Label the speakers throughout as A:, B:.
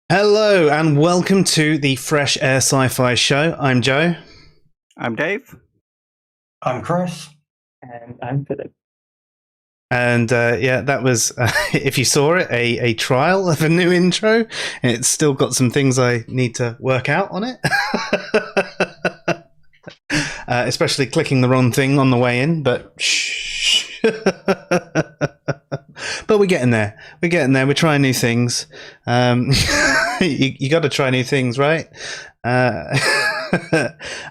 A: Hello and welcome to the Fresh Air Sci-Fi show. I'm Joe.
B: I'm Dave.
C: I'm Chris.
D: And I'm Philip.
A: And that was, if you saw it, a trial of a new intro. And it's still got some things I need to work out on it. Especially clicking the wrong thing on the way in, but shh. But we're getting there. We're trying new things. You got to try new things, right? I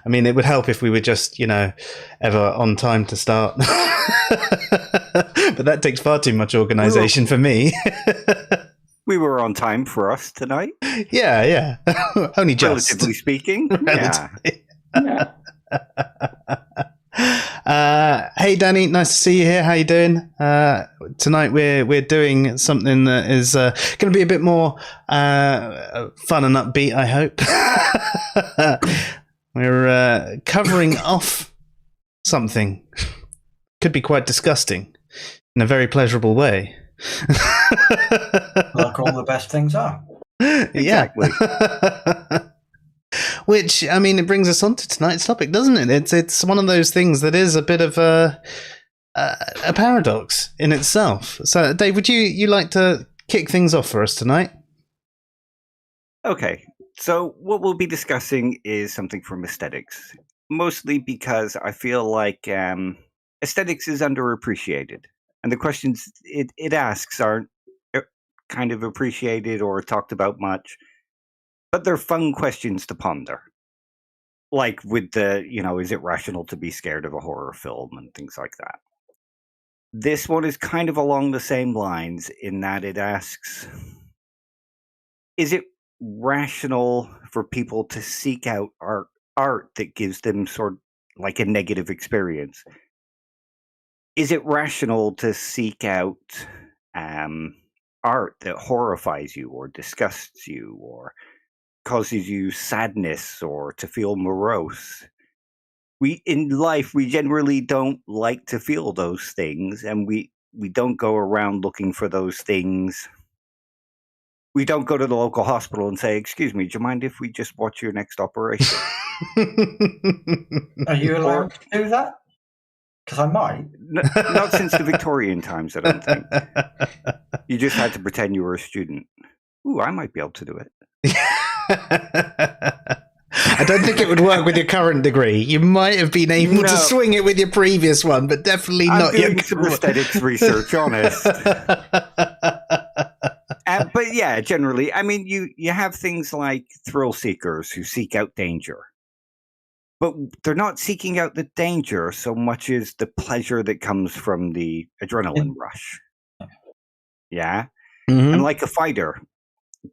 A: mean, it would help if we were just, ever on time to start. But that takes far too much organisation for me.
B: We were on time for us tonight.
A: Yeah. Only just.
B: Relatively speaking.
A: Relatively.
D: Yeah.
A: Hey Danny, nice to see you here. How you doing? Tonight we're doing something that is going to be a bit more fun and upbeat, I hope. We're covering off something. Could be quite disgusting in a very pleasurable way.
C: Like all the best things are.
B: Exactly.
A: Yeah. Which, I mean, it brings us on to tonight's topic, doesn't it? It's one of those things that is a bit of a paradox in itself. So, Dave, would you like to kick things off for us tonight?
B: Okay, so what we'll be discussing is something from aesthetics, mostly because I feel like aesthetics is underappreciated, and the questions it asks aren't kind of appreciated or talked about much. But they're fun questions to ponder. Like with the, is it rational to be scared of a horror film and things like that. This one is kind of along the same lines in that it asks, is it rational for people to seek out art that gives them sort of like a negative experience? Is it rational to seek out art that horrifies you or disgusts you or causes you sadness or to feel morose? In life we generally don't like to feel those things, and we don't go around looking for those things. We don't go to the local hospital and say, excuse me, do you mind if we just watch your next operation?
C: Are you allowed to do that? Because I might.
B: Not since the Victorian times, I don't think. You just had to pretend you were a student. Ooh, I might be able to do it.
A: I don't think it would work with your current degry. You might have been able to swing it with your previous one, but definitely not your
B: doing some aesthetics research, honest. But yeah, generally, I mean, you have things like thrill seekers who seek out danger. But they're not seeking out the danger so much as the pleasure that comes from the adrenaline rush. Yeah?
A: Mm-hmm.
B: And like a fighter,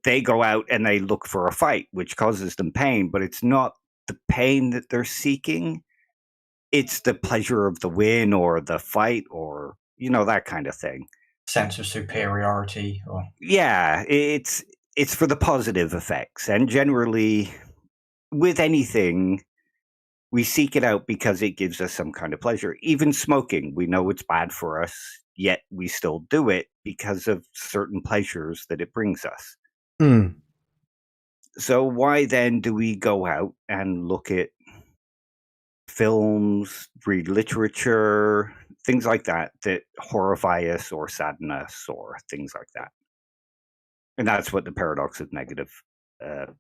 B: they go out and they look for a fight, which causes them pain, but it's not the pain that they're seeking. It's the pleasure of the win or the fight or, that kind of thing.
C: Sense of superiority.
B: Yeah, it's for the positive effects. And generally, with anything, we seek it out because it gives us some kind of pleasure. Even smoking, we know it's bad for us, yet we still do it because of certain pleasures that it brings us.
A: Mm.
B: So why then do we go out and look at films, read literature, things like that horrify us or sadden us or things like that? And that's what the paradox of negative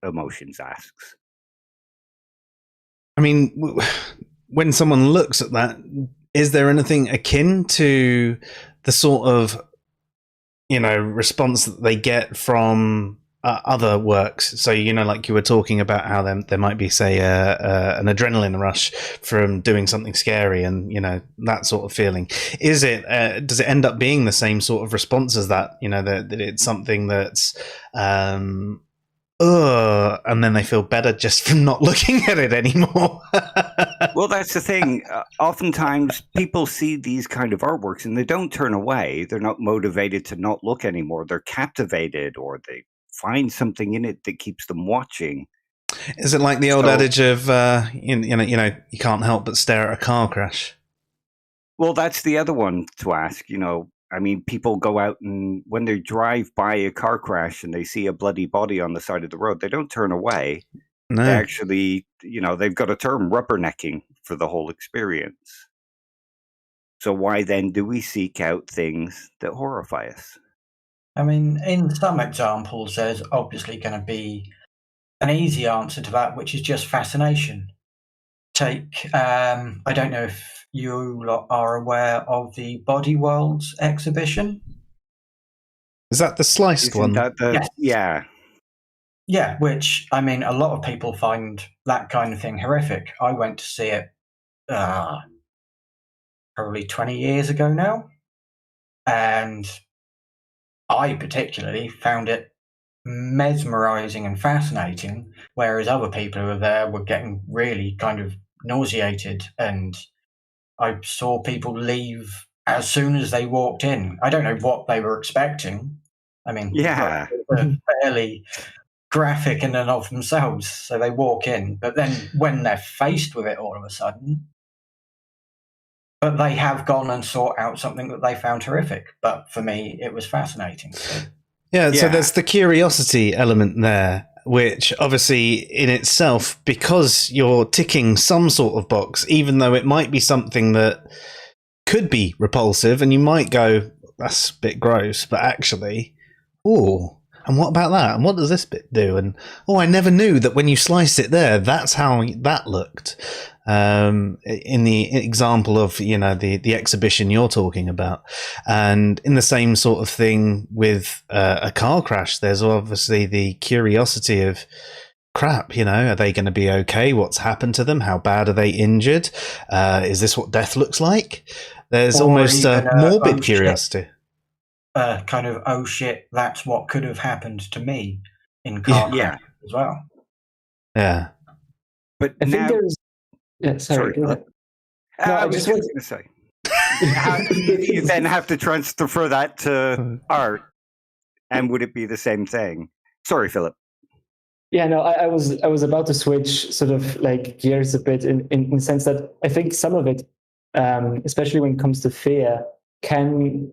B: emotions asks.
A: I mean, when someone looks at that, is there anything akin to the sort of, response that they get from other works? So, like you were talking about how there might be, say, an adrenaline rush from doing something scary and, that sort of feeling. Is it, does it end up being the same sort of response as that, that it's something that's, and then they feel better just from not looking at it anymore?
B: Well, that's the thing. Oftentimes people see these kind of artworks and they don't turn away. They're not motivated to not look anymore. They're captivated, or they find something in it that keeps them watching.
A: Is it like the old adage of, you can't help but stare at a car crash?
B: Well, that's the other one to ask, I mean, people go out and when they drive by a car crash and they see a bloody body on the side of the road, they don't turn away.
A: No.
B: They actually, they've got a term, rubbernecking, for the whole experience. So why then do we seek out things that horrify us?
C: I mean, in some examples, there's obviously going to be an easy answer to that, which is just fascination. Take, I don't know if you lot are aware of the Body Worlds exhibition.
A: Is that the sliced
B: Isn't
A: one?
B: that the,
C: Yes.
B: yeah.
C: Yeah, which, I mean, a lot of people find that kind of thing horrific. I went to see it probably 20 years ago now, and I particularly found it mesmerizing and fascinating, whereas other people who were there were getting really kind of nauseated, and I saw people leave as soon as they walked in. I don't know what they were expecting. I mean,
B: Yeah.
C: they're fairly graphic in and of themselves, so they walk in, but then when they're faced with it all of a sudden, but they have gone and sought out something that they found horrific. But for me, it was fascinating. So.
A: Yeah, so
B: Yeah.
A: there's the curiosity element there, which obviously in itself, because you're ticking some sort of box, even though it might be something that could be repulsive, and you might go, that's a bit gross, but actually, oh, and what about that? And what does this bit do? And oh, I never knew that when you slice it there, that's how that looked. In the example of, the exhibition you're talking about. And in the same sort of thing with a car crash, there's obviously the curiosity of, crap, are they going to be okay? What's happened to them? How bad are they injured? Is this what death looks like? There's
C: Or
A: almost a
C: even,
A: morbid
C: oh,
A: curiosity.
C: Kind of, oh shit, that's what could have happened to me in car
B: Yeah.
C: crash as well.
A: Yeah.
B: But
D: I think
B: now,
D: there's. Yeah, sorry. Go ahead. No,
B: I
D: I
B: was
D: just
B: just
D: want-
B: going to say, you then have to transfer that to art, and would it be the same thing? Sorry, Philip.
D: Yeah, no, I was about to switch sort of like gears a bit in the sense that I think some of it, especially when it comes to fear, can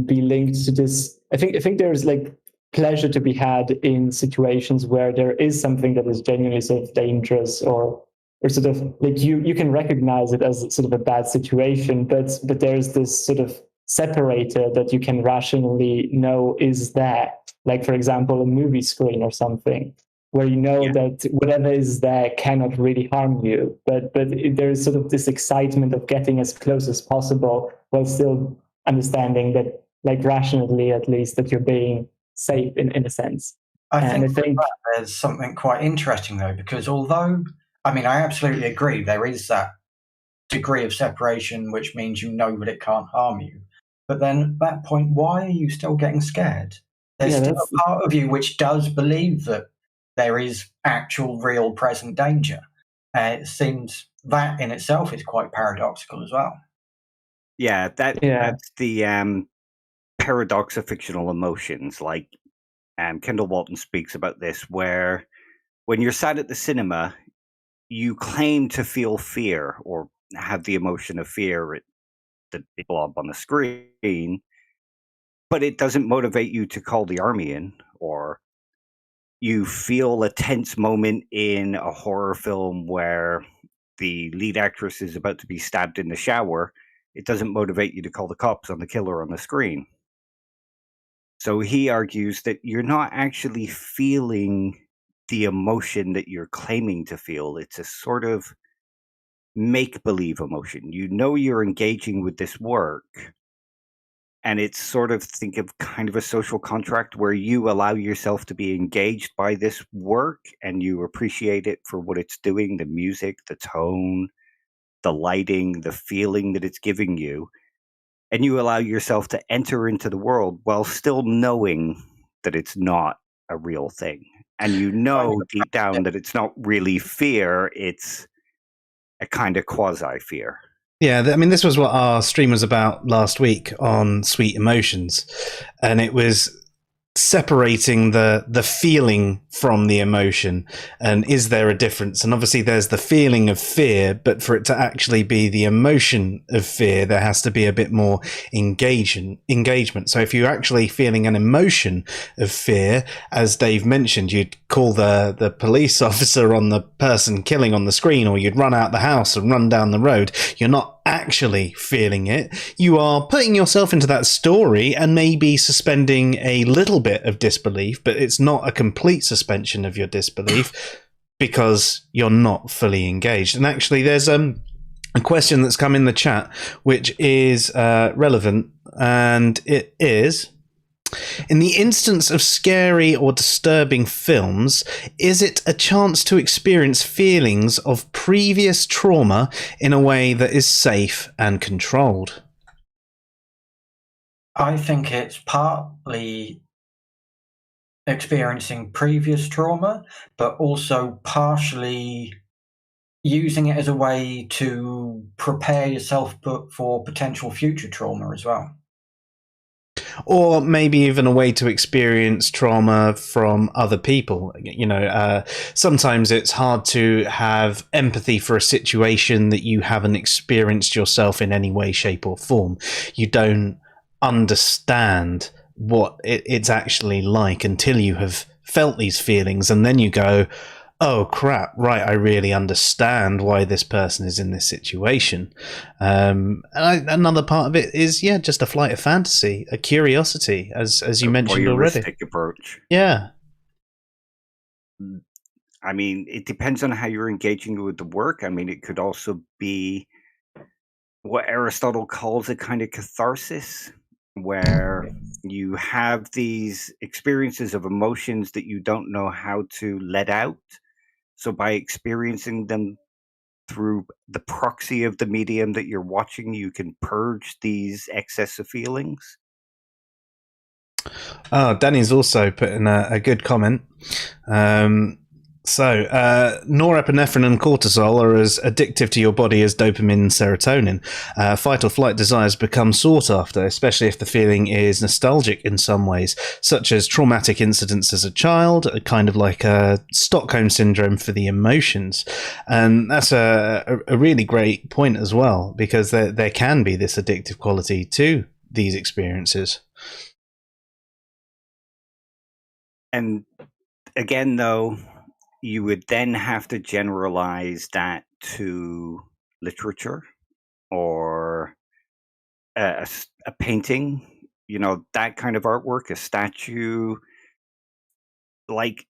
D: be linked to this. I think there's like pleasure to be had in situations where there is something that is genuinely sort of dangerous or sort of like you can recognize it as sort of a bad situation, but there's this sort of separator that you can rationally know is there. Like, for example, a movie screen or something, where you know that whatever is there cannot really harm you, but there is sort of this excitement of getting as close as possible while still understanding that, like rationally at least, that you're being safe in a sense.
C: I
D: And
C: think there's something quite interesting though, because although, I mean, I absolutely agree, there is that degree of separation which means you know that it can't harm you. But then at that point, why are you still getting scared? There's still a part of you which does believe that there is actual, real, present danger. It seems that in itself is quite paradoxical as well.
B: Yeah, that's the paradox of fictional emotions. Like Kendall Walton speaks about this, where when you're sat at the cinema, you claim to feel fear or have the emotion of fear that they blob on the screen, but it doesn't motivate you to call the army in, or you feel a tense moment in a horror film where the lead actress is about to be stabbed in the shower. It doesn't motivate you to call the cops on the killer on the screen. So he argues that you're not actually feeling the emotion that you're claiming to feel. It's a sort of make-believe emotion. You know you're engaging with this work, and it's sort of, think of kind of a social contract where you allow yourself to be engaged by this work and you appreciate it for what it's doing, the music, the tone, the lighting, the feeling that it's giving you. And you allow yourself to enter into the world while still knowing that it's not a real thing. And you know deep down that it's not really fear, it's a kind of quasi-fear.
A: Yeah, I mean, this was what our stream was about last week on Sweet Emotions. And it was separating the feeling from the emotion, and is there a difference? And obviously there's the feeling of fear, but for it to actually be the emotion of fear, there has to be a bit more engagement. So if you're actually feeling an emotion of fear, as Dave mentioned, you'd call the police officer on the person killing on the screen, or you'd run out the house and run down the road. You're not actually feeling it. You are putting yourself into that story and maybe suspending a little bit of disbelief, but it's not a complete suspension of your disbelief because you're not fully engaged. And actually there's a question that's come in the chat which is relevant, and it is: in the instance of scary or disturbing films, is it a chance to experience feelings of previous trauma in a way that is safe and controlled?
C: I think it's partly experiencing previous trauma, but also partially using it as a way to prepare yourself for potential future trauma as well.
A: Or maybe even a way to experience trauma from other people. Sometimes it's hard to have empathy for a situation that you haven't experienced yourself in any way, shape, or form. You don't understand what it's actually like until you have felt these feelings, and then you go, oh crap, right, I really understand why this person is in this situation. Another part of it is, just a flight of fantasy, a curiosity, as you mentioned already.
B: Voyeuristic approach.
A: Yeah.
B: I mean, it depends on how you're engaging with the work. I mean, it could also be what Aristotle calls a kind of catharsis, where you have these experiences of emotions that you don't know how to let out. So by experiencing them through the proxy of the medium that you're watching, you can purge these excessive feelings.
A: Oh, Danny's also put in a good comment. So, norepinephrine and cortisol are as addictive to your body as dopamine and serotonin. Fight or flight desires become sought after, especially if the feeling is nostalgic in some ways, such as traumatic incidents as a child, kind of like a Stockholm syndrome for the emotions. And that's a really great point as well, because there can be this addictive quality to these experiences.
B: And again, though, you would then have to generalize that to literature or a painting, that kind of artwork, a statue. Like,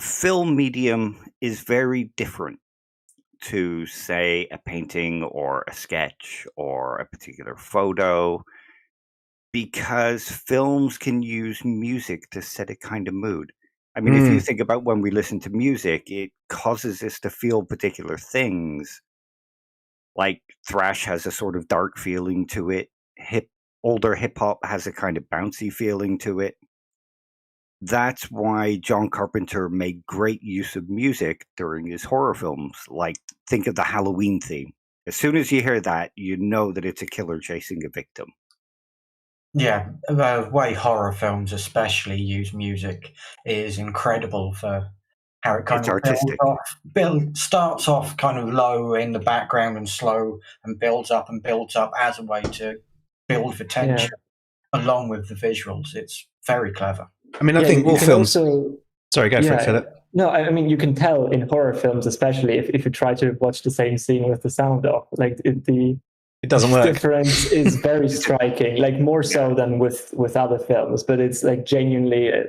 B: film medium is very different to, say, a painting or a sketch or a particular photo, because films can use music to set a kind of mood. I mean, if you think about when we listen to music, it causes us to feel particular things. Like thrash has a sort of dark feeling to it. Older hip hop has a kind of bouncy feeling to it. That's why John Carpenter made great use of music during his horror films. Like, think of the Halloween theme. As soon as you hear that, you know that it's a killer chasing a victim.
C: Yeah, the way horror films especially use music is incredible for how it kind
B: It's
C: of
B: artistic.
C: starts off kind of low in the background and slow, and builds up as a way to build the tension along with the visuals. It's very clever.
A: I mean, I think all films... Sorry, go for it, Philip.
D: No, I mean, you can tell in horror films, especially if you try to watch the same scene with the sound off, like
A: it doesn't work.
D: The difference is very striking, like more so than with other films, but it's like genuinely a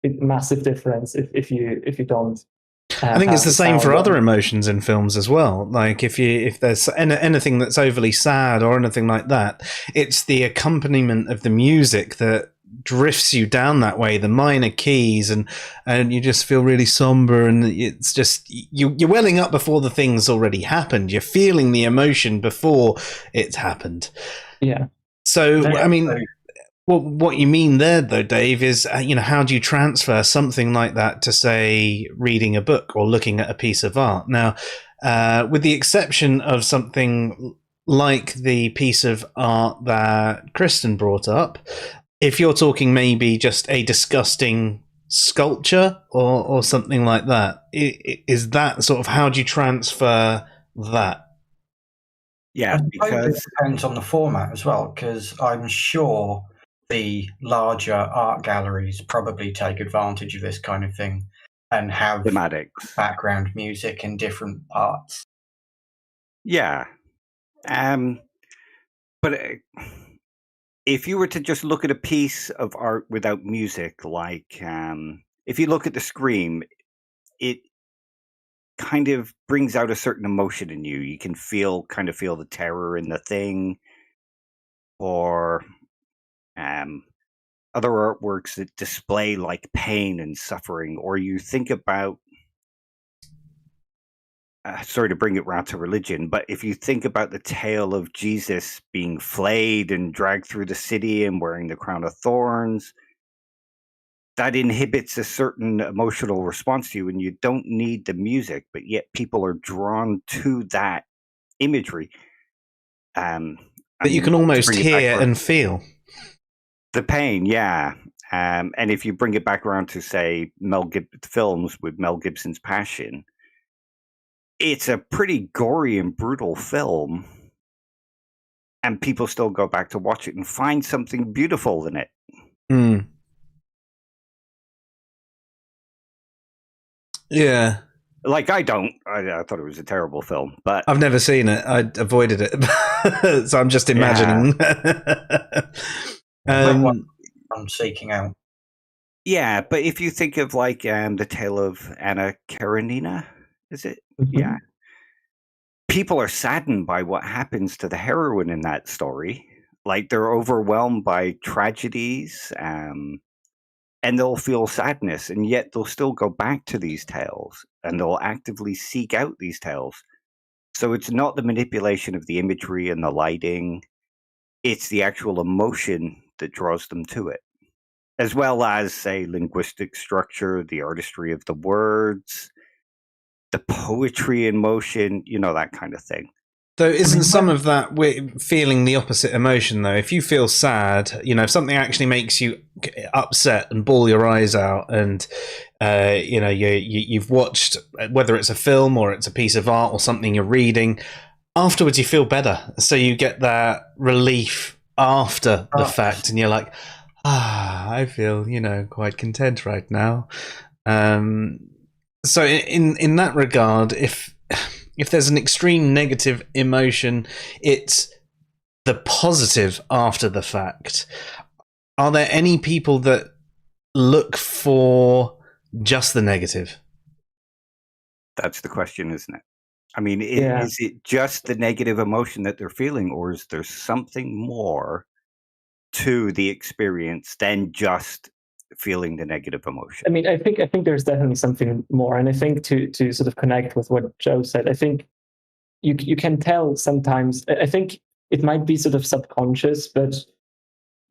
D: massive difference if you don't.
A: I think it's the same for other emotions in films as well. Like if there's anything that's overly sad or anything like that, it's the accompaniment of the music that drifts you down that way, the minor keys, and you just feel really somber, and it's just you're welling up before the thing's already happened. You're feeling the emotion before it's happened.
D: Yeah.
A: So I mean, what you mean there though, Dave, is how do you transfer something like that to, say, reading a book or looking at a piece of art? Now, with the exception of something like the piece of art that Kristen brought up, if you're talking maybe just a disgusting sculpture or something like that, is that sort of how do you transfer that?
B: Yeah,
C: I suppose it
B: because
C: depends on the format as well, because I'm sure the larger art galleries probably take advantage of this kind of thing and have
B: thematics.
C: background music in different parts.
B: Yeah. But if you were to just look at a piece of art without music, like if you look at the Scream, it kind of brings out a certain emotion in you. You can kind of feel the terror in the thing, or other artworks that display like pain and suffering, or you think about sorry to bring it round to religion, but if you think about the tale of Jesus being flayed and dragged through the city and wearing the crown of thorns, that inhibits a certain emotional response to you, and you don't need the music, but yet people are drawn to that imagery.
A: That you can almost hear and feel.
B: The pain, yeah. And if you bring it back around to, say, films with Mel Gibson's Passion, it's a pretty gory and brutal film, and people still go back to watch it and find something beautiful in it.
A: Mm. Yeah.
B: Like, I don't. I thought it was a terrible film, but
A: I've never seen it. I avoided it. So I'm just imagining.
C: I'm seeking out.
B: Yeah, but if you think of like the tale of Anna Karenina, is it?
D: Mm-hmm.
B: Yeah. People are saddened by what happens to the heroine in that story. Like, they're overwhelmed by tragedies, and they'll feel sadness, and yet they'll still go back to these tales, and they'll actively seek out these tales. So it's not the manipulation of the imagery and the lighting, it's the actual emotion that draws them to it, as well as, say, linguistic structure, the artistry of the words, the poetry in motion, that kind of thing.
A: Though isn't some of that feeling the opposite emotion, though? If you feel sad, if something actually makes you upset and bawl your eyes out, and you've watched, whether it's a film or it's a piece of art or something you're reading, afterwards you feel better. So you get that relief after the fact, and you're like, I feel quite content right now. So in that regard, if there's an extreme negative emotion, it's the positive after the fact. Are there any people that look for just the negative?
B: That's the question, isn't it? I mean, is it just the negative emotion that they're feeling, or is there something more to the experience than just feeling the negative emotion?
D: I mean, I think there's definitely something more, and I think to sort of connect with what Joe said, I think you can tell sometimes. I think it might be sort of subconscious, but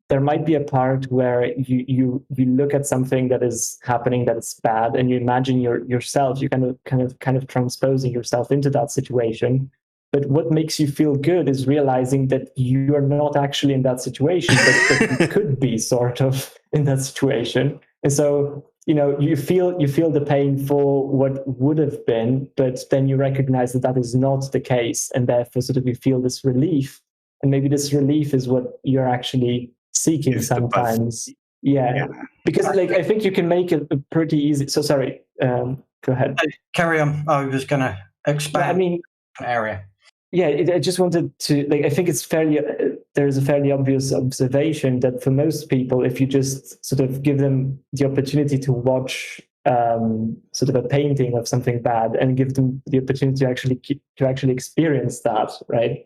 D: there might be a part where you look at something that is happening that is bad, and you imagine yourself. You kind of transposing yourself into that situation. But what makes you feel good is realizing that you are not actually in that situation, but you could be sort of in that situation. And so, you feel the pain for what would have been, but then you recognize that that is not the case. And therefore sort of you feel this relief. And maybe this relief is what you're actually seeking sometimes. Yeah. Because I think you can make it pretty easy. So sorry, go ahead.
C: Carry on. I was going to expand an area.
D: Yeah, I just wanted to, I think it's there's a fairly obvious observation that for most people, if you just sort of give them the opportunity to watch sort of a painting of something bad and give them the opportunity to actually experience that, right?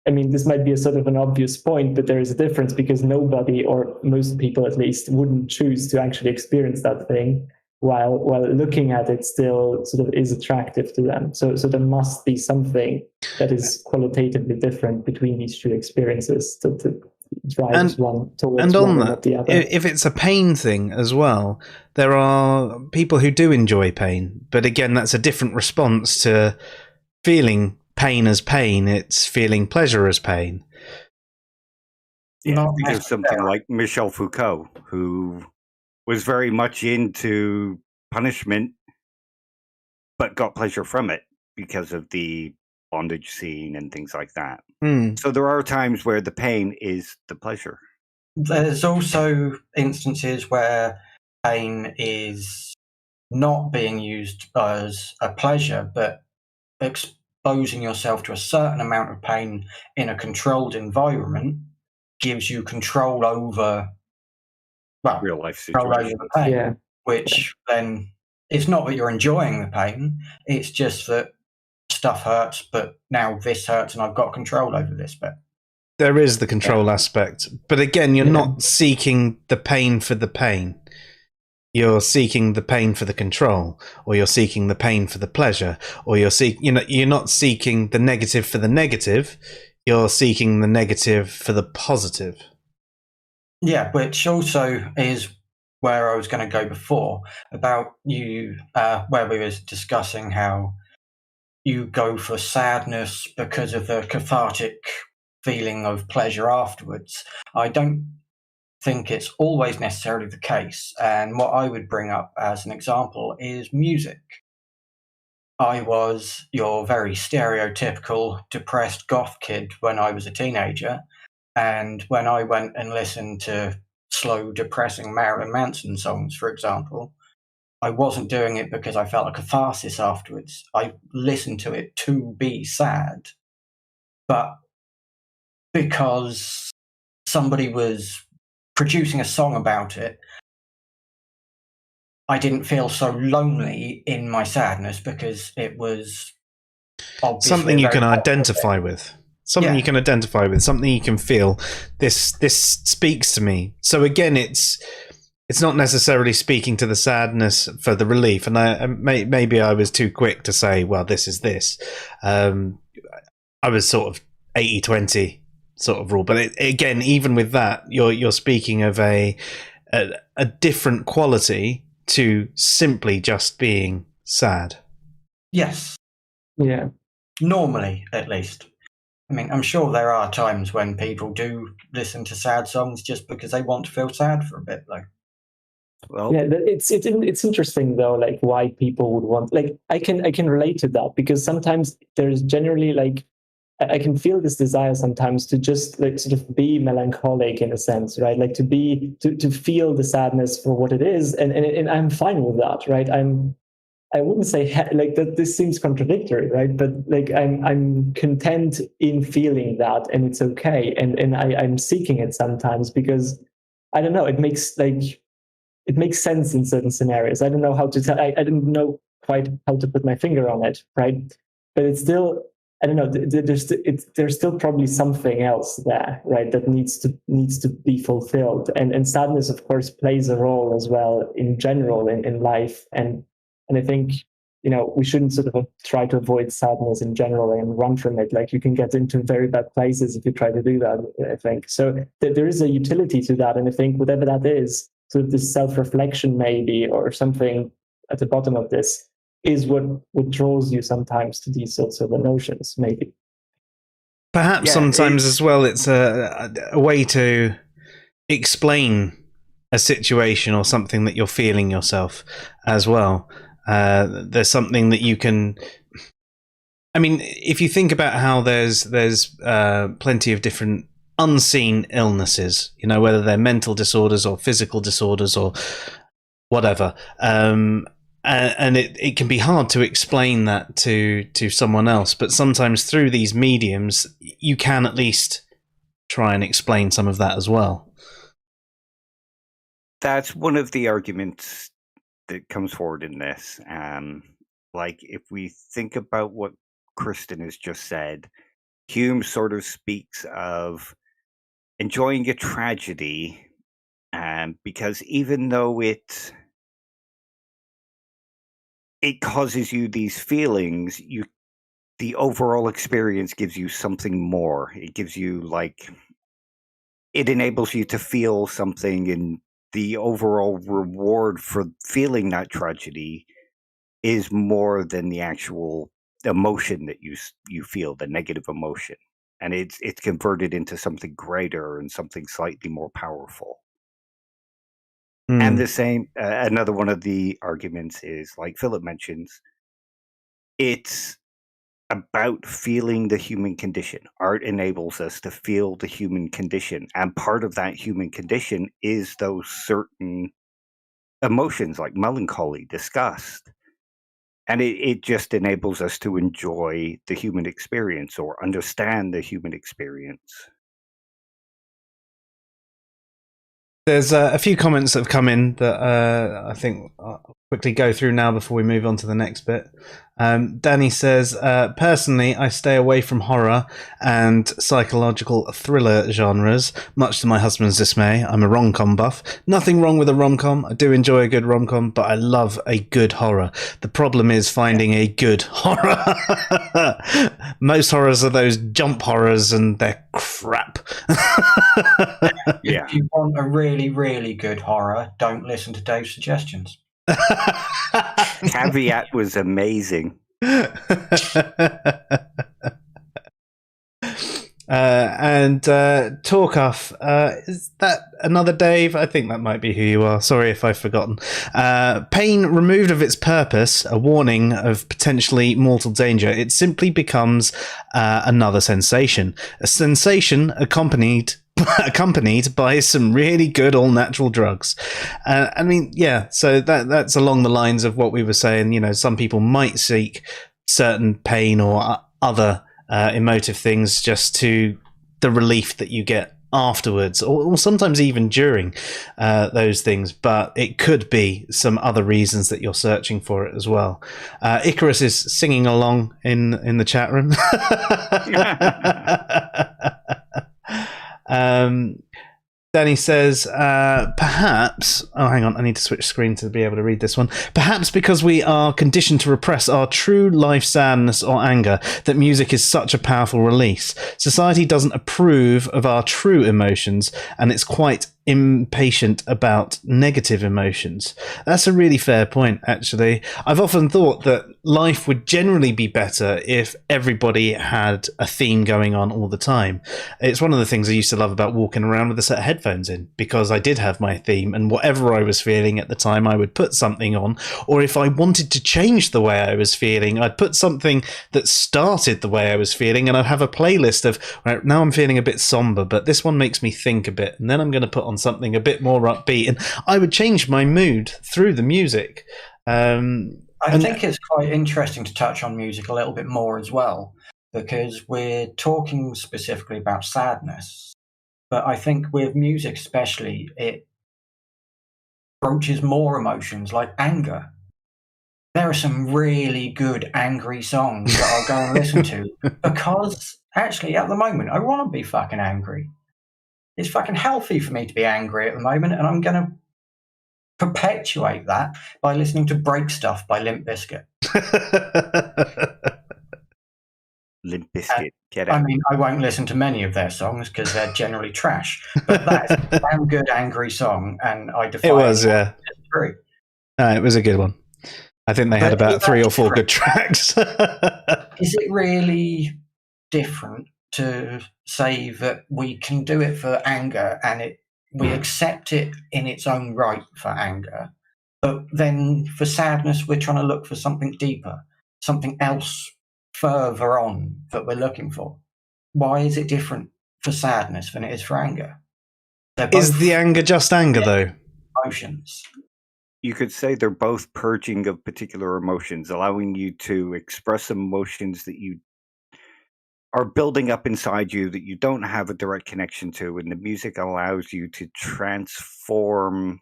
D: I mean, this might be a sort of an obvious point, but there is a difference because nobody, or most people at least, wouldn't choose to actually experience that thing. While looking at it still sort of is attractive to them. So there must be something that is qualitatively different between these two experiences to drive one towards one and not the other.
A: If it's a pain thing as well, there are people who do enjoy pain. But again, that's a different response to feeling pain as pain. It's feeling pleasure as pain.
B: Yeah,
C: Not
B: think of something
C: necessarily.
B: like Michel Foucault, who was very much into punishment, but got pleasure from it because of the bondage scene and things like that.
A: Hmm.
B: So there are times where the pain is the pleasure.
C: There's also instances where pain is not being used as a pleasure, but exposing yourself to a certain amount of pain in a controlled environment gives you control over, well,
B: Real life
C: control over
B: situations.
C: the pain,
D: Yeah.
C: which then it's not that you're enjoying the pain, it's just that stuff hurts, but now this hurts and I've got control over this bit.
A: There is the control aspect, but again, you're
D: Yeah.
A: not seeking the pain for the pain. You're seeking the pain for the control, or you're seeking the pain for the pleasure, or you're not seeking the negative for the negative. You're seeking the negative for the positive.
C: Yeah, which also is where I was going to go before about you, where we was discussing how you go for sadness because of the cathartic feeling of pleasure afterwards. I don't think it's always necessarily the case. And what I would bring up as an example is music. I was your very stereotypical depressed goth kid when I was a teenager. And when I went and listened to slow, depressing Marilyn Manson songs, for example, I wasn't doing it because I felt a catharsis afterwards. I listened to it to be sad, but because somebody was producing a song about it, I didn't feel so lonely in my sadness because it was obviously
A: Something you
C: a
A: can
C: very
A: identify with. Something
C: Yeah.
A: you can identify with. Something you can feel. This speaks to me. So again, it's not necessarily speaking to the sadness for the relief. And maybe I was too quick to say, well, this is this. I was sort of 80-20 sort of rule. But again, even with that, you're speaking of a different quality to simply just being sad.
C: Yes,
D: Yeah.
C: normally at least. I mean, I'm sure there are times when people do listen to sad songs just because they want to feel sad for a bit, though.
B: Well,
D: Yeah, it's interesting though, like why people would want, like I can relate to that, because sometimes there's generally like I can feel this desire sometimes to just like sort of be melancholic in a sense, right? Like to feel the sadness for what it is, and I'm fine with that, right? I wouldn't say like that. This seems contradictory, right? But like I'm content in feeling that, and it's okay, and I'm seeking it sometimes because I don't know. It makes sense in certain scenarios. I don't know how to tell. I don't know quite how to put my finger on it, right? But it's still, I don't know. There's still probably something else there, right? That needs to be fulfilled. And sadness, of course, plays a role as well in general in life. And I think we shouldn't sort of try to avoid sadness in general and run from it. Like you can get into very bad places if you try to do that. I think so. There is a utility to that, and I think whatever that is, sort of this self-reflection maybe, or something at the bottom of this, is what draws you sometimes to these sorts of notions, maybe.
A: Perhaps sometimes as well, it's a way to explain a situation or something that you're feeling yourself as well. There's something that you can. I mean, if you think about how there's plenty of different unseen illnesses, whether they're mental disorders or physical disorders or whatever, and it can be hard to explain that to someone else. But sometimes through these mediums, you can at least try and explain some of that as well.
B: That's one of the arguments that comes forward in this. Like if we think about what Kristen has just said, Hume sort of speaks of enjoying a tragedy, because even though it causes you these feelings, the overall experience gives you something more. It gives you it enables you to feel something, and the overall reward for feeling that tragedy is more than the actual emotion that you feel, the negative emotion. and it's converted into something greater and something slightly more powerful. And the same, another one of the arguments is, like Philip mentions, it's about feeling the human condition. Art enables us to feel the human condition, and part of that human condition is those certain emotions like melancholy, disgust. And it just enables us to enjoy the human experience or understand the human experience.
A: There's a few comments that have come in that I think I'll quickly go through now before we move on to the next bit. Danny says, personally, I stay away from horror and psychological thriller genres, much to my husband's dismay. I'm a rom-com buff. Nothing wrong with a rom-com. I do enjoy a good rom-com, but I love a good horror. The problem is finding a good horror. Most horrors are those jump horrors, and they're crap.
B: Yeah.
C: If you want a really, really good horror, don't listen to Dave's suggestions.
B: Caveat was amazing.
A: And Torkoff, is that another Dave? I think that might be who you are. Sorry if I've forgotten. Pain removed of its purpose, a warning of potentially mortal danger, it simply becomes another sensation. A sensation accompanied by some really good all-natural drugs. I mean, yeah, so that's along the lines of what we were saying. You know, some people might seek certain pain or other emotive things just to the relief that you get afterwards, or sometimes even during those things, but it could be some other reasons that you're searching for it as well. Icarus is singing along in the chat room. Danny says, perhaps... Oh, hang on. I need to switch screen to be able to read this one. Perhaps because we are conditioned to repress our true life sadness or anger, that music is such a powerful release. Society doesn't approve of our true emotions, and it's quite impatient about negative emotions. That's a really fair point, actually. I've often thought that life would generally be better if everybody had a theme going on all the time. It's one of the things I used to love about walking around with a set of headphones in, because I did have my theme, and whatever I was feeling at the time, I would put something on, or if I wanted to change the way I was feeling, I'd put something that started the way I was feeling, and I'd have a playlist of, right, now I'm feeling a bit somber, but this one makes me think a bit, and then I'm going to put on something a bit more upbeat, and I would change my mood through the music.
C: I think it's quite interesting to touch on music a little bit more as well, because we're talking specifically about sadness, but I think with music especially, it broaches more emotions like anger. There are some really good angry songs that I'll go and listen to, because actually at the moment I want to be fucking angry. It's fucking healthy for me to be angry at the moment, and I'm going to perpetuate that by listening to Break Stuff by Limp Bizkit.
B: Limp Bizkit, get out.
C: I mean, I won't listen to many of their songs because they're generally trash, but that's a damn good angry song, and I defy
A: It was, yeah.
C: disagree.
A: It was a good one. I think they had
C: But
A: about 3 or 4 good tracks.
C: Is it really different to say that we can do it for anger and we accept it in its own right for anger, but then for sadness we're trying to look for something deeper, something else further on that we're looking for? Why is it different for sadness than it is for anger?
A: Is the anger just anger, though?
C: Emotions.
B: You could say they're both purging of particular emotions, allowing you to express emotions that you are building up inside you that you don't have a direct connection to, and the music allows you to transform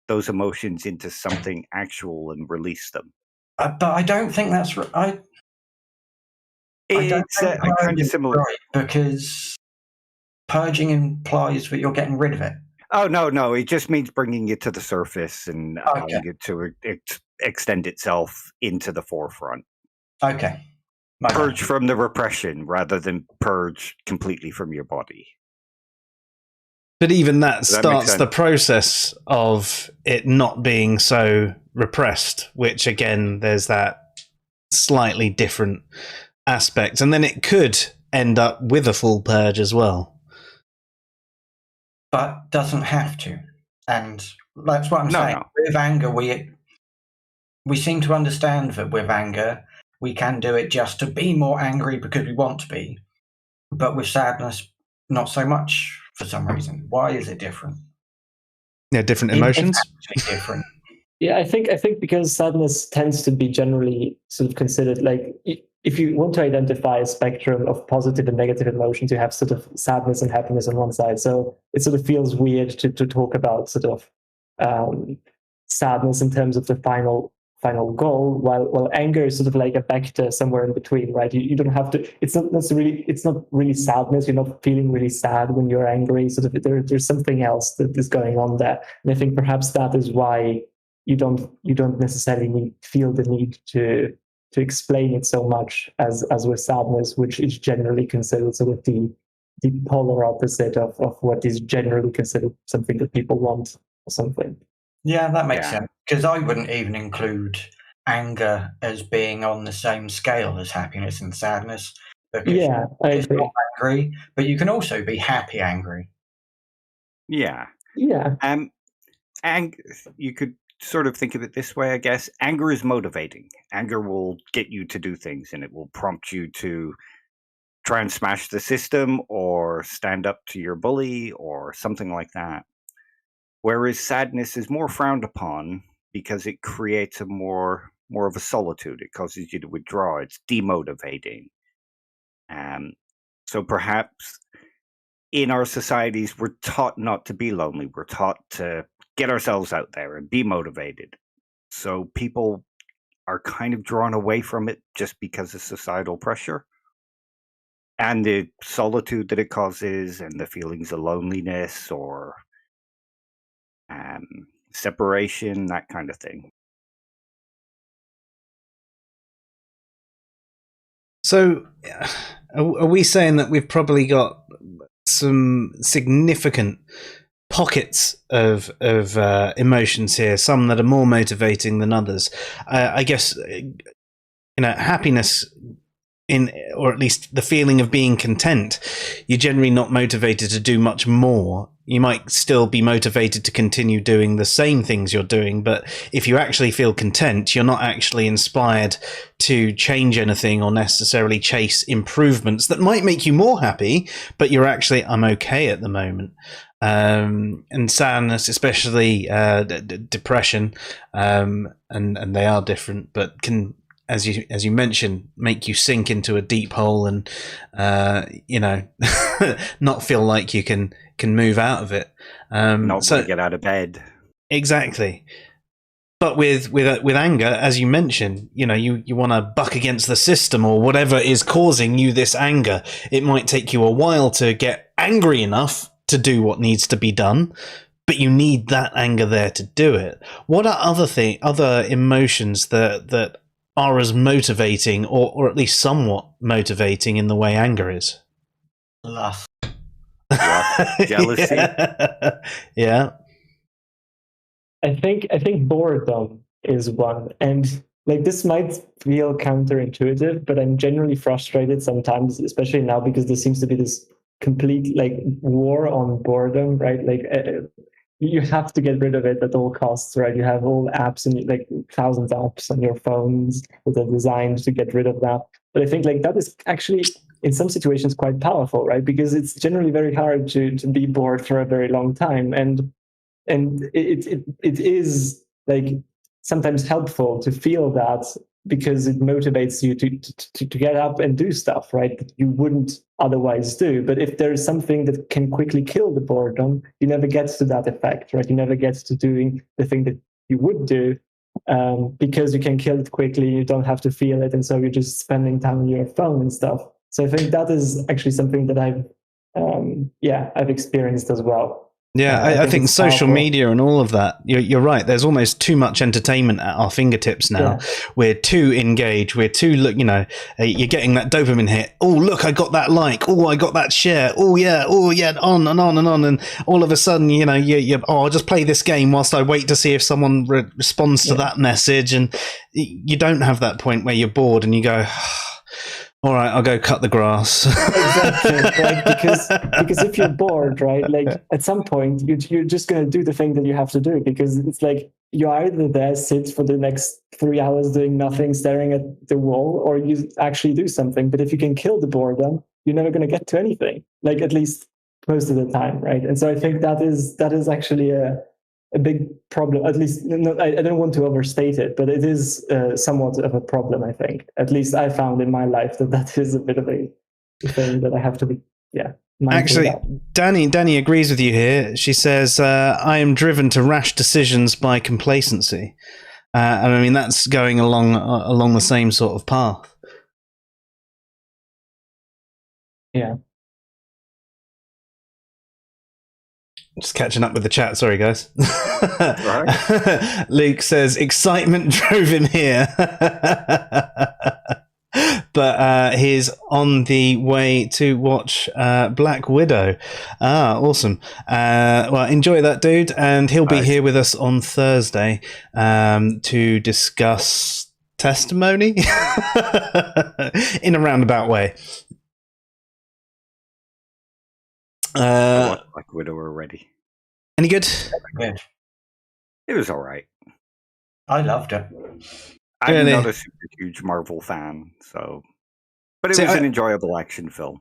B: those emotions into something actual and release them.
C: But I don't think that's right.
B: It's kind of similar,
C: right, because purging implies that you're getting rid of it.
B: Oh, no, it just means bringing it to the surface and allowing it to extend itself into the forefront.
C: Okay.
B: Purge from the repression rather than purge completely from your body.
A: But even that starts the process of it not being so repressed, which again, there's that slightly different aspect. And then it could end up with a full purge as well.
C: But doesn't have to. And that's what I'm saying.
B: No.
C: With anger, we seem to understand that with anger, we can do it just to be more angry because we want to be. But with sadness, not so much for some reason. Why is it different?
A: Yeah, different emotions.
C: It's actually different.
D: Yeah, I think because sadness tends to be generally sort of considered like, if you want to identify a spectrum of positive and negative emotions, you have sort of sadness and happiness on one side. So it sort of feels weird to talk about sort of sadness in terms of the final goal, while anger is sort of like a vector somewhere in between, right? You don't have to. It's not really sadness. You're not feeling really sad when you're angry. Sort of there's something else that is going on there, and I think perhaps that is why you don't necessarily feel the need to explain it so much as with sadness, which is generally considered sort of the polar opposite of what is generally considered something that people want or something.
C: Yeah, that makes sense. Because I wouldn't even include anger as being on the same scale as happiness and sadness. Because
D: I
C: it's
D: agree.
C: not angry, but you can also be happy angry.
B: Yeah. And you could sort of think of it this way, I guess. Anger is motivating. Anger will get you to do things, and it will prompt you to try and smash the system or stand up to your bully or something like that. Whereas sadness is more frowned upon because it creates a more of a solitude. It causes you to withdraw. It's demotivating. So perhaps in our societies, we're taught not to be lonely. We're taught to get ourselves out there and be motivated. So people are kind of drawn away from it just because of societal pressure and the solitude that it causes and the feelings of loneliness or separation, that kind of thing.
A: So are we saying that we've probably got some significant pockets of emotions here, some that are more motivating than others? I guess, happiness, or at least the feeling of being content, you're generally not motivated to do much more. You might still be motivated to continue doing the same things you're doing, but if you actually feel content, you're not actually inspired to change anything or necessarily chase improvements that might make you more happy, but you're actually, I'm okay at the moment. And sadness, especially depression, and they are different, but can, as you mentioned, make you sink into a deep hole and not feel like you can move out of it.
B: Not want to get out of bed.
A: Exactly. But with anger, as you mentioned, you want to buck against the system or whatever is causing you this anger. It might take you a while to get angry enough to do what needs to be done, but you need that anger there to do it. What are other emotions that are as motivating or at least somewhat motivating in the way anger is?
C: Lust.
B: Jealousy.
A: Yeah.
D: I think boredom is one, and like this might feel counterintuitive, but I'm genuinely frustrated sometimes, especially now, because there seems to be this complete like war on boredom, right? Like you have to get rid of it at all costs, right? You have all apps and like thousands of apps on your phones that are designed to get rid of that. But I think like that is actually in some situations quite powerful, right? Because it's generally very hard to be bored for a very long time, and it is like sometimes helpful to feel that, because it motivates you to get up and do stuff, right, that you wouldn't otherwise do. But if there is something that can quickly kill the boredom, you never get to that effect, right? You never get to doing the thing that you would do, because you can kill it quickly, you don't have to feel it, and so you're just spending time on your phone and stuff. So I think that is actually something that I've experienced as well.
A: Yeah, I think social media and all of that, you're right. There's almost too much entertainment at our fingertips now. Yeah. We're too engaged. We're too, you're getting that dopamine hit. Oh, look, I got that like. Oh, I got that share. Oh, yeah, on and on and on. And all of a sudden, I'll just play this game whilst I wait to see if someone responds to that message. And you don't have that point where you're bored and you go, All right, I'll go cut the grass.
D: Exactly, right? Because if you're bored, right, like at some point you're just going to do the thing that you have to do, because it's like you either there sit for the next 3 hours doing nothing, staring at the wall, or you actually do something. But if you can kill the boredom, you're never going to get to anything, like at least most of the time, right? And so I think that is actually a big problem. At least, I don't want to overstate it, but it is somewhat of a problem, I think. At least I found in my life that is a bit of a thing that I have to be, mindful
A: Actually,
D: about.
A: Danny agrees with you here. She says, I am driven to rash decisions by complacency. And I mean, that's going along the same sort of path.
D: Yeah.
A: Just catching up with the chat. Sorry, guys.
B: Right.
A: Luke says excitement drove him here, but he's on the way to watch Black Widow. Awesome. Well, enjoy that, dude, and he'll be here with us on Thursday to discuss testimony in a roundabout way.
B: I watched Black Widow already.
A: Any good?
C: Good.
B: It was all right.
C: I loved it.
B: I'm
A: Really?
B: not a super huge Marvel fan, but it
A: See,
B: was an enjoyable action film.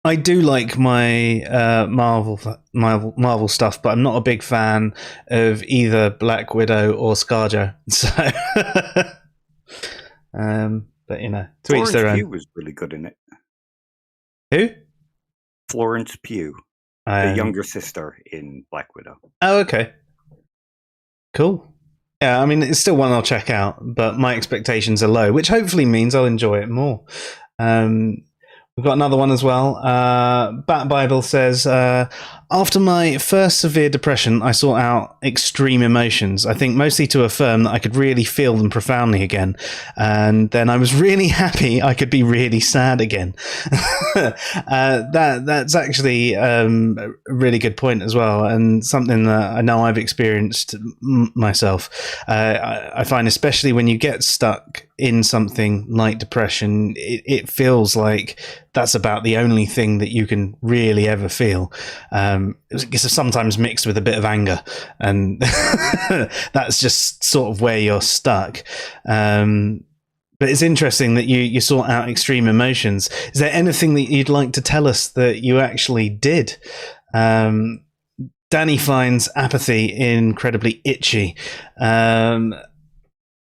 A: I do like my Marvel stuff, but I'm not a big fan of either Black Widow or ScarJo. So, but you know, to each
B: Florence
A: their
B: Pugh
A: own.
B: was really good in it.
A: Who?
B: Florence Pugh, the younger sister in Black Widow.
A: Oh, okay. Cool. Yeah, I mean, it's still one I'll check out, but my expectations are low, which hopefully means I'll enjoy it more. We've got another one as well. Bat Bible says, after my first severe depression, I sought out extreme emotions. I think mostly to affirm that I could really feel them profoundly again. And then I was really happy I could be really sad again. That's actually a really good point as well, and something that I know I've experienced myself. I find especially when you get stuck in something like depression, it feels like that's about the only thing that you can really ever feel. It's sometimes mixed with a bit of anger, and that's just sort of where you're stuck. But it's interesting that you sort out extreme emotions. Is there anything that you'd like to tell us that you actually did? Danny finds apathy incredibly itchy.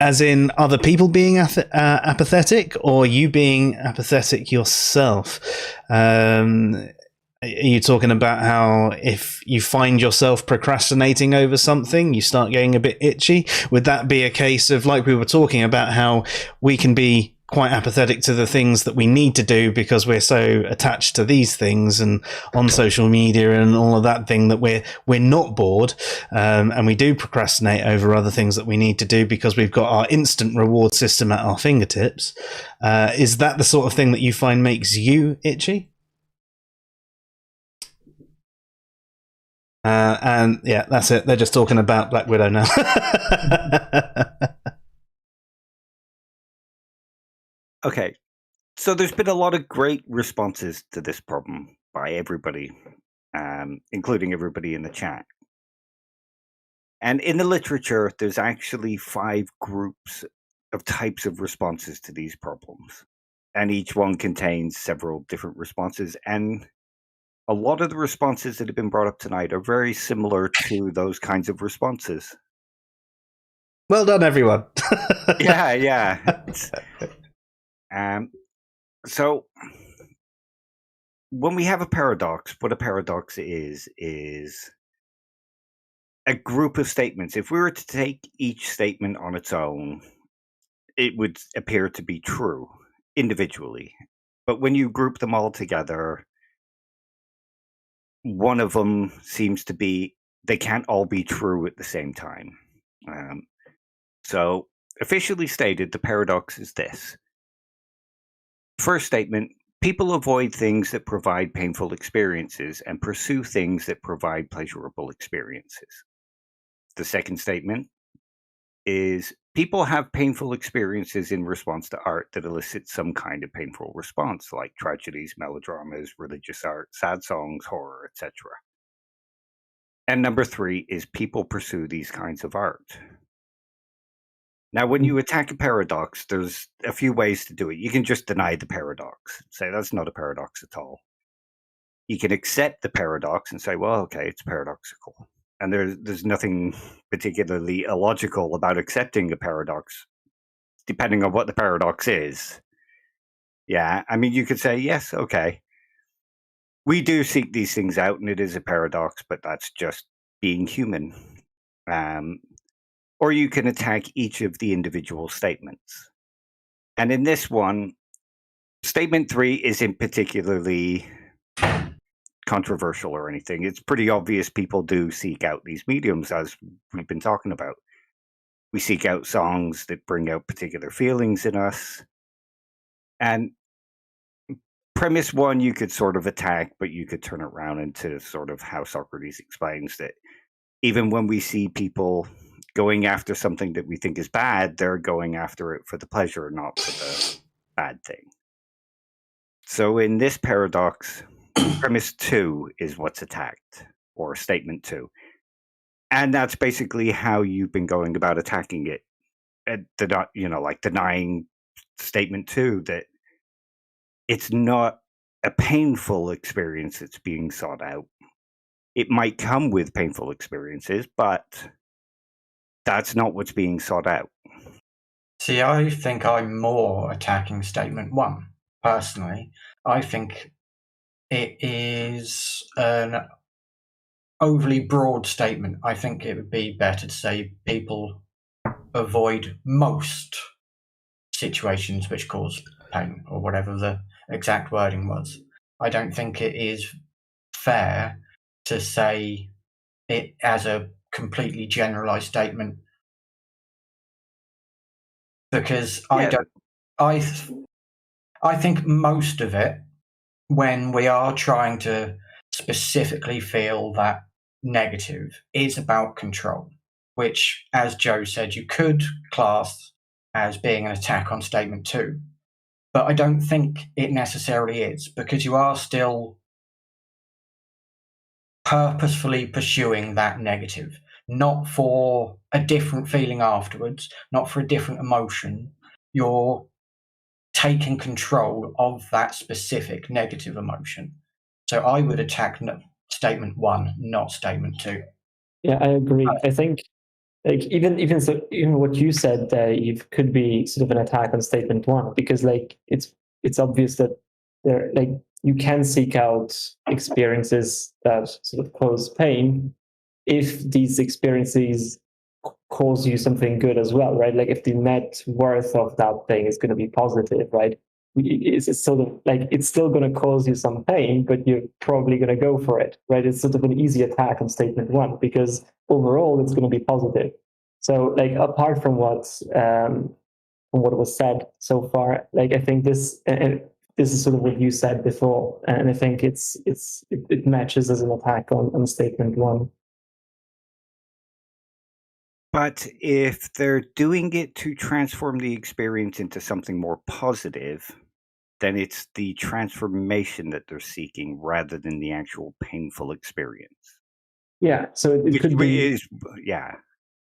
A: As in other people being apathetic, or you being apathetic yourself? Are you talking about how if you find yourself procrastinating over something, you start getting a bit itchy? Would that be a case of, like we were talking about, how we can be quite apathetic to the things that we need to do because we're so attached to these things and on social media and all of that thing, that we're not bored, and we do procrastinate over other things that we need to do because we've got our instant reward system at our fingertips? Is that the sort of thing that you find makes you itchy? And yeah, that's it. They're just talking about Black Widow now.
B: Okay, so there's been a lot of great responses to this problem by everybody, including everybody in the chat. And in the literature, there's actually 5 groups of types of responses to these problems. And each one contains several different responses. And a lot of the responses that have been brought up tonight are very similar to those kinds of responses.
A: Well done, everyone.
B: Yeah. So when we have a paradox, what a paradox is a group of statements. If we were to take each statement on its own, it would appear to be true individually. But when you group them all together, one of them seems to be, they can't all be true at the same time. So officially stated, the paradox is this. First statement, people avoid things that provide painful experiences and pursue things that provide pleasurable experiences. The second statement, is people have painful experiences in response to art that elicit some kind of painful response, like tragedies, melodramas, religious art, sad songs, horror, etc. And number 3 is people pursue these kinds of art. Now, when you attack a paradox, there's a few ways to do it. You can just deny the paradox, say that's not a paradox at all. You can accept the paradox and say, well, okay, it's paradoxical. And there's nothing particularly illogical about accepting a paradox, depending on what the paradox is. Yeah, I mean, you could say, yes, okay, we do seek these things out, and it is a paradox, but that's just being human. Or you can attack each of the individual statements. And in this one, statement 3 isn't particularly controversial or anything. It's pretty obvious people do seek out these mediums, as we've been talking about. We seek out songs that bring out particular feelings in us. And premise 1 you could sort of attack, but you could turn it around into sort of how Socrates explains that even when we see people going after something that we think is bad, they're going after it for the pleasure, not for the bad thing. So in this paradox, premise 2 is what's attacked, or statement 2. And that's basically how you've been going about attacking it. Like denying statement 2, that it's not a painful experience that's being sought out. It might come with painful experiences, but that's not what's being sought out.
C: See, I think I'm more attacking statement 1, personally. I think it is an overly broad statement. I think it would be better to say people avoid most situations which cause pain, or whatever the exact wording was. I don't think it is fair to say it as a completely generalized statement, because I think most of it, when we are trying to specifically feel that negative, is about control, which, as Joe said, you could class as being an attack on statement 2. But I don't think it necessarily is, because you are still purposefully pursuing that negative, not for a different feeling afterwards, not for a different emotion. You're taking control of that specific negative emotion. So I would attack statement 1, not statement 2.
D: Yeah, I agree. I think like even what you said there, Eve, could be sort of an attack on statement 1, because like it's obvious that there, like, you can seek out experiences that sort of cause pain if these experiences cause you something good as well, right? Like if the net worth of that thing is going to be positive, right? It's sort of like it's still going to cause you some pain, but you're probably going to go for it, right? It's sort of an easy attack on statement 1, because overall it's going to be positive. So like apart from what was said so far, like I think this is sort of what you said before, and I think it matches as an attack on statement 1.
B: But if they're doing it to transform the experience into something more positive, then it's the transformation that they're seeking rather than the actual painful experience.
D: Yeah, so it could be.
B: Yeah,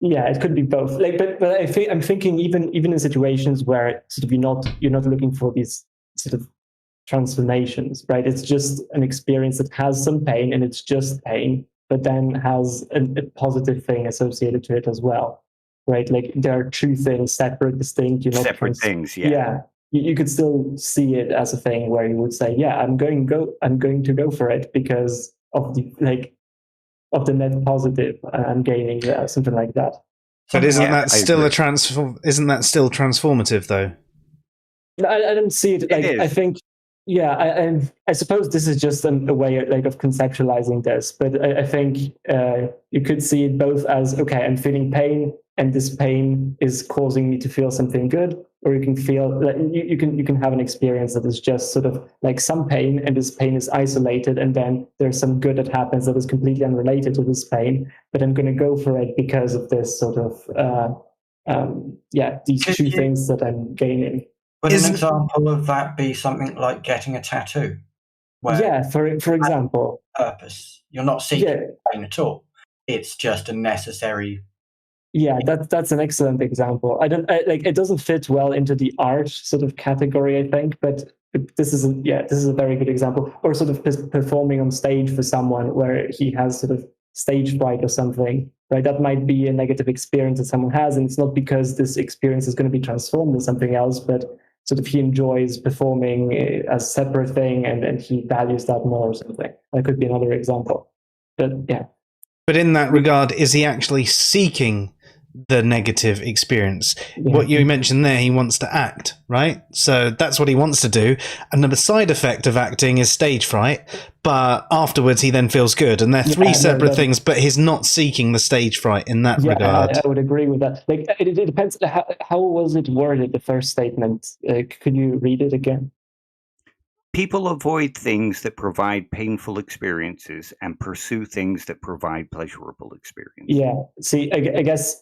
D: it could be both. Like, but I'm thinking even in situations where sort of you're not looking for these sort of transformations, right? It's just an experience that has some pain, and it's just pain, but then has a positive thing associated to it as well, right? Like there are two things, separate, distinct.
B: Separate things. Yeah.
D: Yeah. You could still see it as a thing where you would say, yeah, I'm going to go for it because of the net positive I'm gaining, something like that.
A: But isn't that still transformative though?
D: I don't see it. Like, I think, yeah, I suppose this is just a way of conceptualizing this, but I think you could see it both as, okay, I'm feeling pain, and this pain is causing me to feel something good, or you can feel like you can have an experience that is just sort of like some pain, and this pain is isolated, and then there's some good that happens that is completely unrelated to this pain, but I'm going to go for it because of this sort of these two things that I'm gaining.
C: Would an example of that be something like getting a tattoo?
D: Where for example,
C: purpose. You're not seeking pain at all. It's just a necessary.
D: Yeah, that's an excellent example. It doesn't fit well into the art sort of category, I think, but this is a very good example. Or sort of performing on stage for someone where he has sort of stage fright or something, right? That might be a negative experience that someone has, and it's not because this experience is going to be transformed into something else, but sort of he enjoys performing as a separate thing, and he values that more or something. That could be another example. But yeah.
A: But in that regard, is he actually seeking the negative experience?
D: Yeah.
A: What you mentioned there, he wants to act, right? So that's what he wants to do. And then the side effect of acting is stage fright, but afterwards he then feels good. And they're three separate things, but he's not seeking the stage fright in that regard.
D: I would agree with that. Like, it depends. How was it worded, the first statement? Could you read it again?
B: People avoid things that provide painful experiences and pursue things that provide pleasurable experiences.
D: Yeah. See, I guess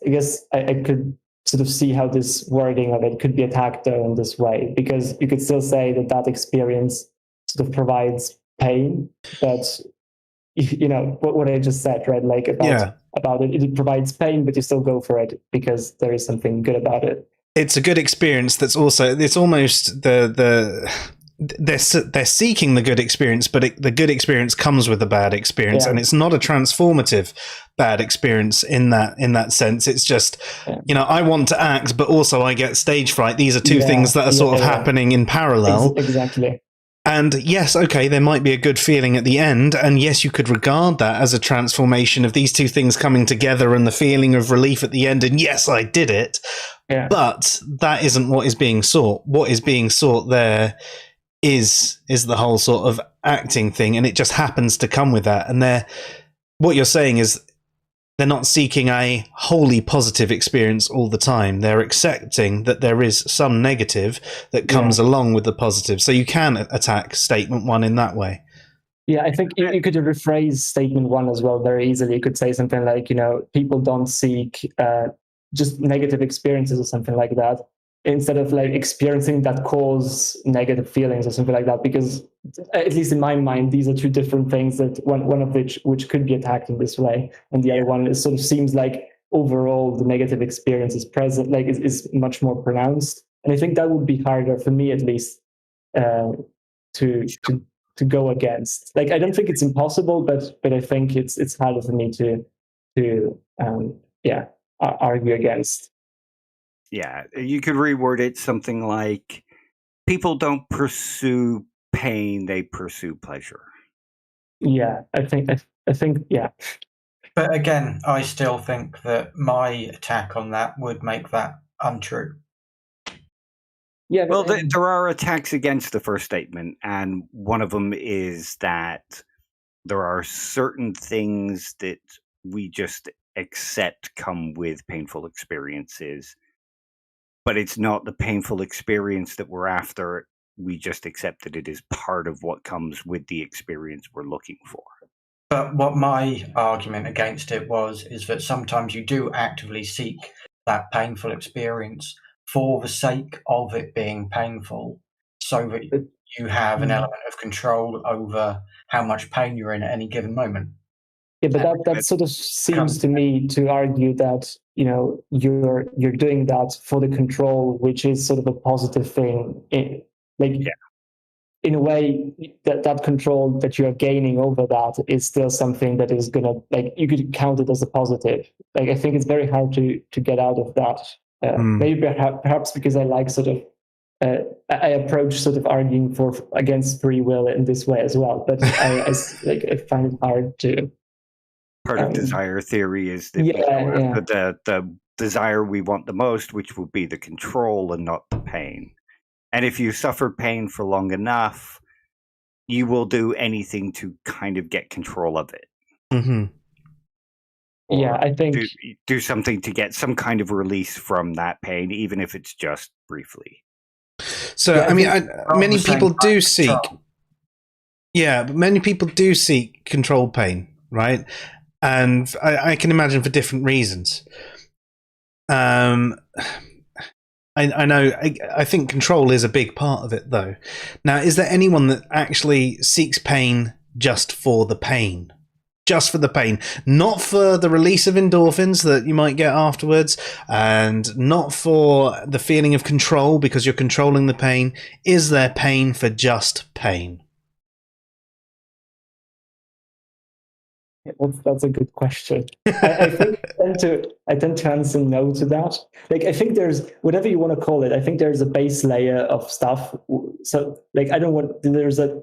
D: I could sort of see how this wording of it could be attacked though in this way, because you could still say that experience sort of provides pain, but you know what I just said, right? Like about it provides pain, but you still go for it because there is something good about it.
A: It's a good experience. That's also, it's almost they're seeking the good experience, but the good experience comes with a bad experience, and it's not a transformative bad experience in that sense. It's just, you know, I want to act, but also I get stage fright. These are two things that are sort of happening in parallel.
D: Exactly.
A: And yes, okay, there might be a good feeling at the end, and yes, you could regard that as a transformation of these two things coming together and the feeling of relief at the end, and yes, I did it.
D: Yeah.
A: But that isn't what is being sought. What is being sought there is the whole sort of acting thing, and it just happens to come with that. And what you're saying is they're not seeking a wholly positive experience all the time. They're accepting that there is some negative that comes along with the positive. So you can attack statement one in that way.
D: Yeah, I think you could rephrase statement one as well very easily. You could say something like, you know, people don't seek just negative experiences or something like that, instead of like experiencing that cause negative feelings or something like that, because at least in my mind, these are two different things, that one of which could be attacked in this way, and the other one is sort of seems like overall the negative experience is present, like is much more pronounced. And I think that would be harder for me, at least, to go against. Like, I don't think it's impossible, but I think it's harder for me to argue against.
B: Yeah, you could reword it something like, people don't pursue pain, they pursue pleasure.
D: Yeah, I think, yeah.
C: But again, I still think that my attack on that would make that untrue.
B: Yeah, well, there are attacks against the first statement, and one of them is that there are certain things that we just accept come with painful experiences, but it's not the painful experience that we're after. We just accept that it is part of what comes with the experience we're looking for.
C: But what my argument against it is that sometimes you do actively seek that painful experience for the sake of it being painful, so that you have an element of control over how much pain you're in at any given moment.
D: Yeah, but that sort of seems to me to argue that, you know, you're doing that for the control, which is sort of a positive thing. In a way, that control that you're gaining over that is still something that is gonna, like, you could count it as a positive. Like, I think it's very hard to get out of that. Maybe perhaps because I like sort of I approach sort of arguing against free will in this way as well. But I find it hard to.
B: Part of desire theory is that the desire we want the most, which will be the control and not the pain. And if you suffer pain for long enough, you will do anything to kind of get control of it.
A: Mm-hmm.
D: Yeah, I think
B: do something to get some kind of release from that pain, even if it's just briefly.
A: So, yeah, I mean, many people do seek. Yeah, but many people do seek controlled pain, right? And I can imagine for different reasons. I know. I think control is a big part of it, though. Now, is there anyone that actually seeks pain just for the pain? Just for the pain, not for the release of endorphins that you might get afterwards, and not for the feeling of control because you're controlling the pain. Is there pain for just pain?
D: That's a good question. I think I tend to answer no to that. Like, I think there's, whatever you want to call it, I think there's a base layer of stuff. So, like, there's a,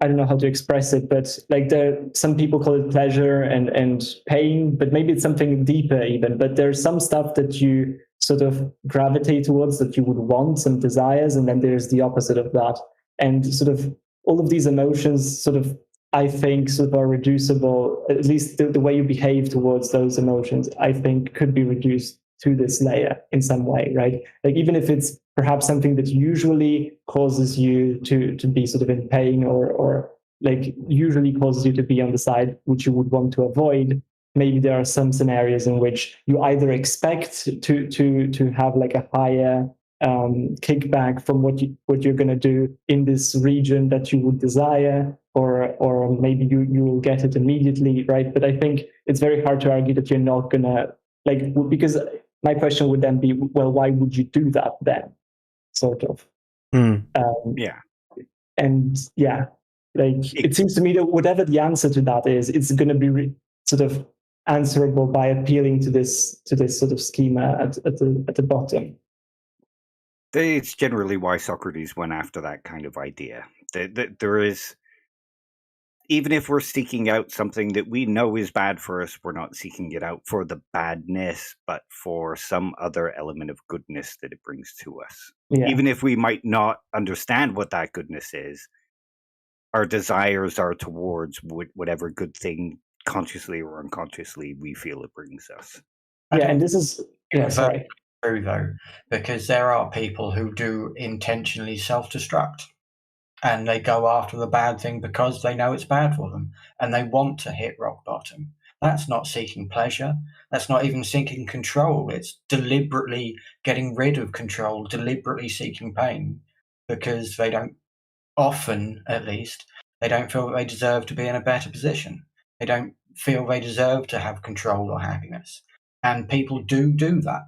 D: I don't know how to express it, but like some people call it pleasure and pain, but maybe it's something deeper even. But there's some stuff that you sort of gravitate towards, that you would want, some desires, and then there's the opposite of that. And sort of all of these emotions sort of, I think, sort of are reducible, at least the way you behave towards those emotions, I think could be reduced to this layer in some way, right? Like, even if it's perhaps something that usually causes you to be sort of in pain, or like usually causes you to be on the side which you would want to avoid, maybe there are some scenarios in which you either expect to have like a higher kickback from what you're going to do in this region that you would desire, or maybe you will get it immediately, right? But I think it's very hard to argue that you're not going to, like, because my question would then be, well, why would you do that then? Sort of.
B: Yeah.
D: And yeah, like, it seems to me that whatever the answer to that is, it's going to be sort of answerable by appealing to this sort of schema at the bottom.
B: It's generally why Socrates went after that kind of idea. There is, even if we're seeking out something that we know is bad for us, we're not seeking it out for the badness, but for some other element of goodness that it brings to us. Yeah. Even if we might not understand what that goodness is, our desires are towards whatever good thing, consciously or unconsciously, we feel it brings us.
D: Yeah, and this is... Yeah, sorry.
C: True, though, because there are people who do intentionally self-destruct. And they go after the bad thing because they know it's bad for them, and they want to hit rock bottom. That's not seeking pleasure. That's not even seeking control. It's deliberately getting rid of control, deliberately seeking pain, because they don't, often at least, they don't feel that they deserve to be in a better position. They don't feel they deserve to have control or happiness. And people do that.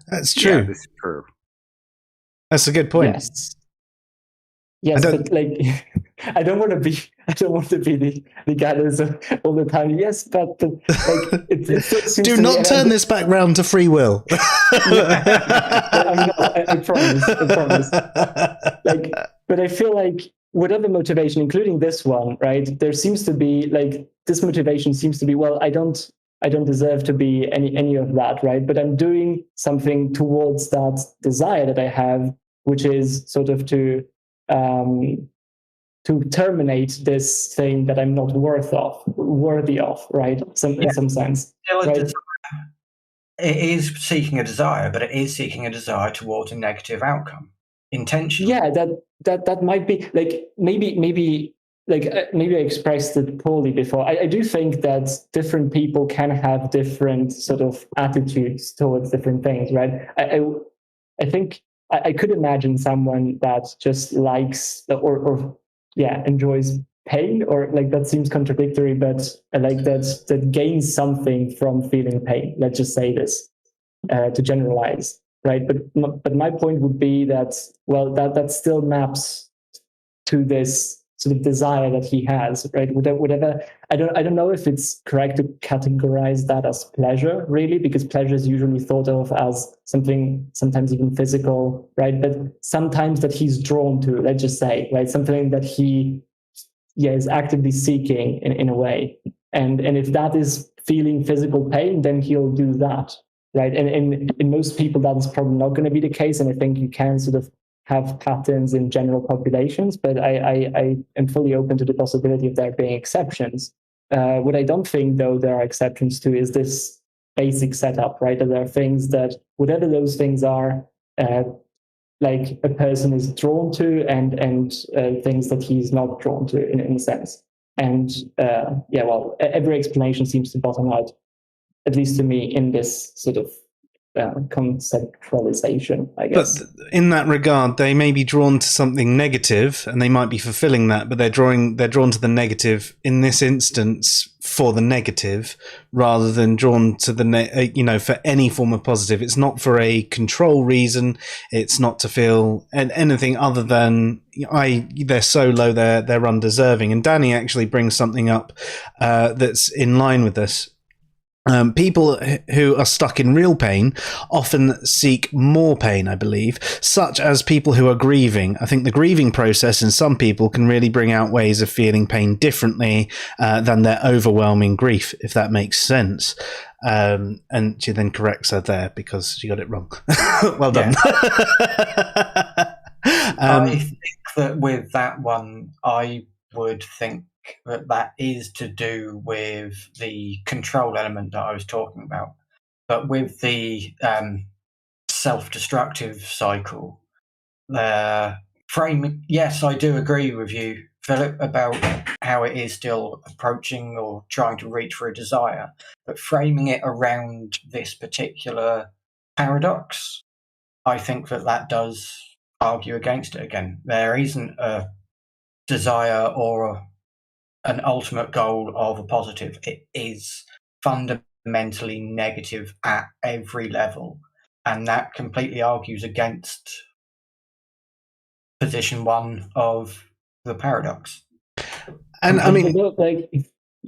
A: That's true.
B: Yeah, that's true.
A: That's a good point.
D: Yes, but like, I don't want to be the guy that's all the time. Yes, but like, it seems
A: do not turn this back round to free will.
D: I promise. Like, but I feel like whatever motivation, including this one, right? There seems to be like, this motivation seems to be, well, I don't deserve to be any of that, right? But I'm doing something towards that desire that I have, which is sort of to terminate this thing that I'm not worthy of, right? In some sense. Right?
C: It is seeking a desire, but it is seeking a desire towards a negative outcome. Intentionally.
D: Yeah, that might be like, maybe I expressed it poorly before. I do think that different people can have different sort of attitudes towards different things, right? I think I could imagine someone that just likes or enjoys pain, or like, that seems contradictory, but like that gains something from feeling pain. Let's just say this to generalize, right? But my point would be that, well, that still maps to this sort of desire that he has, right? Whatever. I don't know if it's correct to categorize that as pleasure, really, because pleasure is usually thought of as something sometimes even physical, right? But sometimes that he's drawn to, let's just say, right? Something that he is actively seeking in a way. And if that is feeling physical pain, then he'll do that, right? And in most people, that is probably not going to be the case. And I think you can sort of have patterns in general populations, but I am fully open to the possibility of there being exceptions. What I don't think, though, there are exceptions to is this basic setup, right? That there are things that, whatever those things are, like a person is drawn to, and things that he's not drawn to in a sense. And every explanation seems to bottom out. at least to me, in this sort of conceptualization, I guess.
A: But in that regard, they may be drawn to something negative, and they might be fulfilling that. But they're drawn to the negative in this instance for the negative, rather than drawn to the for any form of positive. It's not for a control reason. It's not to feel anything other than they're so low, they're undeserving. And Danny actually brings something up that's in line with this. People who are stuck in real pain often seek more pain, I believe, such as people who are grieving. I think the grieving process in some people can really bring out ways of feeling pain differently than their overwhelming grief, if that makes sense. And she then corrects her there because she got it wrong. Well done.
C: I think that with that one, I would think that is to do with the control element that I was talking about. But with the self-destructive cycle, framing, yes, I do agree with you, Philip, about how it is still approaching or trying to reach for a desire, but framing it around this particular paradox, I think that does argue against it again. There isn't a desire or an ultimate goal of a positive. It is fundamentally negative at every level, and that completely argues against position one of the paradox.
A: And I mean,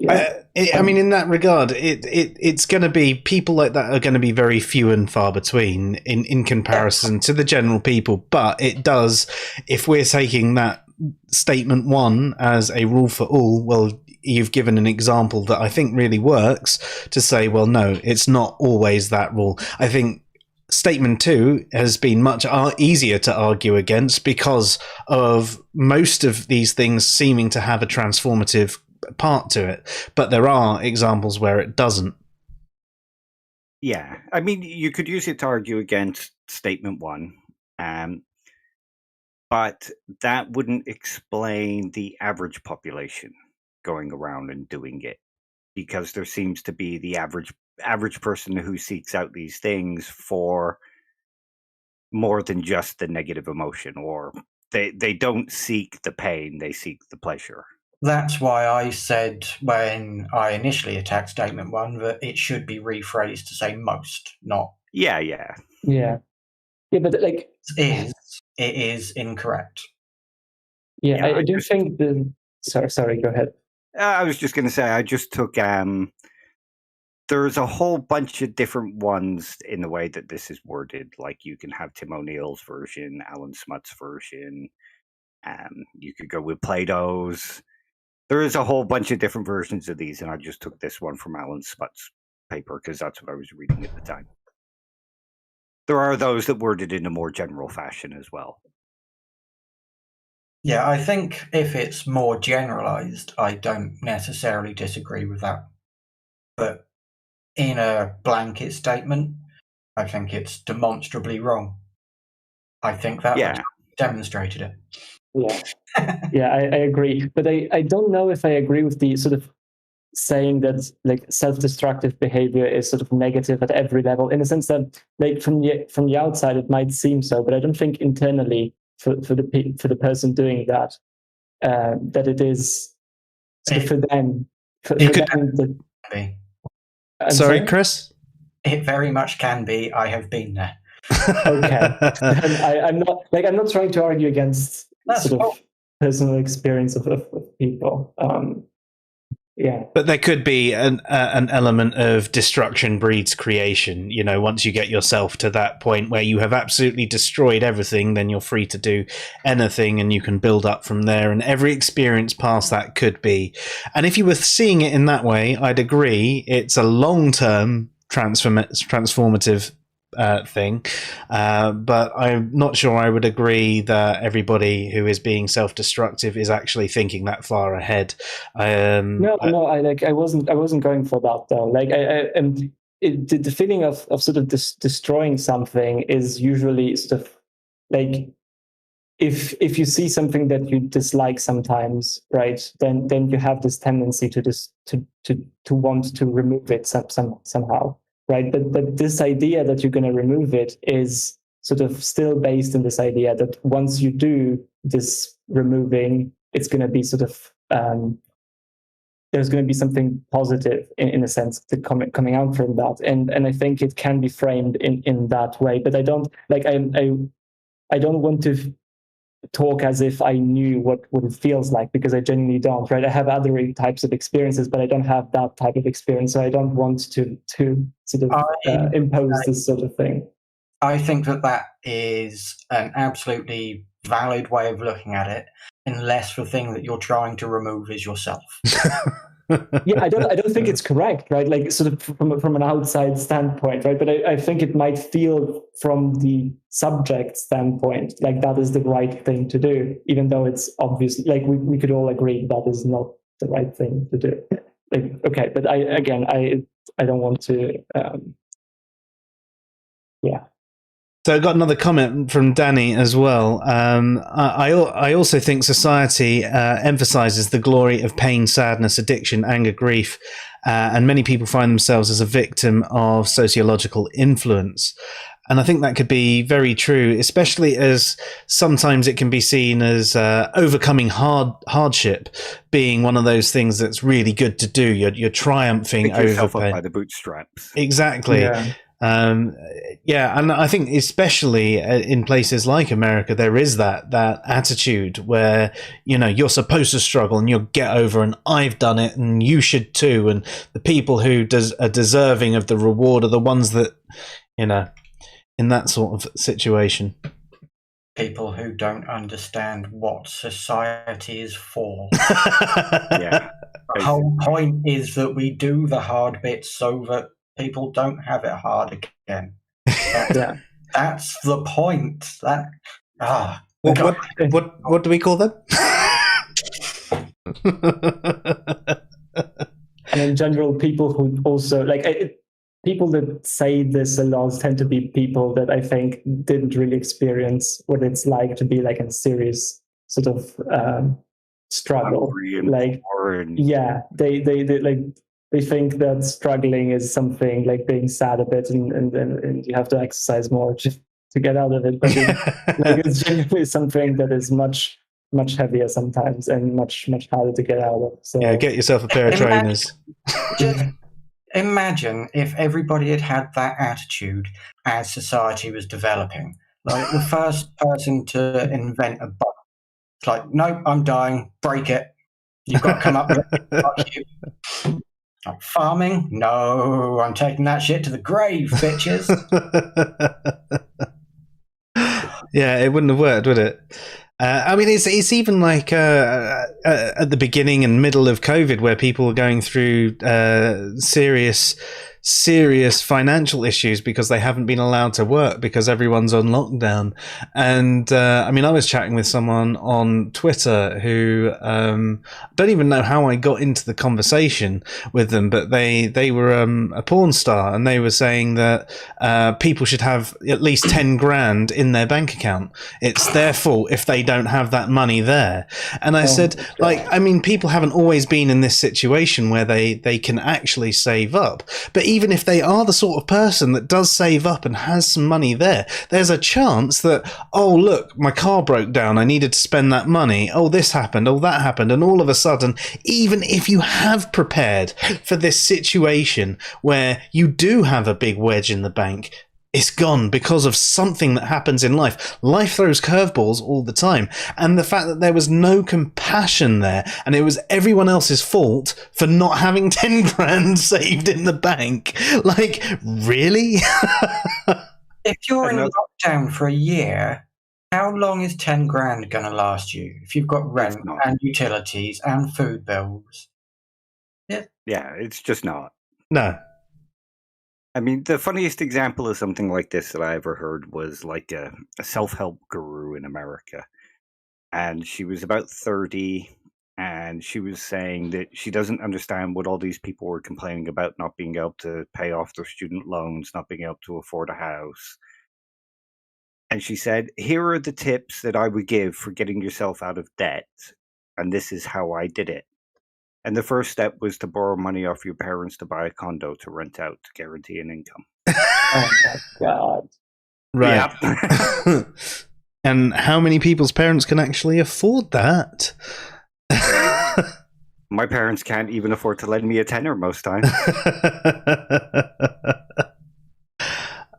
A: I mean, in that regard, it's going to be people like that are going to be very few and far between in comparison to the general people. But it does, if we're taking that statement one as a rule for all, well, you've given an example that I think really works to say, well, no, it's not always that rule. I think statement two has been much easier to argue against because of most of these things seeming to have a transformative part to it, but there are examples where it doesn't.
B: Yeah, I mean, you could use it to argue against statement one, but that wouldn't explain the average population going around and doing it, because there seems to be the average person who seeks out these things for more than just the negative emotion, or they don't seek the pain, they seek the pleasure.
C: That's why I said when I initially attacked statement one that it should be rephrased to say most, not.
B: Yeah.
D: But like,
C: it is incorrect.
D: Yeah, I do think the. Sorry, go ahead.
B: I was just going to say, I just took. There's a whole bunch of different ones in the way that this is worded. Like, you can have Tim O'Neill's version, Alan Smuts' version. You could go with Plato's. There is a whole bunch of different versions of these, and I just took this one from Alan Smuts' paper because that's what I was reading at the time. There are those that worded in a more general fashion as well.
C: Yeah, I think if it's more generalized, I don't necessarily disagree with that. But in a blanket statement, I think it's demonstrably wrong. I think that demonstrated it.
D: Yeah, I agree. But I don't know if I agree with the sort of saying that like self-destructive behavior is sort of negative at every level, in a sense that like from the outside it might seem so, but I don't think internally for the person doing that that it is for them.
A: Sorry, Chris?
C: It very much can be. I have been there.
D: Okay. I'm not trying to argue against sort of personal experience of people. Yeah,
A: but there could be an element of destruction breeds creation. You know, once you get yourself to that point where you have absolutely destroyed everything, then you're free to do anything, and you can build up from there. And every experience past that could be. And if you were seeing it in that way, I'd agree. It's a long-term transformative thing, but I'm not sure I would agree that everybody who is being self-destructive is actually thinking that far ahead. I
D: wasn't going for that though. Like the feeling of sort of destroying something is usually sort of like if you see something that you dislike sometimes, right, then you have this tendency to want to remove it somehow, right? But this idea that you're going to remove it is sort of still based in this idea that once you do this removing, it's going to be sort of there's going to be something positive in a sense coming out from that, and I think it can be framed in that way. But I don't like I don't want to talk as if I knew what it feels like, because I genuinely don't, right? I have other types of experiences, but I don't have that type of experience, so I don't want to sort of impose this sort of thing.
C: I think that is an absolutely valid way of looking at it, unless the thing that you're trying to remove is yourself.
D: Yeah, I don't think it's correct, right? Like sort of from an outside standpoint, right? But I think it might feel from the subject standpoint like that is the right thing to do, even though it's obviously like we could all agree that is not the right thing to do. Like, okay, but I don't want to. Yeah.
A: So I got another comment from Danny as well. I also think society emphasizes the glory of pain, sadness, addiction, anger, grief, and many people find themselves as a victim of sociological influence. And I think that could be very true, especially as sometimes it can be seen as overcoming hardship being one of those things that's really good to do. You're triumphing
B: Pick yourself
A: over
B: up
A: pain.
B: by the bootstraps.
A: Exactly.
D: Yeah.
A: And I think especially in places like America, there is that attitude where, you know, you're supposed to struggle and you'll get over, and I've done it and you should too. And the people who are deserving of the reward are the ones that, you know, in that sort of situation.
C: People who don't understand what society is for.
B: Yeah.
C: The whole point is that we do the hard bits so that people don't have it hard again.
D: Yeah.
C: That's the point.
A: What do we call them?
D: And in general, people who also people that say this a lot tend to be people that I think didn't really experience what it's like to be like in serious sort of struggle. Like, yeah, they think that struggling is something like being sad a bit, and you have to exercise more to get out of it. But it's genuinely something that is much heavier sometimes and much harder to get out of. So
A: yeah, get yourself a pair of trainers.
C: Just imagine if everybody had that attitude as society was developing. Like the first person to invent a bug. It's like, nope, I'm dying. Break it. You've got to come up with it. Fuck you. Like, farming? No, I'm taking that shit to the grave, bitches.
A: Yeah, it wouldn't have worked, would it? I mean, it's even like at the beginning and middle of COVID, where people were going through serious financial issues because they haven't been allowed to work because everyone's on lockdown. And I mean, I was chatting with someone on Twitter who don't even know how I got into the conversation with them, but they were a porn star, and they were saying that people should have at least 10 grand in their bank account. It's their fault if they don't have that money there. And I said, like, I mean, people haven't always been in this situation where they can actually save up. But even if they are the sort of person that does save up and has some money there, there's a chance that, oh, look, my car broke down, I needed to spend that money, oh, this happened, oh, that happened, and all of a sudden, even if you have prepared for this situation where you do have a big wedge in the bank, it's gone because of something that happens in life. Life throws curveballs all the time. And the fact that there was no compassion there, and it was everyone else's fault for not having 10 grand saved in the bank. Like, really?
C: If you're in lockdown for a year, how long is 10 grand going to last you? If you've got rent and utilities and food bills.
B: Yeah, it's just not.
A: No.
B: I mean, the funniest example of something like this that I ever heard was like a self-help guru in America. And she was about 30, and she was saying that she doesn't understand what all these people were complaining about, not being able to pay off their student loans, not being able to afford a house. And she said, here are the tips that I would give for getting yourself out of debt. And this is how I did it. And the first step was to borrow money off your parents to buy a condo to rent out to guarantee an income.
D: Oh my God.
A: Right.
B: Yep.
A: And how many people's parents can actually afford that?
B: My parents can't even afford to lend me a tenner most times.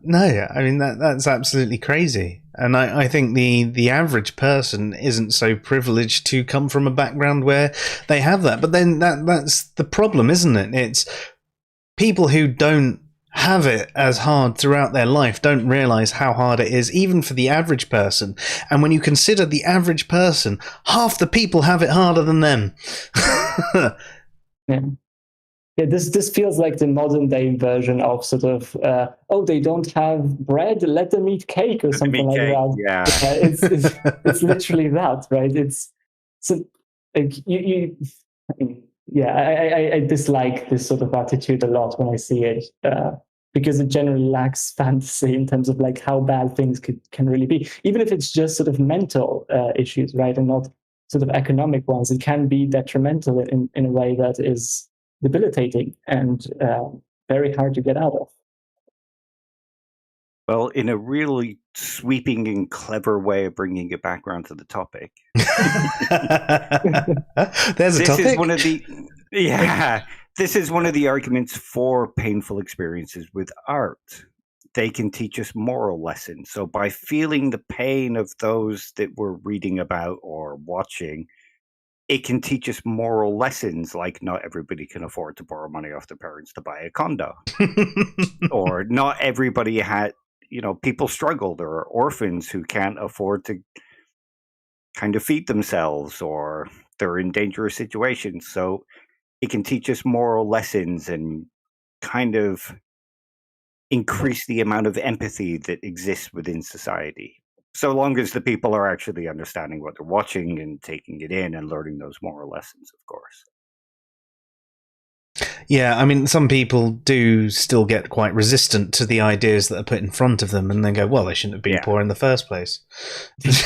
A: No, I mean that's absolutely crazy, and I think the average person isn't so privileged to come from a background where they have that. But then that's the problem, isn't it? It's people who don't have it as hard throughout their life don't realize how hard it is, even for the average person. And when you consider the average person, half the people have it harder than them.
D: Yeah, this feels like the modern day version of sort of, they don't have bread, let them eat cake or something like that.
B: Yeah.
D: It's literally that, right? It's so like I dislike this sort of attitude a lot when I see it, because it generally lacks fantasy in terms of like how bad things can really be. Even if it's just sort of mental issues, right, and not sort of economic ones, it can be detrimental in a way that is debilitating and very hard to get out of.
B: Well, in a really sweeping and clever way of bringing it back around to the topic.
A: There's a topic.
B: This is one of the arguments for painful experiences with art. They can teach us moral lessons. So by feeling the pain of those that we're reading about or watching, it can teach us moral lessons, like not everybody can afford to borrow money off their parents to buy a condo. Or not everybody had, people struggle. There are orphans who can't afford to kind of feed themselves, or they're in dangerous situations. So it can teach us moral lessons and kind of increase the amount of empathy that exists within society. So long as the people are actually understanding what they're watching and taking it in and learning those moral lessons, of course.
A: Yeah, I mean, some people do still get quite resistant to the ideas that are put in front of them, and then go, well, they shouldn't have been poor in the first place. They're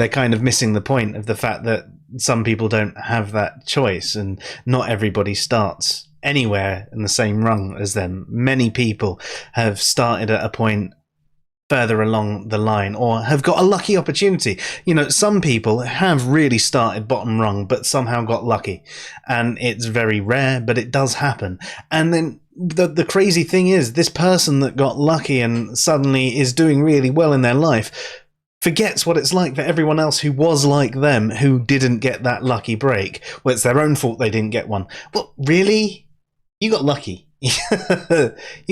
A: kind of missing the point of the fact that some people don't have that choice, and not everybody starts anywhere in the same rung as them. Many people have started at a point further along the line, or have got a lucky opportunity. Some people have really started bottom rung but somehow got lucky, and it's very rare, but it does happen. And then the crazy thing is, this person that got lucky and suddenly is doing really well in their life forgets what it's like for everyone else who was like them, who didn't get that lucky break. Well, it's their own fault they didn't get one. Well, really? You got lucky. You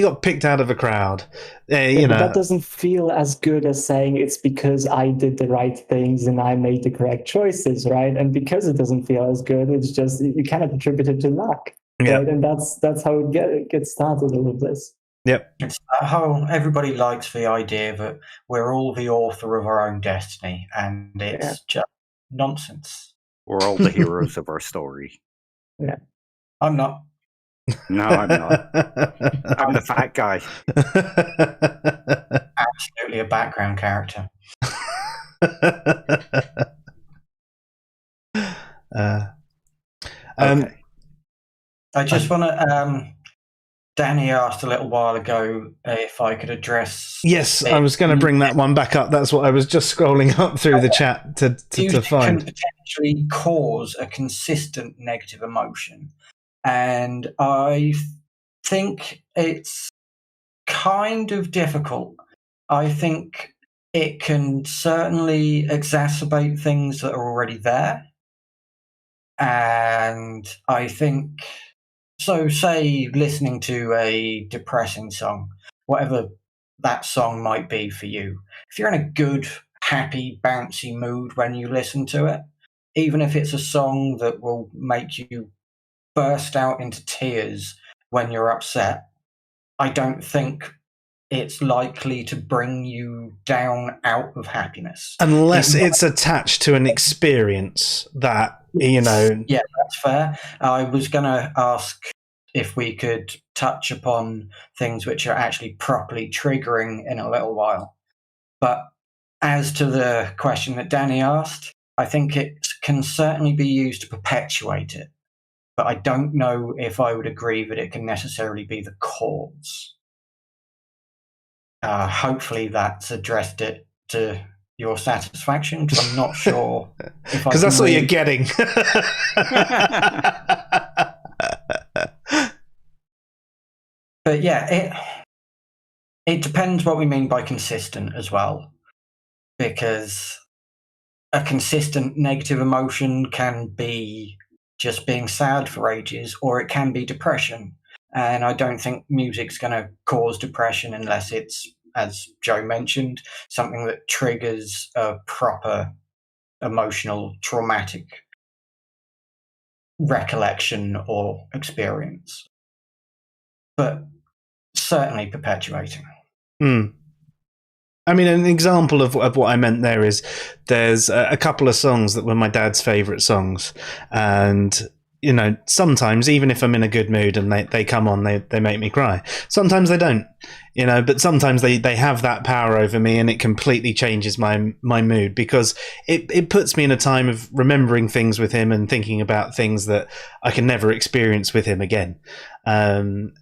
A: got picked out of a crowd. But
D: that doesn't feel as good as saying it's because I did the right things and I made the correct choices, right? And because it doesn't feel as good, it's just you cannot attribute it to luck, right? And that's how it gets started, all of this.
A: Yep.
C: It's how everybody likes the idea that we're all the author of our own destiny, and it's just nonsense.
B: We're all the heroes of our story.
D: Yeah.
C: I'm not.
B: No, I'm not. I'm the fat guy.
C: Absolutely a background character.
B: Okay.
C: I just want to... Danny asked a little while ago if I could address...
A: Yes, I was going to bring that one back up. That's what I was just scrolling up through the chat to find.
C: Can potentially cause a consistent negative emotion. And I think it's kind of difficult. I think it can certainly exacerbate things that are already there. And I think... So say listening to a depressing song, whatever that song might be for you, if you're in a good, happy, bouncy mood when you listen to it, even if it's a song that will make you burst out into tears when you're upset, I don't think it's likely to bring you down out of happiness.
A: Unless it's attached to an experience that,
C: Yeah, that's fair. I was going to ask if we could touch upon things which are actually properly triggering in a little while. But as to the question that Danny asked, I think it can certainly be used to perpetuate it. But I don't know if I would agree that it can necessarily be the cause. Hopefully that's addressed it to your satisfaction, because I'm not sure if I
A: because that's
C: can
A: all you're
C: really-
A: getting.
C: But yeah, it depends what we mean by consistent as well, because a consistent negative emotion can be just being sad for ages, or it can be depression. And I don't think music's going to cause depression unless it's, as Joe mentioned, something that triggers a proper emotional, traumatic recollection or experience. But certainly perpetuating.
A: Mm. I mean, an example of what I meant there is there's a couple of songs that were my dad's favourite songs. And, you know, sometimes, even if I'm in a good mood and they come on, they make me cry. Sometimes they don't, you know, but sometimes they have that power over me and it completely changes my mood, because it puts me in a time of remembering things with him and thinking about things that I can never experience with him again. And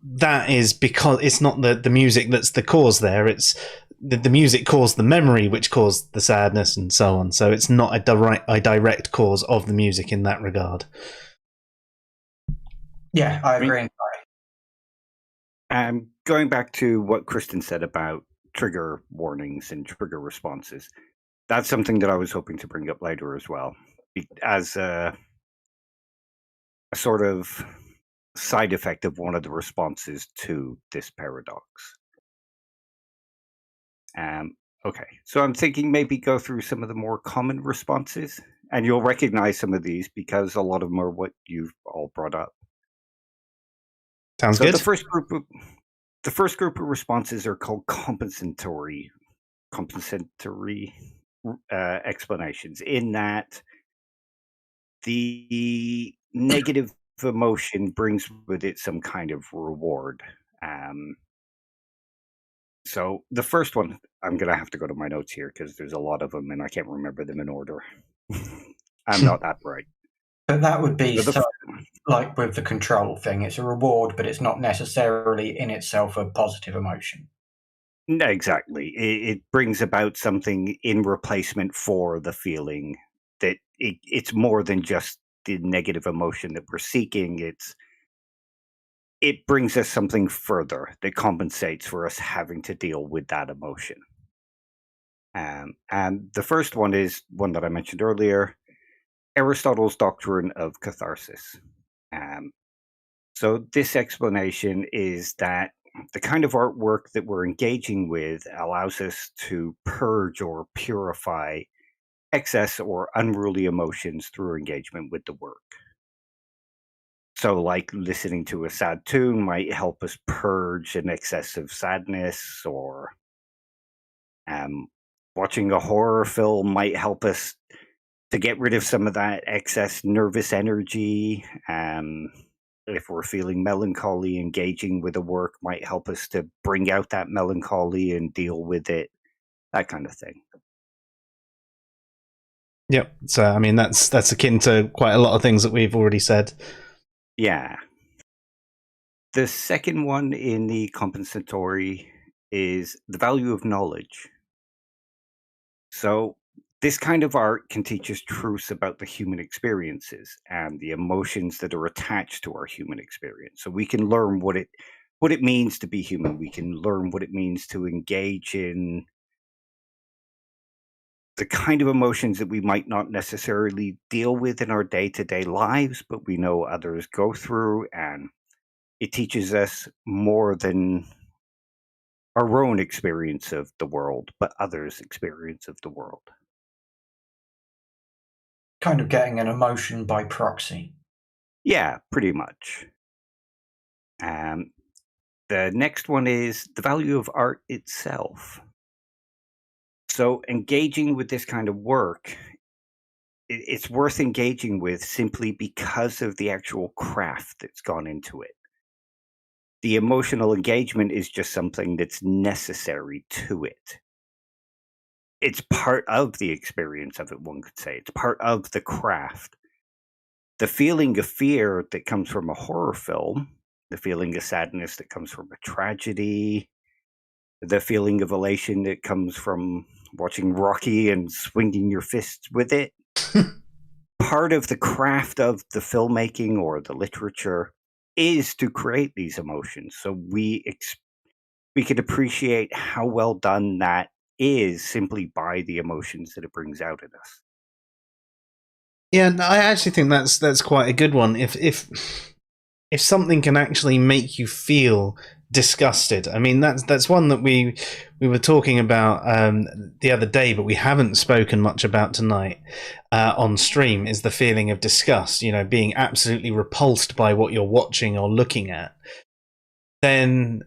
A: that is because it's not the music that's the cause there. It's the music caused the memory, which caused the sadness and so on. So it's not a direct cause of the music in that regard.
C: Yeah, I agree.
B: Going back to what Kristen said about trigger warnings and trigger responses, that's something that I was hoping to bring up later as well, as a sort of side effect of one of the responses to this paradox. Okay, so I'm thinking maybe go through some of the more common responses, and you'll recognize some of these because a lot of them are what you've all brought up.
A: Sounds
B: So
A: good.
B: The first group of responses are called compensatory explanations, in that the negative emotion brings with it some kind of reward. So the first one, I'm going to have to go to my notes here because there's a lot of them and I can't remember them in order. I'm not that bright.
C: But that would be
B: So
C: like with the control thing. It's a reward, but it's not necessarily in itself a positive emotion.
B: No, exactly. It brings about something in replacement for the feeling that it's more than just the negative emotion that we're seeking. It brings us something further that compensates for us having to deal with that emotion. And the first one is one that I mentioned earlier, Aristotle's doctrine of catharsis. So this explanation is that the kind of artwork that we're engaging with allows us to purge or purify excess or unruly emotions through engagement with the work. So, like listening to a sad tune might help us purge an excess of sadness, or watching a horror film might help us to get rid of some of that excess nervous energy. If we're feeling melancholy, engaging with a work might help us to bring out that melancholy and deal with it, that kind of thing.
A: Yep. So, I mean, that's akin to quite a lot of things that we've already said.
B: Yeah. The second one in the compensatory is the value of knowledge. So this kind of art can teach us truths about the human experiences and the emotions that are attached to our human experience. So we can learn what it means to be human. We can learn what it means to engage in the kind of emotions that we might not necessarily deal with in our day-to-day lives, but we know others go through, and it teaches us more than our own experience of the world, but others' experience of the world.
C: Kind of getting an emotion by proxy.
B: Yeah, pretty much. The next one is the value of art itself. So engaging with this kind of work it's worth engaging with simply because of the actual craft that's gone into it. The emotional engagement is just something that's necessary to it. It's part of the experience of it, one could say. It's part of the craft. The feeling of fear that comes from a horror film, the feeling of sadness that comes from a tragedy, the feeling of elation that comes from watching Rocky and swinging your fists with it. Part of the craft of the filmmaking or the literature is to create these emotions. So we could appreciate how well done that is simply by the emotions that it brings out in us.
A: Yeah, no, I actually think that's quite a good one. If something can actually make you feel disgusted, I mean that's one that we were talking about the other day, but we haven't spoken much about tonight on stream. Is the feeling of disgust? You know, being absolutely repulsed by what you're watching or looking at. Then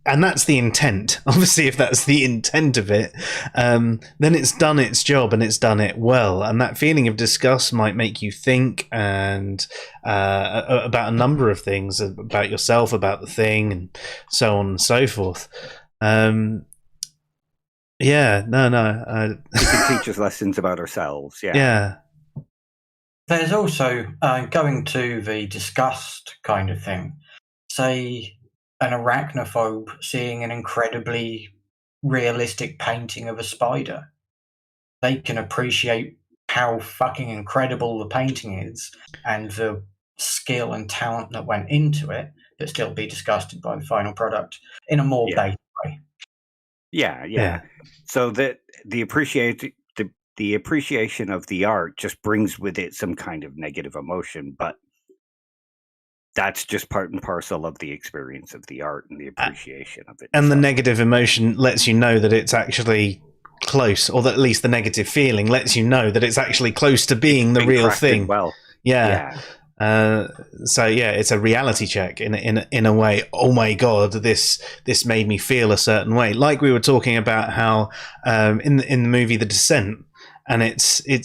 A: and that's the intent. Obviously, if that's the intent of it, then it's done its job and it's done it well. And that feeling of disgust might make you think and about a number of things, about yourself, about the thing, and so on and so forth. It
B: can teach us lessons about ourselves.
A: Yeah.
C: There's also going to the disgust kind of thing. Say an arachnophobe seeing an incredibly realistic painting of a spider. They can appreciate how fucking incredible the painting is and the skill and talent that went into it, but still be disgusted by the final product in a more basic way.
B: Yeah. So that the appreciation of the art just brings with it some kind of negative emotion, but that's just part and parcel of the experience of the art and the appreciation of it.
A: And the negative emotion lets you know that it's actually close, or that at least the negative feeling lets you know that it's actually close to being the real thing.
B: Well,
A: so it's a reality check in a way. Oh my god, this made me feel a certain way. Like we were talking about how in the movie The Descent. And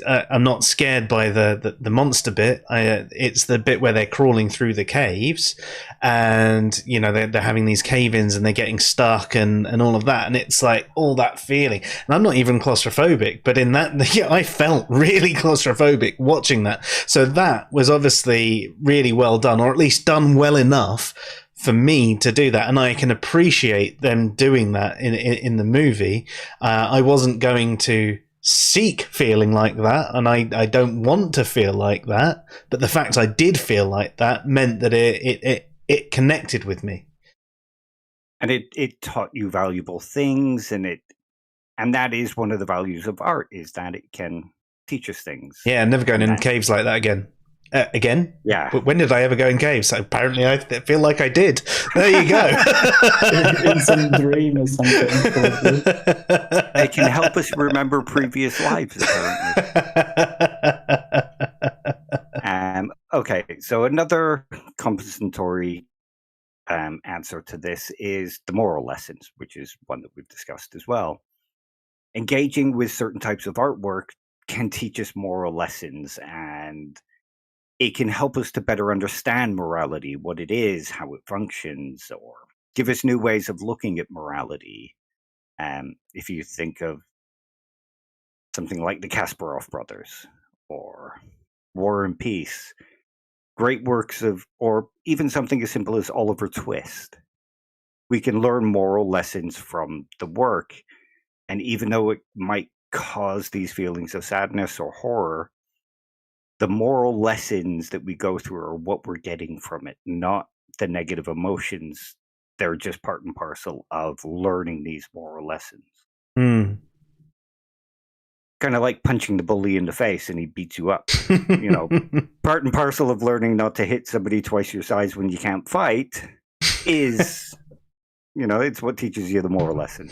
A: I'm not scared by the monster bit. It's the bit where they're crawling through the caves, and you know they're having these cave-ins and they're getting stuck and all of that. And it's like all that feeling. And I'm not even claustrophobic, but in that, I felt really claustrophobic watching that. So that was obviously really well done, or at least done well enough for me to do that, and I can appreciate them doing that in the movie. I wasn't going to seek feeling like that, and I don't want to feel like that, but the fact I did feel like that meant that it connected with me,
B: and it taught you valuable things, and that is one of the values of art, is that it can teach us things.
A: Never going in caves like that again. But when did I ever go in caves? Apparently I feel like I did. There you go.
D: In some dream or something.
B: It can help us remember previous lives, apparently. Okay, so another compensatory answer to this is the moral lessons, which is one that we've discussed as well. Engaging with certain types of artwork can teach us moral lessons, and it can help us to better understand morality, what it is, how it functions, or give us new ways of looking at morality. If you think of something like the Kasparov brothers or War and Peace, great works or even something as simple as Oliver Twist, we can learn moral lessons from the work. And even though it might cause these feelings of sadness or horror, the moral lessons that we go through are what we're getting from it, not the negative emotions. They're just part and parcel of learning these moral lessons. Kind of like punching the bully in the face and he beats you up. Part and parcel of learning not to hit somebody twice your size when you can't fight is, it's what teaches you the moral lesson.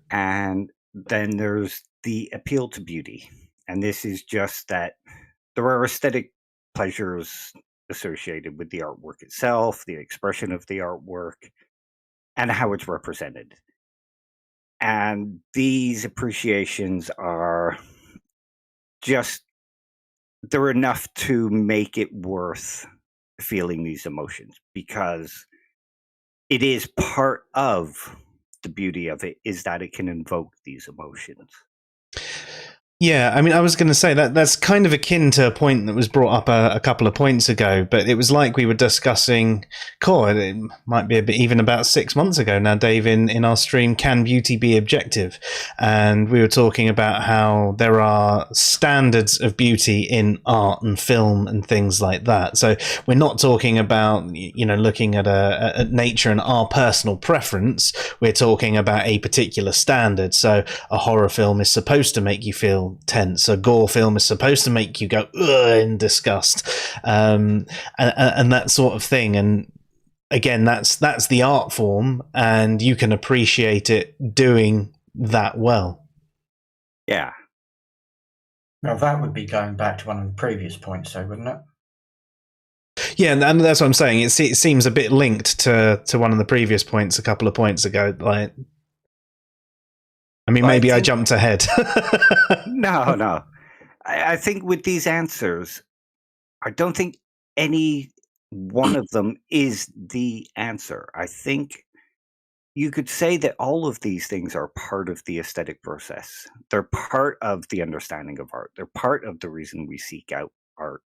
B: And then there's the appeal to beauty. And this is just that there are aesthetic pleasures associated with the artwork itself, the expression of the artwork, and how it's represented. And these appreciations are just, they're enough to make it worth feeling these emotions, because it is part of the beauty of it, is that it can invoke these emotions.
A: Yeah, I mean, I was going to say that's kind of akin to a point that was brought up a couple of points ago, but it was like we were discussing, it might be a bit even about 6 months ago now, Dave, in our stream, Can Beauty Be Objective? And we were talking about how there are standards of beauty in art and film and things like that. So we're not talking about, looking at nature and our personal preference. We're talking about a particular standard. So a horror film is supposed to make you feel tense. A gore film is supposed to make you go ugh in disgust, and that sort of thing. And again, that's the art form, and you can appreciate it doing that well.
B: Yeah.
C: Now that would be going back to one of the previous points, though, wouldn't it?
A: Yeah, and that's what I'm saying. It seems a bit linked to one of the previous points a couple of points ago. Like, I mean, maybe I jumped ahead.
B: No. I think with these answers, I don't think any one of them is the answer. I think you could say that all of these things are part of the aesthetic process. They're part of the understanding of art. They're part of the reason we seek out art.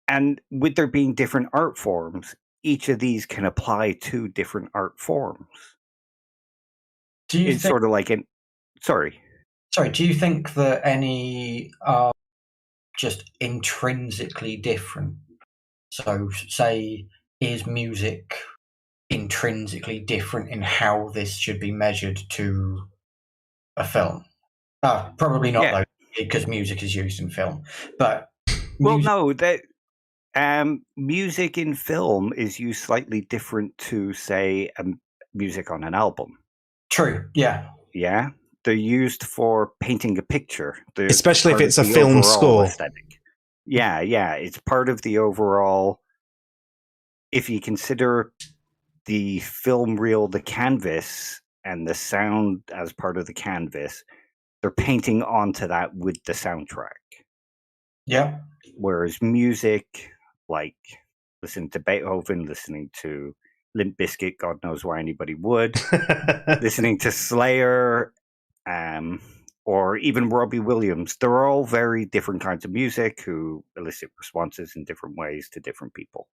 B: And with there being different art forms, each of these can apply to different art forms. It's sort of like Sorry,
C: do you think that any are just intrinsically different? So, say, is music intrinsically different in how this should be measured to a film? Probably not, though, because music is used in film. But
B: music in film is used slightly different to, say, music on an album.
C: True, yeah.
B: Yeah, they're used for painting a picture.
A: Especially if it's a film score.
B: Aesthetic. Yeah, it's part of the overall. If you consider the film reel, the canvas, and the sound as part of the canvas, they're painting onto that with the soundtrack.
C: Yeah.
B: Whereas music, like listening to Beethoven, listening to Limp Bizkit, God knows why anybody would, listening to Slayer, or even Robbie Williams, they're all very different kinds of music who elicit responses in different ways to different people.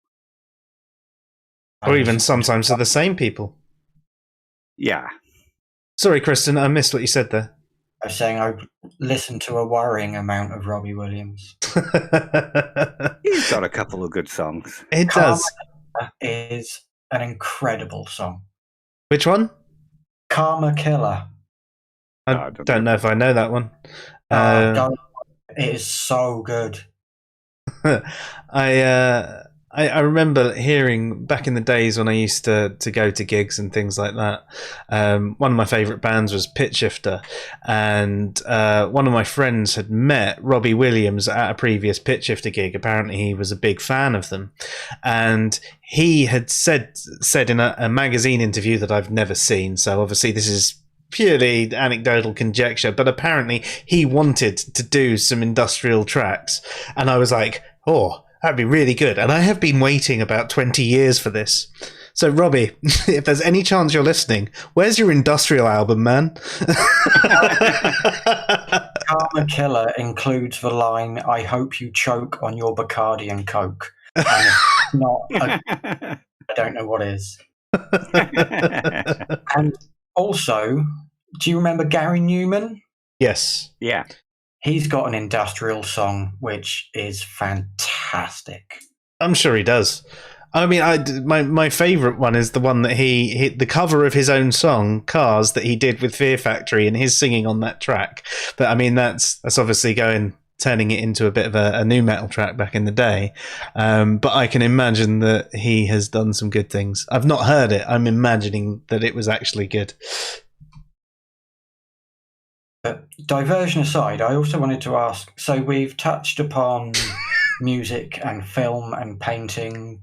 A: Or even sometimes to the same people.
B: Yeah.
A: Sorry, Kristen, I missed what you said there.
C: I was saying I listened to a worrying amount of Robbie Williams.
B: He's got a couple of good songs.
A: It does.
C: Is an incredible song.
A: Which one?
C: Karma Killer.
A: I don't know if I know that one.
C: It is so good.
A: I remember hearing back in the days when I used to go to gigs and things like that. One of my favourite bands was Pitch Shifter, and one of my friends had met Robbie Williams at a previous Pitch Shifter gig. Apparently, he was a big fan of them, and he had said in a magazine interview that I've never seen. So obviously, this is purely anecdotal conjecture, but apparently he wanted to do some industrial tracks, and I was like, oh, that'd be really good. And I have been waiting about 20 years for this. So Robbie, if there's any chance you're listening, where's your industrial album, man?
C: Karma Killer includes the line, I hope you choke on your Bacardi and Coke. And it's not I don't know what is. And also, do you remember Gary Newman?
A: Yes.
B: Yeah.
C: He's got an industrial song which is fantastic.
A: I'm sure he does. I mean, my favourite one is the one that he the cover of his own song, Cars, that he did with Fear Factory, and his singing on that track. But I mean, that's obviously turning it into a bit of a nu metal track back in the day. But I can imagine that he has done some good things. I've not heard it. I'm imagining that it was actually good.
C: But diversion aside, I also wanted to ask, so we've touched upon music and film and painting.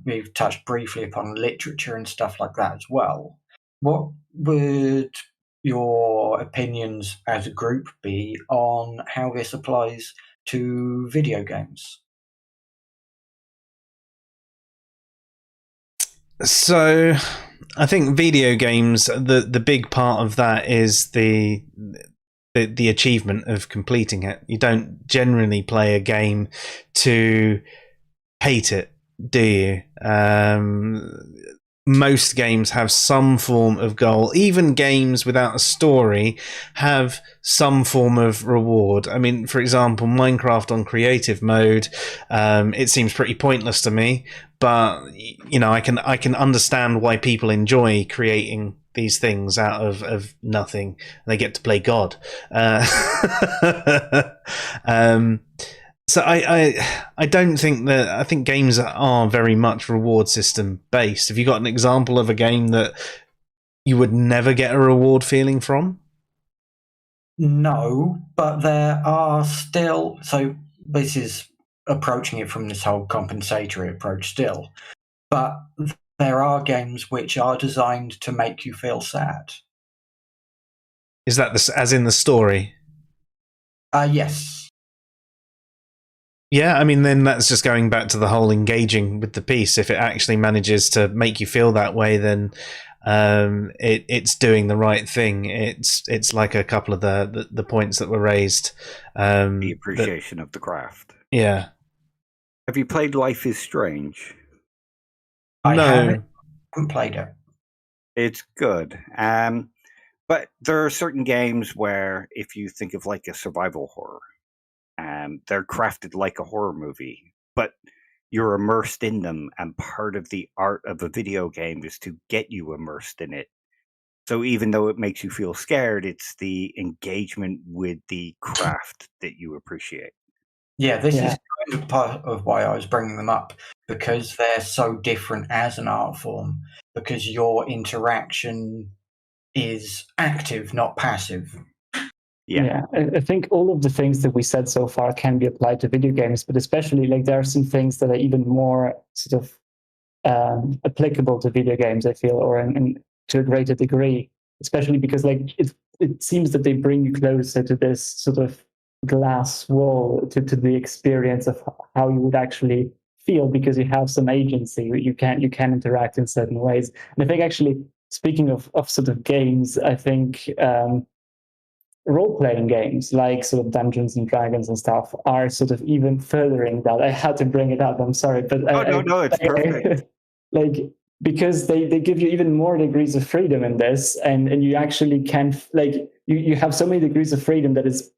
C: We've touched briefly upon literature and stuff like that as well. What would your opinions as a group be on how this applies to video games?
A: So, I think video games, the big part of that is the achievement of completing it. You don't generally play a game to hate it, do you? Most games have some form of goal. Even games without a story have some form of reward. I mean, for example, Minecraft on creative mode, it seems pretty pointless to me, but I can understand why people enjoy creating these things out of nothing. They get to play God. So I don't think that. I think games are very much reward system based. Have you got an example of a game that you would never get a reward feeling from?
C: No, but there are still. So this is approaching it from this whole compensatory approach still, but there are games which are designed to make you feel sad.
A: Is that as in the story?
C: Yes.
A: Yeah, I mean, then that's just going back to the whole engaging with the piece. If it actually manages to make you feel that way, then it's doing the right thing. It's like a couple of the points that were raised.
B: The appreciation of the craft.
A: Yeah.
B: Have you played Life is Strange?
C: I
A: No.
C: haven't played it.
B: It's good. But there are certain games where, if you think of like a survival horror, they're crafted like a horror movie, but you're immersed in them, and part of the art of a video game is to get you immersed in it. So even though it makes you feel scared, it's the engagement with the craft that you appreciate.
C: Yeah, this is kind of part of why I was bringing them up, because they're so different as an art form, because your interaction is active, not passive.
B: Yeah.
D: I think all of the things that we said so far can be applied to video games, but especially like there are some things that are even more sort of applicable to video games, I feel, or to a greater degree, especially because like it seems that they bring you closer to this sort of glass wall, to the experience of how you would actually feel, because you have some agency. You can interact in certain ways. And I think actually, speaking of sort of games, I think role-playing games like sort of Dungeons and Dragons and stuff are sort of even furthering that. I had to bring it up. I'm sorry, but
B: No, it's perfect.
D: Like, because they give you even more degrees of freedom in this, and you actually can like you have so many degrees of freedom that is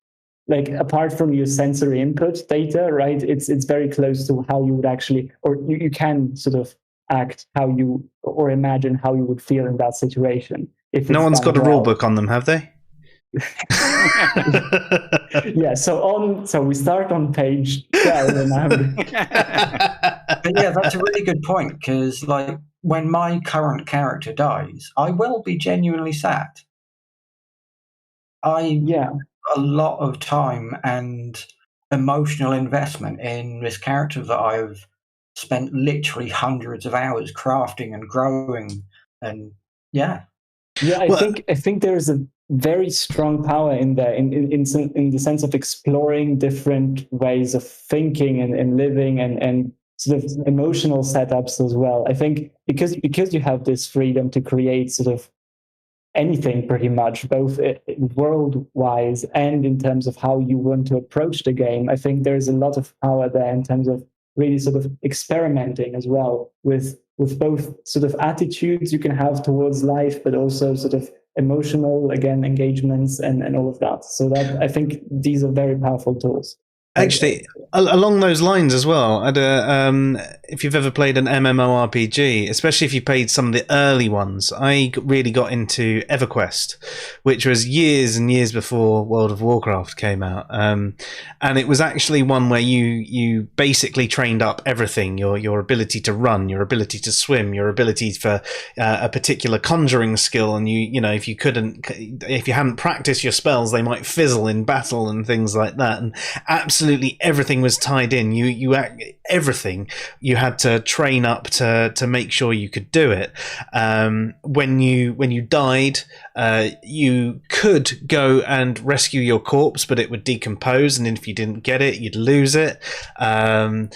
D: like, apart from your sensory input data, right? It's very close to how you would actually, or you can sort of act how you, or imagine how you would feel in that situation. If
A: No one's got a rule book on them, have they?
D: Yeah, so we start on page 12 and
C: But yeah, that's a really good point, because like when my current character dies, I will be genuinely sad. A lot of time and emotional investment in this character that I've spent literally hundreds of hours crafting and growing, and
D: I think there's a very strong power in there, in the sense of exploring different ways of thinking and living and sort of emotional setups as well. I think because you have this freedom to create sort of anything pretty much, both world-wise and in terms of how you want to approach the game, I think there's a lot of power there in terms of really sort of experimenting as well with both sort of attitudes you can have towards life, but also sort of emotional, again, engagements and all of that. So that, I think these are very powerful tools.
A: Actually, along those lines as well, if you've ever played an MMORPG, especially if you played some of the early ones, I really got into EverQuest, which was years and years before World of Warcraft came out. And it was actually one where you basically trained up everything, your ability to run, your ability to swim, your ability for a particular conjuring skill. And if you hadn't practiced your spells, they might fizzle in battle and things like that. And absolutely absolutely everything was tied in. Everything you had to train up to make sure you could do it. When you died, you could go and rescue your corpse, but it would decompose, and if you didn't get it, you'd lose it. There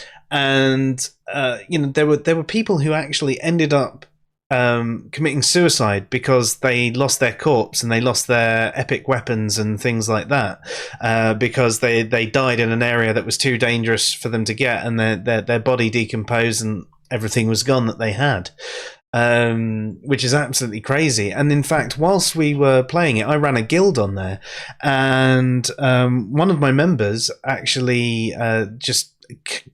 A: were people who actually ended up committing suicide because they lost their corpse and they lost their epic weapons and things like that, because they died in an area that was too dangerous for them to get, and their body decomposed and everything was gone that they had. Which is absolutely crazy. And in fact, whilst we were playing it, I ran a guild on there, and one of my members actually just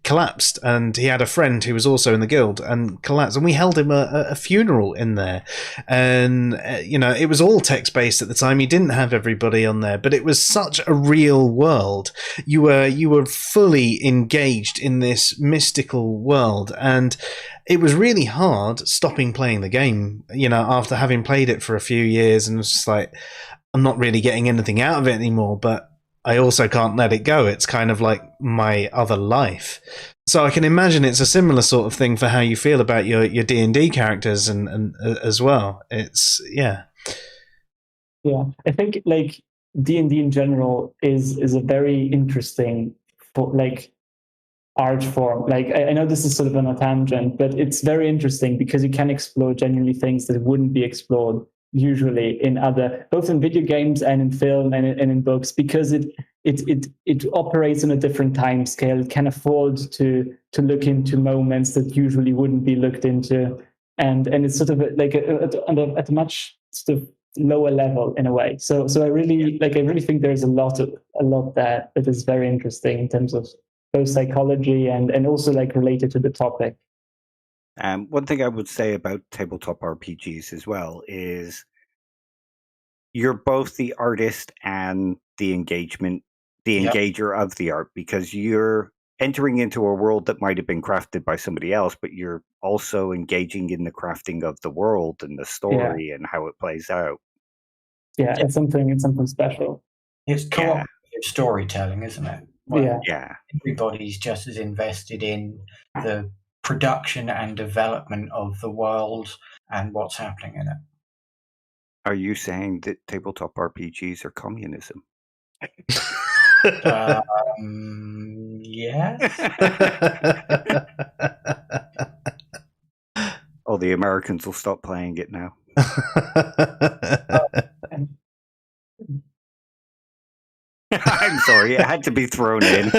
A: collapsed, and he had a friend who was also in the guild and collapsed, and we held him a funeral in there. And it was all text-based at the time. You didn't have everybody on there, but it was such a real world. You were fully engaged in this mystical world, and it was really hard stopping playing the game, after having played it for a few years, and it's just like, I'm not really getting anything out of it anymore, but I also can't let it go. It's kind of like my other life. So I can imagine it's a similar sort of thing for how you feel about your D&D characters and as well. It's, yeah.
D: Yeah, I think like D&D in general is a very interesting art form. Like I know this is sort of on a tangent, but it's very interesting because you can explore genuinely things that wouldn't be explored usually in both in video games and in film and in books, because it operates on a different time scale. It can afford to look into moments that usually wouldn't be looked into, and it's sort of like at a much sort of lower level in a way. So I really think there's a lot there that is very interesting in terms of both psychology and also like related to the topic.
B: One thing I would say about tabletop RPGs as well is you're both the artist and the engager of the art, because you're entering into a world that might have been crafted by somebody else, but you're also engaging in the crafting of the world and the story and how it plays out.
D: Yeah, it's something special.
C: It's cooperative storytelling, isn't it?
B: Yeah.
C: Everybody's just as invested in the production and development of the world and what's happening in it.
B: Are you saying that tabletop RPGs are communism?
C: Yes.
B: Oh, the Americans will stop playing it now. I'm sorry, it had to be thrown in.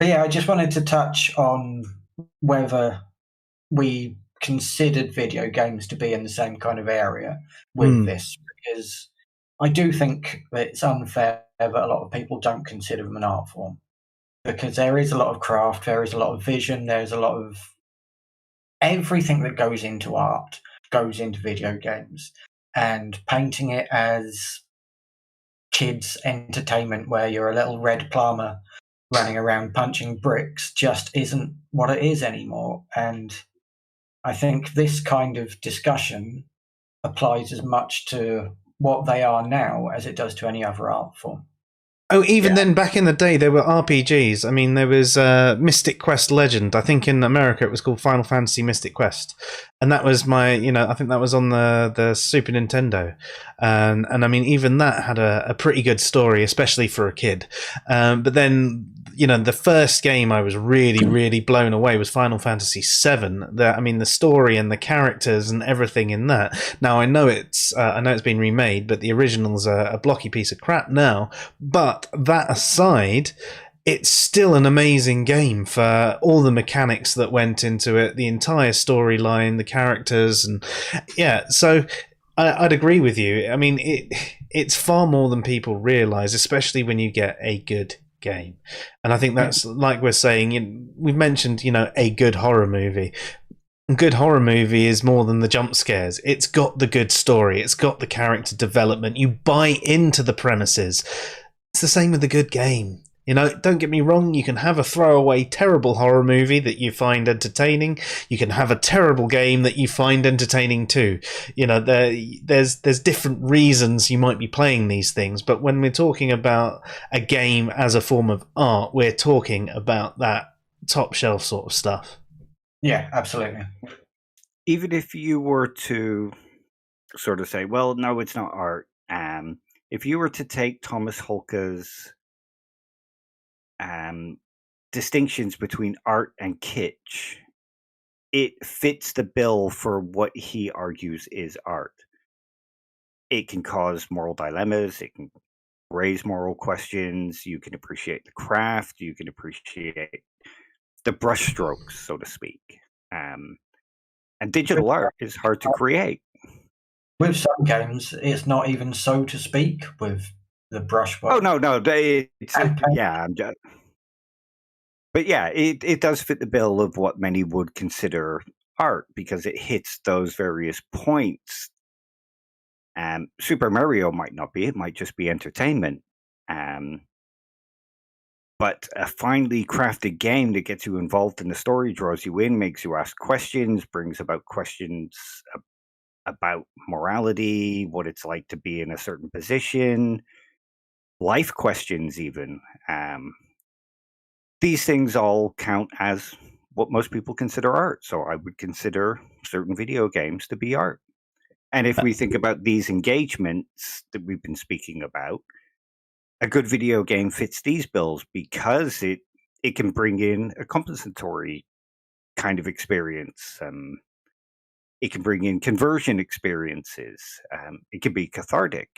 C: Yeah, I just wanted to touch on whether we considered video games to be in the same kind of area with this, because I do think that it's unfair that a lot of people don't consider them an art form, because there is a lot of craft, there is a lot of vision, there's a lot of everything that goes into art goes into video games, and painting it as kids' entertainment where you're a little red plumber running around punching bricks just isn't what it is anymore. And I think this kind of discussion applies as much to what they are now as it does to any other art form.
A: Oh, even then, back in the day, there were RPGs. I mean, there was Mystic Quest Legend. I think in America it was called Final Fantasy Mystic Quest. And that was I think that was on the Super Nintendo. And I mean, even that had a pretty good story, especially for a kid. But then, the first game I was really, really blown away was Final Fantasy VII. The story and the characters and everything in that. Now, I know it's been remade, but the original's a blocky piece of crap now. But that aside, it's still an amazing game for all the mechanics that went into it, the entire storyline, the characters, and so I'd agree with you. I mean, it's far more than people realize, especially when you get a good game. And I think that's like we're saying, we've mentioned, a good horror movie. A good horror movie is more than the jump scares. It's got the good story. It's got the character development. You buy into the premises. It's the same with a good game. You know, don't get me wrong, you can have a throwaway terrible horror movie that you find entertaining. You can have a terrible game that you find entertaining too. You know, there's different reasons you might be playing these things, but when we're talking about a game as a form of art, we're talking about that top shelf sort of stuff.
C: Yeah, absolutely.
B: Even if you were to sort of say, well, no, it's not art. If you were to take Thomas Hulke's distinctions between art and kitsch, it fits the bill for what he argues is art. It can cause moral dilemmas. It can raise moral questions. You can appreciate the craft. You can appreciate the brushstrokes, so to speak. And digital art is hard to create.
C: With some games, it's not even so to speak with the brushwork.
B: Oh, no. Yeah, I'm just... But yeah, it does fit the bill of what many would consider art because it hits those various points. Super Mario might not be; it might just be entertainment. But a finely crafted game that gets you involved in the story, draws you in, makes you ask questions, brings about questions about morality, what it's like to be in a certain position, life questions even. These things all count as what most people consider art. So I would consider certain video games to be art. And if we think about these engagements that we've been speaking about, a good video game fits these bills because it can bring in a compensatory kind of experience. It can bring in conversion experiences. It can be cathartic.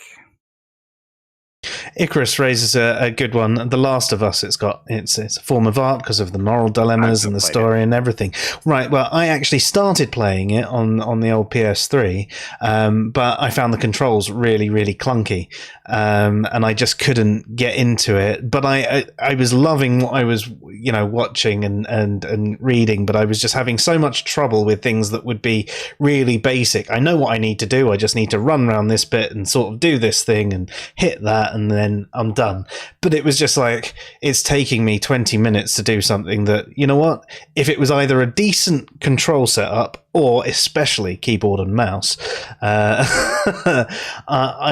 A: Icarus raises a good one. The Last of Us, it's a form of art because of the moral dilemmas and the story and everything. Right. Well, I actually started playing it on the old PS3, but I found the controls really, really clunky, and I just couldn't get into it. But I was loving what I was, watching and reading, but I was just having so much trouble with things that would be really basic. I know what I need to do. I just need to run around this bit and sort of do this thing and hit that, and then I'm done. But it was just like, it's taking me 20 minutes to do something that, you know what, if it was either a decent control setup or especially keyboard and mouse, I'd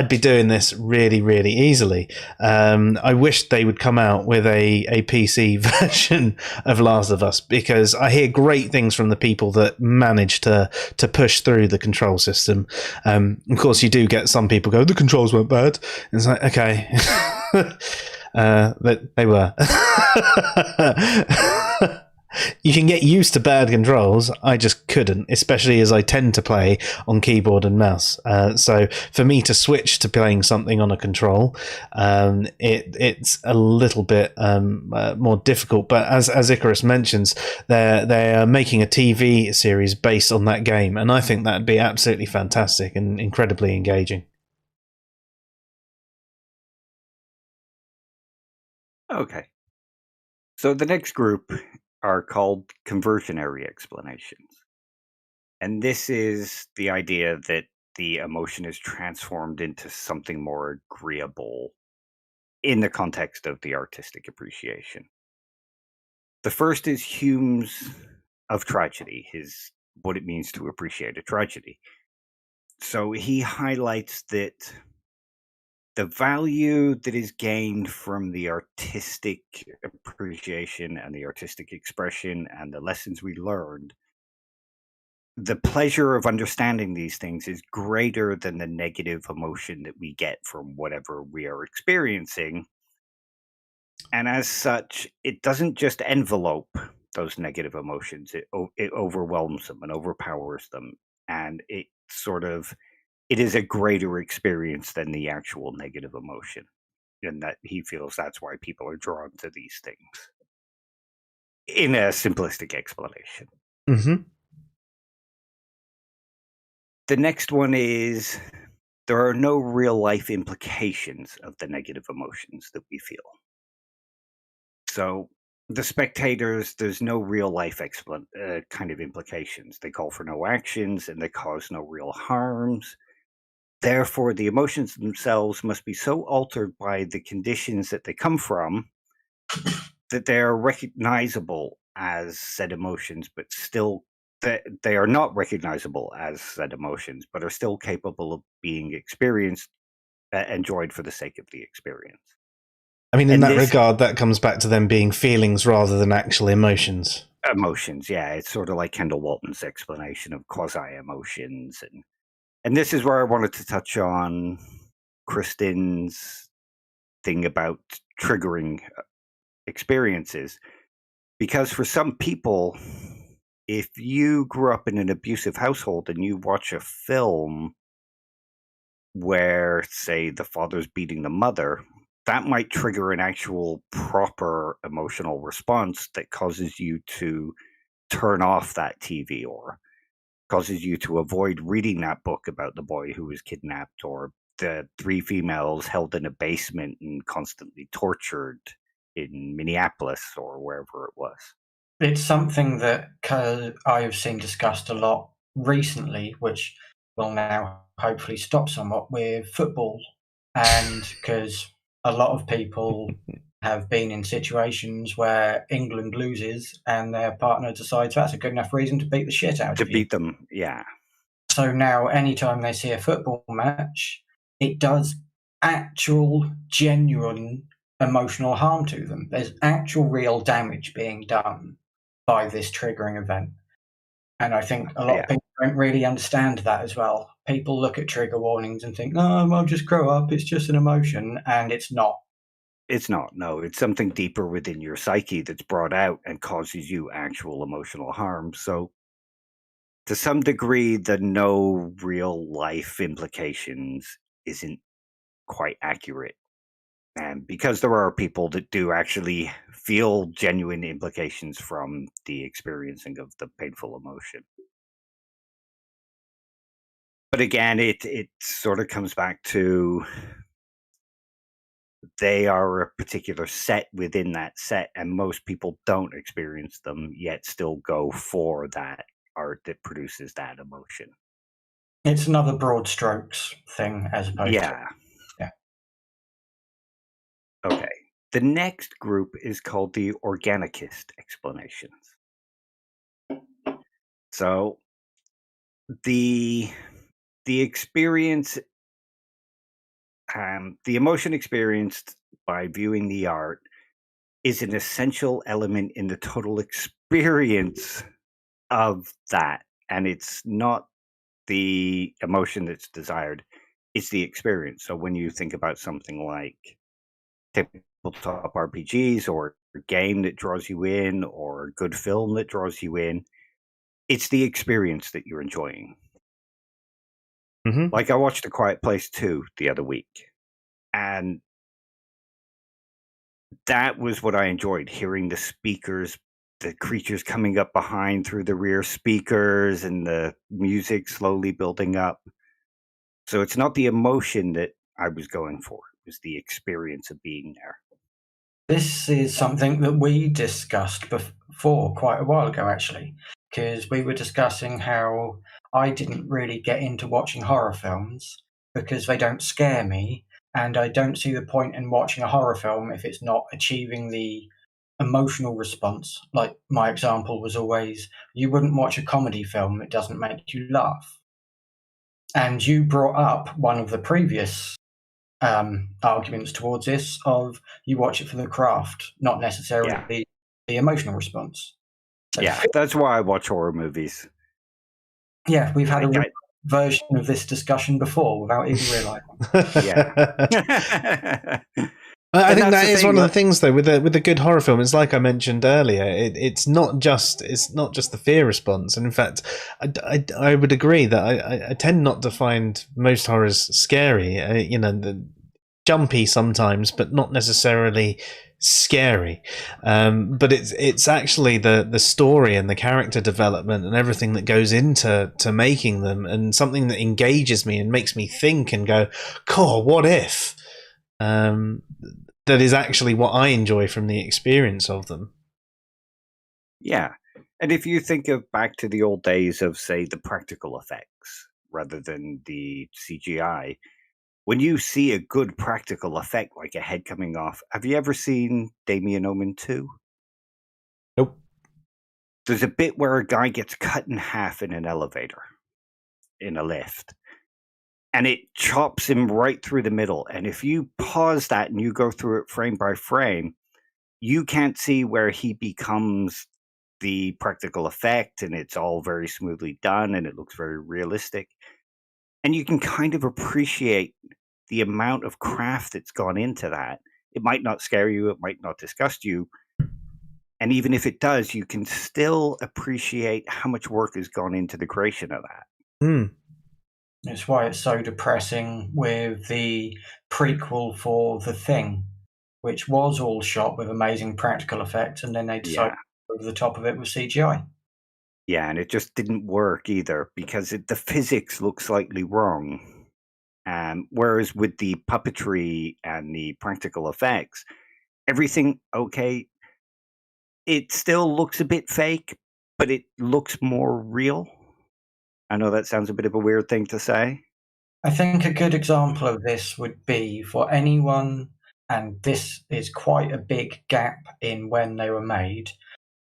A: be doing this really, really easily. I wish they would come out with a PC version of Last of Us, because I hear great things from the people that manage to push through the control system. Of course, you do get some people go, the controls weren't bad. And it's like, okay. But they were. You can get used to bad controls. I just couldn't, especially as I tend to play on keyboard and mouse. So for me to switch to playing something on a control, it's a little bit more difficult. But as Icarus mentions, they're making a TV series based on that game, and I think that'd be absolutely fantastic and incredibly engaging.
B: Okay. So the next group are called conversionary explanations. And this is the idea that the emotion is transformed into something more agreeable in the context of the artistic appreciation. The first is Hume's of tragedy, what it means to appreciate a tragedy. So he highlights that the value that is gained from the artistic appreciation and the artistic expression and the lessons we learned, the pleasure of understanding these things is greater than the negative emotion that we get from whatever we are experiencing. And as such, it doesn't just envelope those negative emotions, it overwhelms them and overpowers them. And it is a greater experience than the actual negative emotion. And that he feels that's why people are drawn to these things. In a simplistic explanation.
A: Mm-hmm.
B: The next one is, there are no real life implications of the negative emotions that we feel. So the spectators, there's no real life kind of implications. They call for no actions and they cause no real harms. Therefore, the emotions themselves must be so altered by the conditions that they come from that they are recognizable as said emotions, but still that they are not recognizable as said emotions, but are still capable of being experienced, enjoyed for the sake of the experience.
A: I mean, in
B: And
A: that
B: this-
A: regard, that comes back to them being feelings rather than actual emotions.
B: Emotions, yeah. It's sort of like Kendall Walton's explanation of quasi-emotions. And this is where I wanted to touch on Kristen's thing about triggering experiences. Because for some people, if you grew up in an abusive household and you watch a film where, say, the father's beating the mother, that might trigger an actual proper emotional response that causes you to turn off that TV, or causes you to avoid reading that book about the boy who was kidnapped, or the 3 females held in a basement and constantly tortured in Minneapolis or wherever it was.
C: It's something that I've seen discussed a lot recently, which will now hopefully stop somewhat with football. And because a lot of people have been in situations where England loses and their partner decides that's a good enough reason to beat the shit out
B: To
C: of you.
B: beat them, yeah.
C: So now, anytime they see a football match, it does actual, genuine emotional harm to them. There's actual, real damage being done by this triggering event. And I think a lot of people don't really understand that as well. People look at trigger warnings and think, no, I'll just grow up. It's just an emotion. And it's not.
B: It's not, no. It's something deeper within your psyche that's brought out and causes you actual emotional harm. So, to some degree, the no real life implications isn't quite accurate. And because there are people that do actually feel genuine implications from the experiencing of the painful emotion. But again, it sort of comes back to they are a particular set within that set, and most people don't experience them, yet still go for that art that produces that emotion.
C: It's another broad strokes thing as opposed to. Yeah.
B: Okay. The next group is called the organicist explanations. So the experience, the emotion experienced by viewing the art is an essential element in the total experience of that. And it's not the emotion that's desired, it's the experience. So when you think about something like tabletop RPGs, or a game that draws you in, or a good film that draws you in, it's the experience that you're enjoying.
A: Mm-hmm.
B: Like I watched A Quiet Place 2 the other week, and that was what I enjoyed, hearing the speakers, the creatures coming up behind through the rear speakers, and the music slowly building up. So it's not the emotion that I was going for, it was the experience of being there.
C: This is something that we discussed before quite a while ago, actually, because we were discussing how I didn't really get into watching horror films because they don't scare me, and I don't see the point in watching a horror film if it's not achieving the emotional response. Like my example was always, you wouldn't watch a comedy film that doesn't make you laugh. And you brought up one of the previous arguments towards this of you watch it for the craft, not necessarily the emotional response. So,
B: Yeah, that's why I watch horror movies.
C: Yeah, we've had a version of this discussion before without even realizing.
B: Yeah.
A: I think that is one of the things, though, with a good horror film. It's like I mentioned earlier. It's not just the fear response, and in fact, I would agree that I tend not to find most horrors scary. Jumpy sometimes, but not necessarily scary. But it's actually the story and the character development and everything that goes into making them, and something that engages me and makes me think and go, "Cool, what if?" That is actually what I enjoy from the experience of them.
B: Yeah. And if you think of back to the old days of, say, the practical effects rather than the CGI, when you see a good practical effect like a head coming off, have you ever seen Damien Omen 2?
A: Nope.
B: There's a bit where a guy gets cut in half in an elevator, in a lift, and it chops him right through the middle. And if you pause that and you go through it frame by frame, you can't see where he becomes the practical effect, and it's all very smoothly done and it looks very realistic. And you can kind of appreciate the amount of craft that's gone into that. It might not scare you, it might not disgust you. And even if it does, you can still appreciate how much work has gone into the creation of that.
A: Mm.
C: It's why it's so depressing with the prequel for The Thing, which was all shot with amazing practical effects, and then they decided to go over the top of it with CGI.
B: Yeah, and it just didn't work either because the physics looked slightly wrong. Whereas with the puppetry and the practical effects, everything, okay, it still looks a bit fake, but it looks more real. I know that sounds a bit of a weird thing to say.
C: I think a good example of this would be for anyone, and this is quite a big gap in when they were made,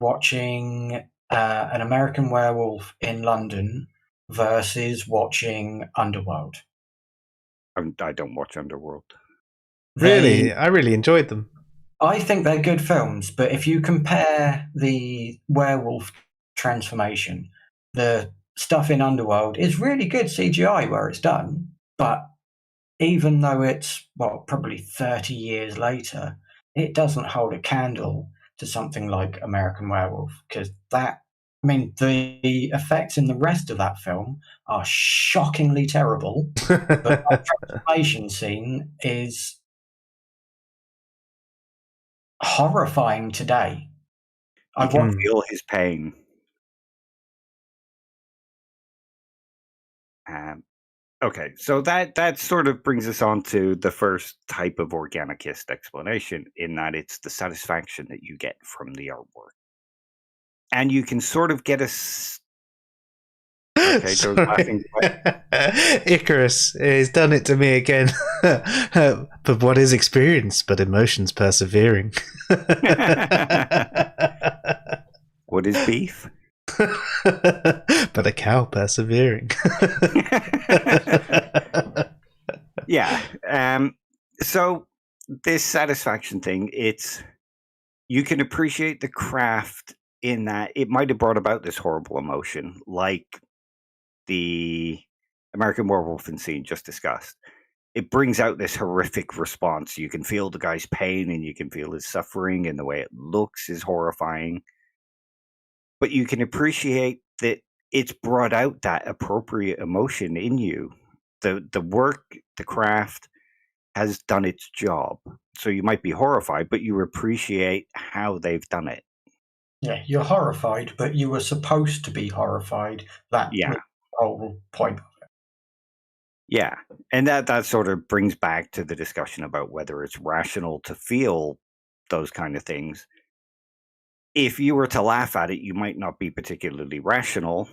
C: watching An American Werewolf in London versus watching Underworld.
B: I don't watch Underworld.
A: Really? I really enjoyed them.
C: I think they're good films, but if you compare the werewolf transformation, the stuff in Underworld is really good CGI where it's done, but even though it's, probably 30 years later, it doesn't hold a candle to something like American Werewolf, because the effects in the rest of that film are shockingly terrible, but that transformation scene is horrifying today.
B: You can feel his pain. Okay, so that sort of brings us on to the first type of organicist explanation, in that it's the satisfaction that you get from the artwork. And you can sort of get Okay, Joe's laughing.
A: Icarus has done it to me again. But what is experience but emotions persevering?
B: What is beef?
A: But a cow persevering.
B: Yeah. So this satisfaction thing, you can appreciate the craft in that it might have brought about this horrible emotion, like the American Werewolf scene just discussed. It brings out this horrific response. You can feel the guy's pain and you can feel his suffering, and the way it looks is horrifying. But you can appreciate that it's brought out that appropriate emotion in you. The work, the craft has done its job. So you might be horrified, but you appreciate how they've done it.
C: Yeah, you're horrified, but you were supposed to be horrified. That was the whole point of it.
B: Yeah, and that sort of brings back to the discussion about whether it's rational to feel those kind of things. If you were to laugh at it, you might not be particularly rational,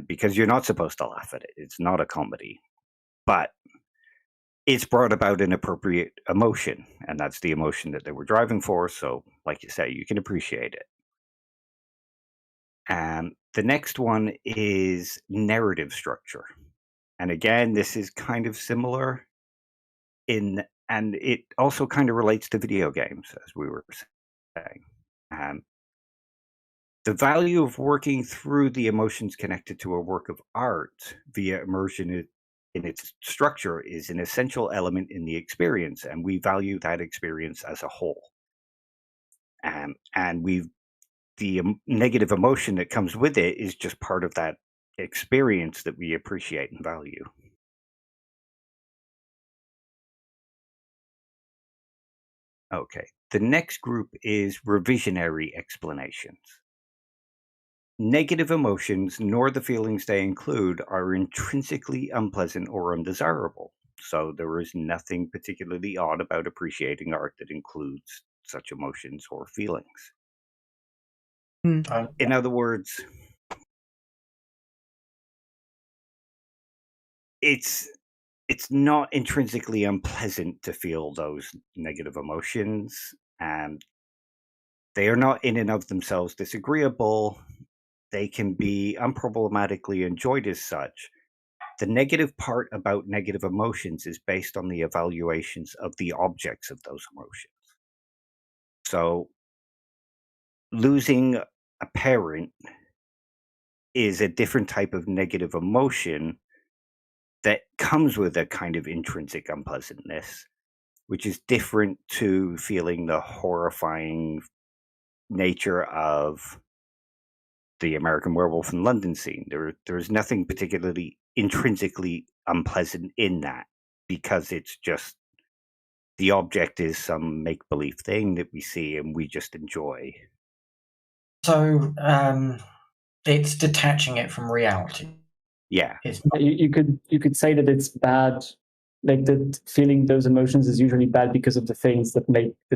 B: because you're not supposed to laugh at it. It's not a comedy. But it's brought about an appropriate emotion, and that's the emotion that they were driving for. So, like you say, you can appreciate it. The next one is narrative structure. And again, this is kind of similar and it also kind of relates to video games, as we were saying. The value of working through the emotions connected to a work of art via immersion in its structure is an essential element in the experience, and we value that experience as a whole. And the negative emotion that comes with it is just part of that experience that we appreciate and value. Okay, the next group is revisionary explanations. Negative emotions, nor the feelings they include, are intrinsically unpleasant or undesirable. So there is nothing particularly odd about appreciating art that includes such emotions or feelings. In other words, it's it's not intrinsically unpleasant to feel those negative emotions, and they are not in and of themselves disagreeable. They can be unproblematically enjoyed as such. The negative part about negative emotions is based on the evaluations of the objects of those emotions. So, losing a parent is a different type of negative emotion that comes with a kind of intrinsic unpleasantness, which is different to feeling the horrifying nature of the American Werewolf in London scene. There's nothing particularly intrinsically unpleasant in that, because it's just the object is some make-believe thing that we see and we just enjoy.
C: So it's detaching it from reality.
B: Yeah.
C: It's not,
D: You could say that it's bad, like that feeling those emotions is usually bad because of the things that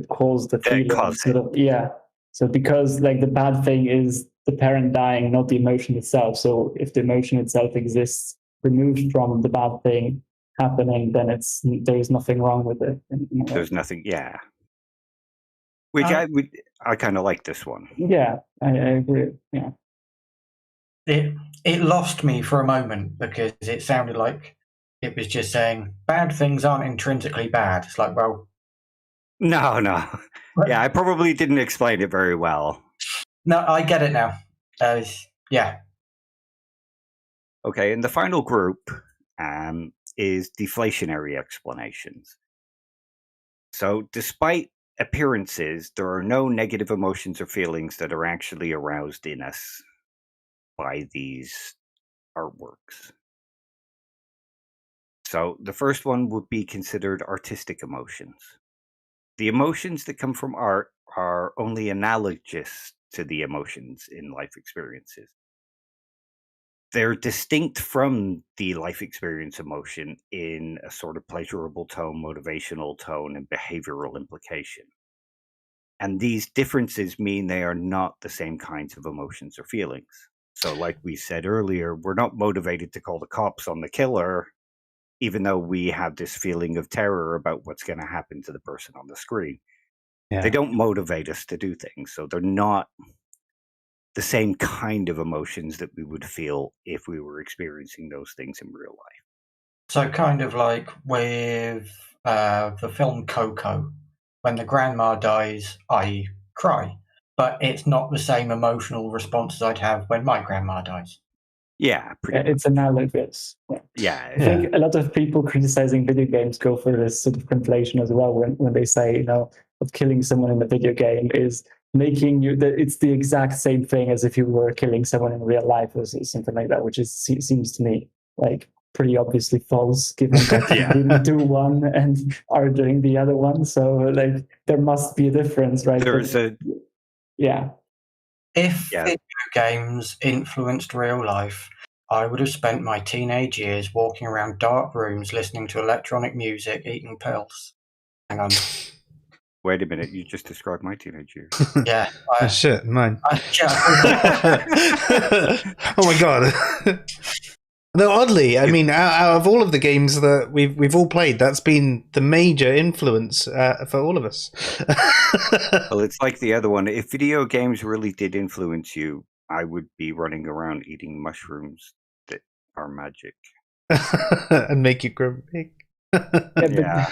D: cause the feeling.
B: Cause
D: sort of, yeah. So because like the bad thing is the parent dying, not the emotion itself. So if the emotion itself exists removed from the bad thing happening, then there is nothing wrong with it.
B: There's nothing, yeah. Which I kind of like this one.
D: Yeah, I agree. Yeah.
C: It lost me for a moment because it sounded like it was just saying bad things aren't intrinsically bad. It's like, well,
B: no. Yeah, I probably didn't explain it very well.
C: No, I get it now. Yeah.
B: Okay, and the final group is deflationary explanations. So, despite appearances, there are no negative emotions or feelings that are actually aroused in us by these artworks. So, the first one would be considered artistic emotions. The emotions that come from art are only analogous to the emotions in life experiences. They're distinct from the life experience emotion in a sort of pleasurable tone, motivational tone, and behavioral implication. And these differences mean they are not the same kinds of emotions or feelings. So, like we said earlier, we're not motivated to call the cops on the killer, even though we have this feeling of terror about what's going to happen to the person on the screen.
A: Yeah.
B: They don't motivate us to do things. So they're not the same kind of emotions that we would feel if we were experiencing those things in real life.
C: So kind of like with the film Coco, when the grandma dies, I cry, but it's not the same emotional responses I'd have when my grandma dies.
B: Yeah,
D: it's analogous.
B: Yeah.
D: I think a lot of people criticizing video games go for this sort of conflation as well when they say, of killing someone in a video game is making you that it's the exact same thing as if you were killing someone in real life or something like that, which seems to me like pretty obviously false, given that you do one and are doing the other one. So like there must be a difference, right? Yeah.
C: If video games influenced real life, I would have spent my teenage years walking around dark rooms listening to electronic music, eating pills. Hang on.
B: Wait a minute, you just described my teenage years.
C: Yeah.
A: Oh, shit, mine. Oh my god. No, oddly, I mean, out of all of the games that we've all played, that's been the major influence for all of us.
B: Well, it's like the other one. If video games really did influence you, I would be running around eating mushrooms that are magic
A: and make you grow big.
B: Yeah.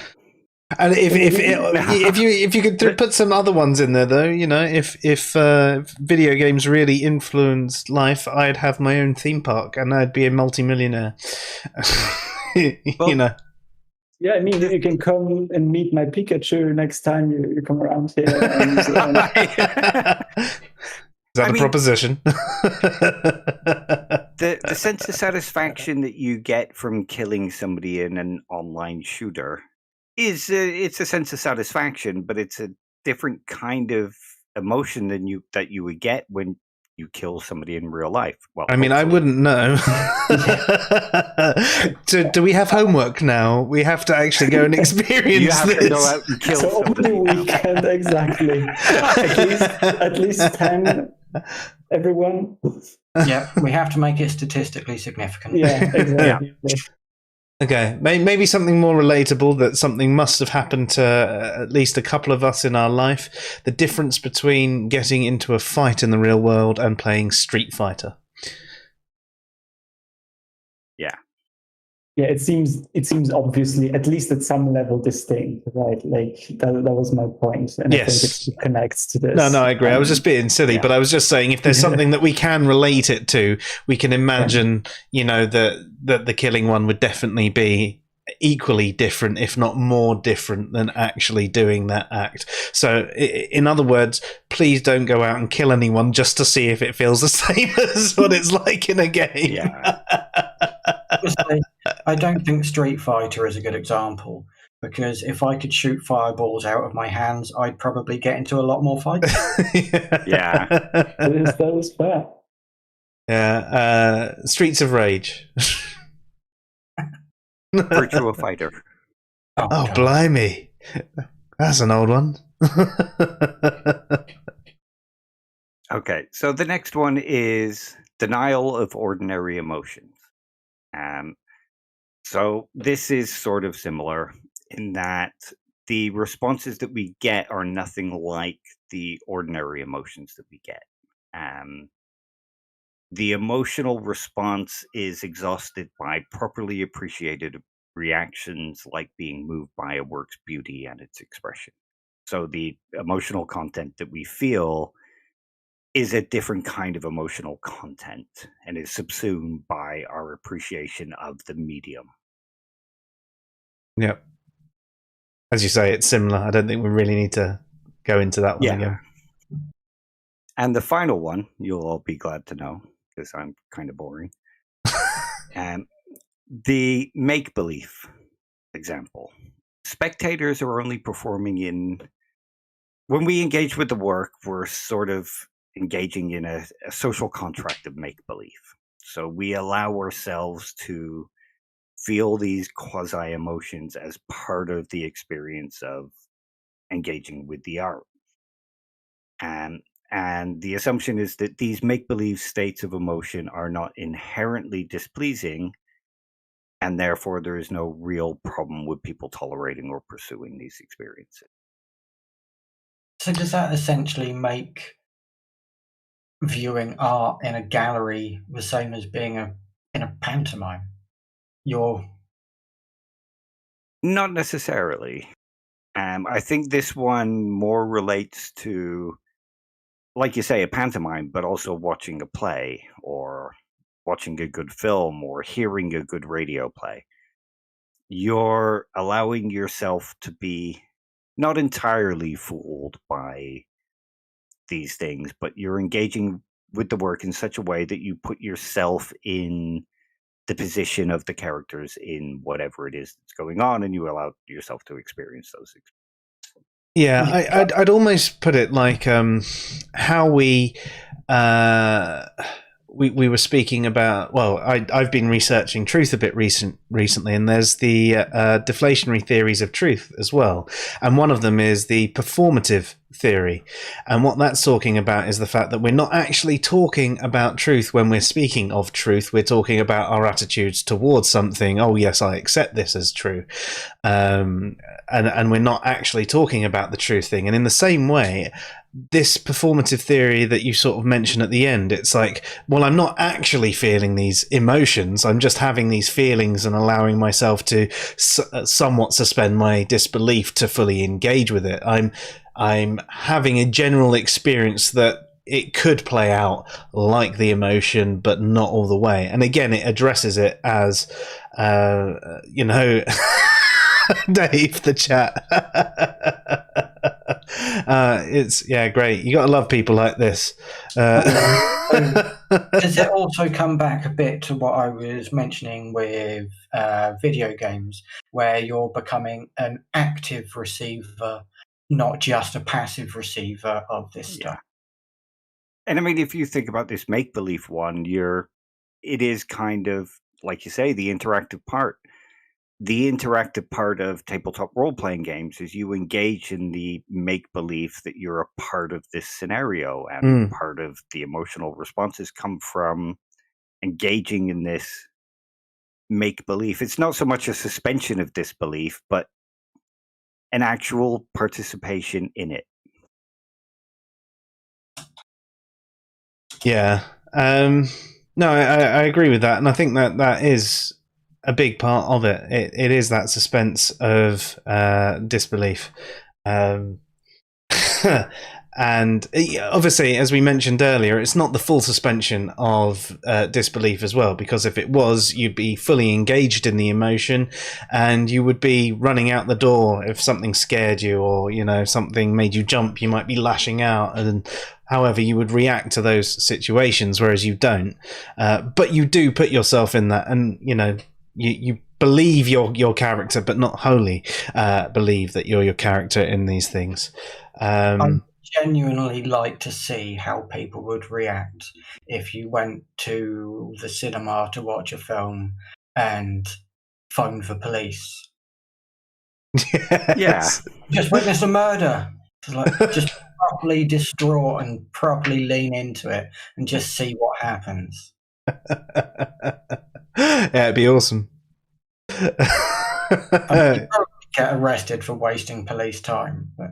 A: And if you could put some other ones in there, though, if video games really influenced life, I'd have my own theme park and I'd be a multimillionaire.
D: Yeah, I mean, you can come and meet my Pikachu next time you come around here. Is
A: that a proposition?
B: The sense of satisfaction that you get from killing somebody in an online shooter it's a sense of satisfaction, but it's a different kind of emotion than that you would get when you kill somebody in real life. Well,
A: I mean, I wouldn't know. Do we have homework now? We have to actually go and experience
B: you have
A: this.
B: to go out and kill somebody.
D: Over the weekend, exactly. at least 10. Everyone.
C: Yeah, we have to make it statistically significant.
D: Yeah, exactly. Yeah.
A: Okay, maybe something more relatable, that something must have happened to at least a couple of us in our life. The difference between getting into a fight in the real world and playing Street Fighter.
D: Yeah, it seems obviously, at least at some level, distinct, right? Like that was my point, and
A: Yes.
D: I think it connects to this.
A: No, I agree. I was just being silly, but I was just saying, if there's something that we can relate it to, we can imagine, that the killing one would definitely be equally different, if not more different, than actually doing that act. So, in other words, please don't go out and kill anyone just to see if it feels the same as what it's like in a game.
B: Yeah.
C: I don't think Street Fighter is a good example, because if I could shoot fireballs out of my hands, I'd probably get into a lot more fights.
B: Yeah.
D: That was fair.
A: Yeah. Streets of Rage.
B: Virtua Fighter.
A: Oh,
C: God.
A: blimey. That's an old one.
B: Okay, so the next one is denial of ordinary emotions. So this is sort of similar in that the responses that we get are nothing like the ordinary emotions that we get. The emotional response is exhausted by properly appreciated reactions, like being moved by a work's beauty and its expression. So the emotional content that we feel is a different kind of emotional content and is subsumed by our appreciation of the medium.
A: Yep. As you say, it's similar. I don't think we really need to go into that one again.
B: And the final one, you'll all be glad to know, because I'm kind of boring. The make-believe example. Spectators are only performing in... When we engage with the work, we're sort of engaging in a social contract of make-believe. So we allow ourselves to feel these quasi-emotions as part of the experience of engaging with the art. And the assumption is that these make-believe states of emotion are not inherently displeasing, and therefore there is no real problem with people tolerating or pursuing these experiences.
C: So does that essentially make viewing art in a gallery the same as being in a pantomime?
B: Not necessarily. I think this one more relates to, like you say, a pantomime, but also watching a play or watching a good film or hearing a good radio play. You're allowing yourself to be not entirely fooled by these things, but you're engaging with the work in such a way that you put yourself in the position of the characters in whatever it is that's going on, and you allow yourself to experience those experiences.
A: Yeah, I'd almost put it like how we were speaking about. Well, I've been researching truth a bit recently, and there's the deflationary theories of truth as well, and one of them is the performative theory, and what that's talking about is the fact that we're not actually talking about truth when we're speaking of truth. We're talking about our attitudes towards something. Oh yes, I accept this as true, and we're not actually talking about the true thing. And in the same way, this performative theory that you sort of mentioned at the end, it's like, well, I'm not actually feeling these emotions. I'm just having these feelings and allowing myself to somewhat suspend my disbelief to fully engage with it. I'm having a general experience that it could play out like the emotion, but not all the way. And again, it addresses it as, Dave, the chat. It's great. You got to love people like this.
C: Does it also come back a bit to what I was mentioning with video games, where you're becoming an active receiver, not just a passive receiver of this stuff?
B: And I mean, if you think about this make-believe one, it is kind of, like you say, the interactive part. The interactive part of tabletop role-playing games is you engage in the make-believe that you're a part of this scenario, and part of the emotional responses come from engaging in this make belief. It's not so much a suspension of disbelief, but an actual participation in it.
A: Yeah. No, I agree with that, and I think that is a big part of it. It is that suspense of disbelief. And obviously, as we mentioned earlier, it's not the full suspension of disbelief as well, because if it was, you'd be fully engaged in the emotion and you would be running out the door if something scared you, or something made you jump. You might be lashing out, and however you would react to those situations, whereas you don't. But you do put yourself in that, and you believe your character, but not wholly believe that you're your character in these things.
C: I genuinely like to see how people would react if you went to the cinema to watch a film and phoned the police.
A: Yes.
B: Yeah.
C: Just witness a murder. Just properly distraught and properly lean into it and just see what happens.
A: Yeah, it'd be awesome.
C: You'd probably get arrested for wasting police time. But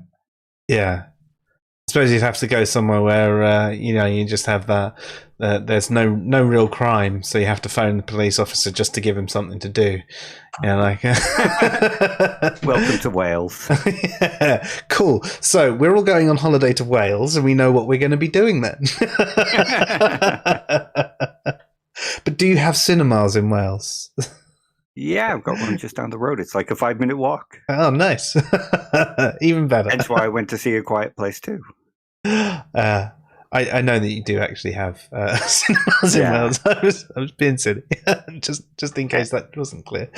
A: Yeah. I suppose you'd have to go somewhere where you just have that there's no real crime, so you have to phone the police officer just to give him something to do.
B: Welcome to Wales.
A: Yeah, cool. So we're all going on holiday to Wales, and we know what we're going to be doing then. But do you have cinemas in Wales?
B: Yeah, I've got one just down the road. It's like a 5-minute walk.
A: Oh, nice. Even better.
B: That's why I went to see A Quiet Place too.
A: I know that you do actually have cinemas in Wales. I was being silly, just in case that wasn't clear.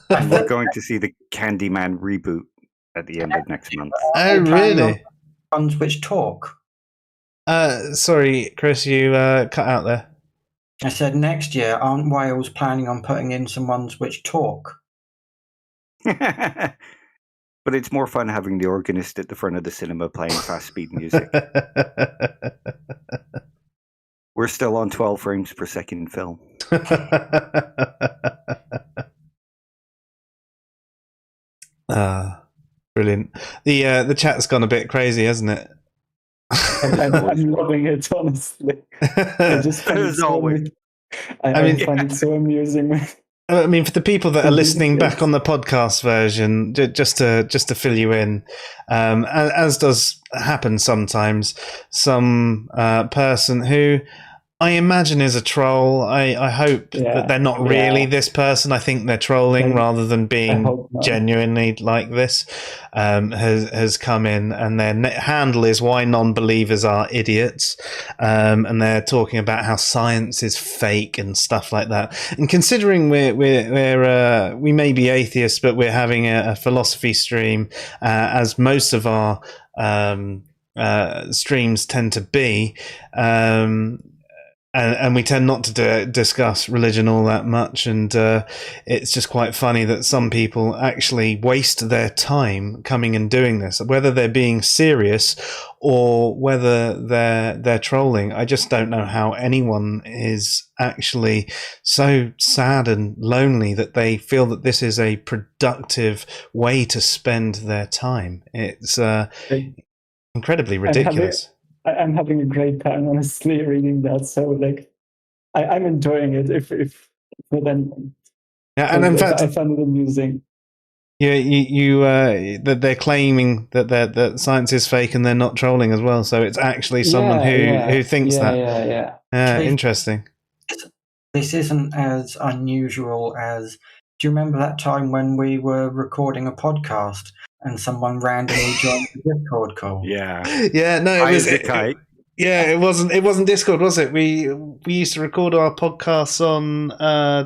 B: And we're going to see the Candyman reboot at the end of next month.
A: Oh, really?
C: Ones which talk.
A: Sorry, Chris, you cut out there.
C: I said next year, aren't Wales planning on putting in some ones which talk?
B: But it's more fun having the organist at the front of the cinema playing fast speed music. We're still on 12 frames per second film.
A: Brilliant. The chat's gone a bit crazy, hasn't it?
D: I'm loving it, honestly. I just find it find it so amusing.
A: I mean, for the people that are listening back on the podcast version, just to fill you in, as does happen sometimes, some person who I imagine is a troll. I hope that they're not really this person. I think they're trolling rather than being genuinely like this. Has come in, and their handle is "Why Non-Believers Are Idiots," and they're talking about how science is fake and stuff like that. And considering we may be atheists, but we're having a philosophy stream, as most of our streams tend to be. And we tend not to discuss religion all that much, and it's just quite funny that some people actually waste their time coming and doing this, whether they're being serious or whether they're trolling. I just don't know how anyone is actually so sad and lonely that they feel that this is a productive way to spend their time. It's incredibly ridiculous.
D: I'm having a great time, honestly, reading that. So, I'm enjoying it. If for them,
A: and in fact,
D: I find it amusing.
A: Yeah, that they're claiming that science is fake, and they're not trolling as well. So it's actually someone who thinks that. Yeah. Interesting.
C: This isn't as unusual as. Do you remember that time when we were recording a podcast? And someone randomly joined the Discord call.
B: Yeah.
A: No, it was it wasn't Discord, was it? We used to record our podcasts on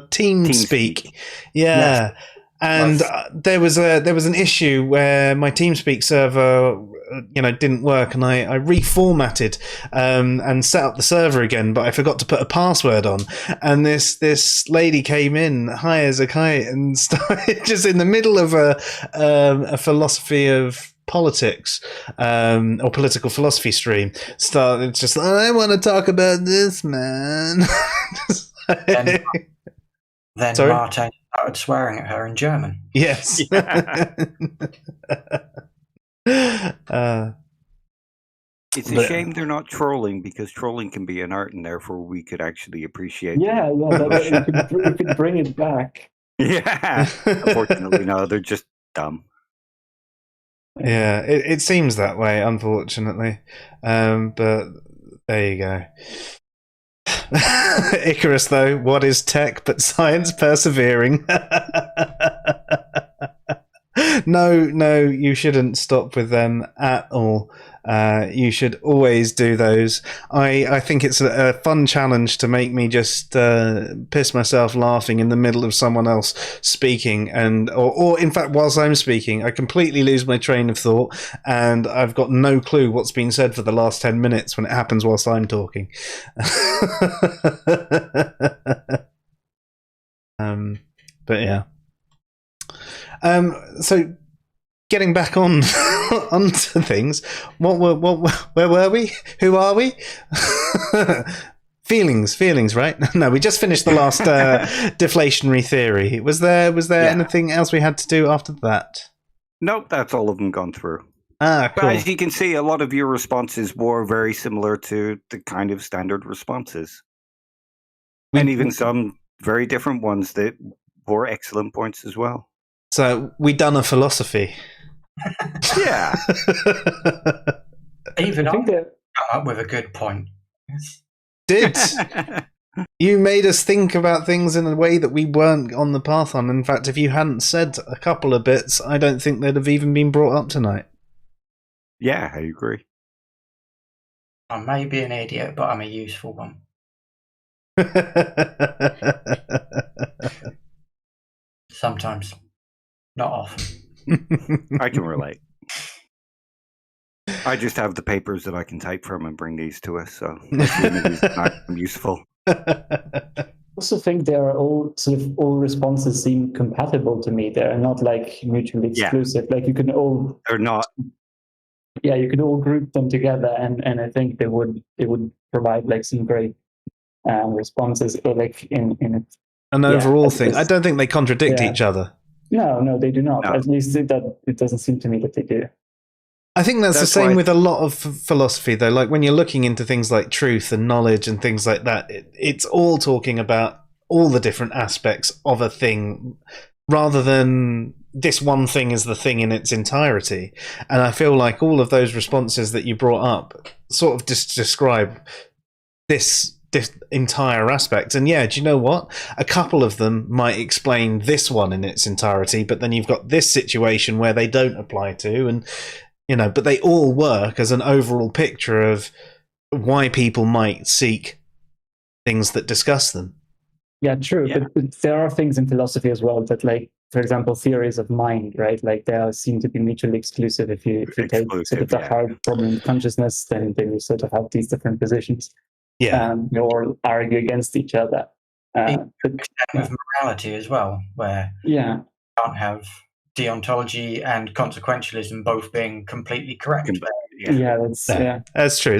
A: TeamSpeak. Yeah. Yes. And there was an issue where my TeamSpeak server, didn't work, and I reformatted and set up the server again, but I forgot to put a password on. And this lady came in high as a kite and started just in the middle of a philosophy of politics or political philosophy stream. Started just, I want to talk about this, man.
C: Then
A: Sorry?
C: Martin started swearing at her in German.
A: Yes.
B: It's a
A: But-
B: shame they're not trolling, because trolling can be an art, and therefore we could actually appreciate
D: Yeah,
B: them.
D: we could bring it back.
B: Yeah. Unfortunately, no, they're just dumb.
A: Yeah, it seems that way, unfortunately. But there you go. Icarus, though, what is tech but science persevering? No, you shouldn't stop with them at all. You should always do those. I think it's a fun challenge to make me just piss myself laughing in the middle of someone else speaking, or in fact, whilst I'm speaking, I completely lose my train of thought, and I've got no clue what's been said for the last 10 minutes when it happens whilst I'm talking. But yeah. So getting back on onto things, where were we? Who are we? Feelings, right? No, we just finished the last deflationary theory. Was there anything else we had to do after that?
B: Nope, that's all of them gone through.
A: Ah,
B: But
A: cool.
B: as you can see, a lot of your responses were very similar to the kind of standard responses. And even some very different ones that were excellent points as well.
A: So we done a philosophy.
B: Yeah.
C: Even
D: I
C: I
D: think
C: come
D: that
C: up with a good point. Yes.
A: Did you made us think about things in a way that we weren't on the path on? In fact, if you hadn't said a couple of bits, I don't think they'd have even been brought up tonight.
B: Yeah, I agree.
C: I may be an idiot, but I'm a useful one. Sometimes. Not often.
B: I can relate. I just have the papers that I can type from and bring these to us, so I'm useful.
D: I also think they are all responses seem compatible to me. They're not like mutually exclusive. Like you can all
B: They're not.
D: Yeah, you could all group them together, and I think they would provide like some great responses, or like in
A: An overall thing.
D: as-
A: I don't think they contradict
D: yeah.
A: each other.
D: No, they do not.
B: No.
D: At least it doesn't seem to me that they do.
A: I think that's the
B: That's
A: same
B: why-
A: with a lot of philosophy, though. Like when you're looking into things like truth and knowledge and things like that, it's all talking about all the different aspects of a thing, rather than this one thing is the thing in its entirety. And I feel like all of those responses that you brought up sort of just describe this entire aspect. And yeah, do you know what? A couple of them might explain this one in its entirety, but then you've got this situation where they don't apply to, and but they all work as an overall picture of why people might seek things that discuss them.
D: Yeah, true.
B: Yeah.
D: But there are things in philosophy as well that, like, for example, theories of mind, right? Like they seem to be mutually exclusive. If you take sort of the hard problem of consciousness, then you sort of have these different positions.
A: Yeah.
D: Or argue against each other.
C: With morality as well, where
D: Yeah.
C: you can't have deontology and consequentialism both being completely correct.
D: Yeah,
A: That's true.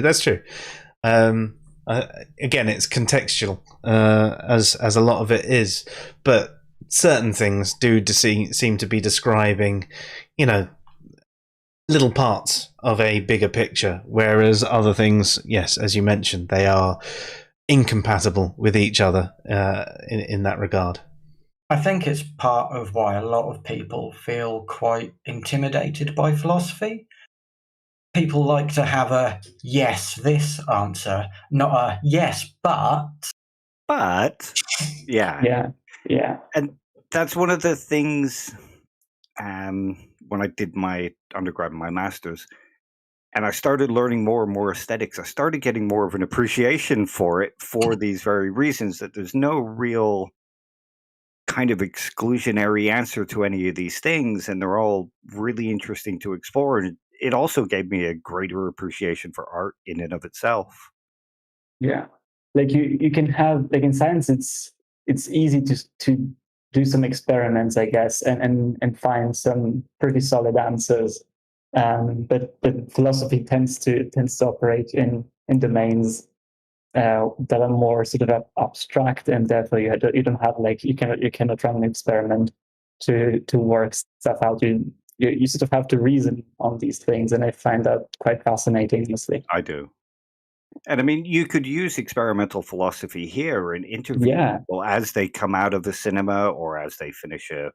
A: Again, it's contextual, as a lot of it is, but certain things do seem to be describing, little parts of a bigger picture, whereas other things, yes, as you mentioned, they are incompatible with each other in that regard.
C: I think it's part of why a lot of people feel quite intimidated by philosophy. People like to have a yes, this answer, not a yes, but.
B: But,
D: Yeah.
B: And that's one of the things when I did my undergrad and my master's, and I started learning more and more aesthetics, I started getting more of an appreciation for it for these very reasons, that there's no real kind of exclusionary answer to any of these things, and they're all really interesting to explore. And it also gave me a greater appreciation for art in and of itself.
D: Yeah. Like you can have, like in science, it's easy to do some experiments, I guess, and find some pretty solid answers. But philosophy tends to operate in domains that are more sort of abstract, and therefore you don't have like you cannot run an experiment to work stuff out. You sort of have to reason on these things, and I find that quite fascinating, honestly.
B: I do. And I mean, you could use experimental philosophy here and interview people as they come out of the cinema or as they finish a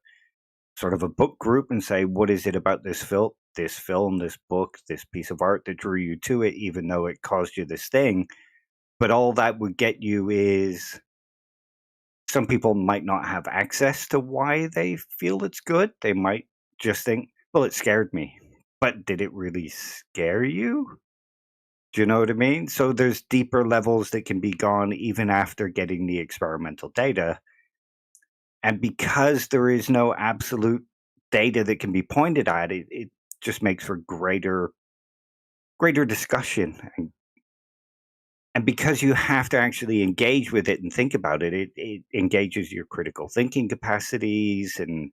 B: sort of a book group and say, what is it about this film, this book, this piece of art that drew you to it, even though it caused you this thing? But all that would get you is some people might not have access to why they feel it's good. They might just think, well, it scared me. But did it really scare you? Do you know what I mean? So there's deeper levels that can be gone even after getting the experimental data. And because there is no absolute data that can be pointed at, it just makes for greater discussion. And because you have to actually engage with it and think about it, it engages your critical thinking capacities and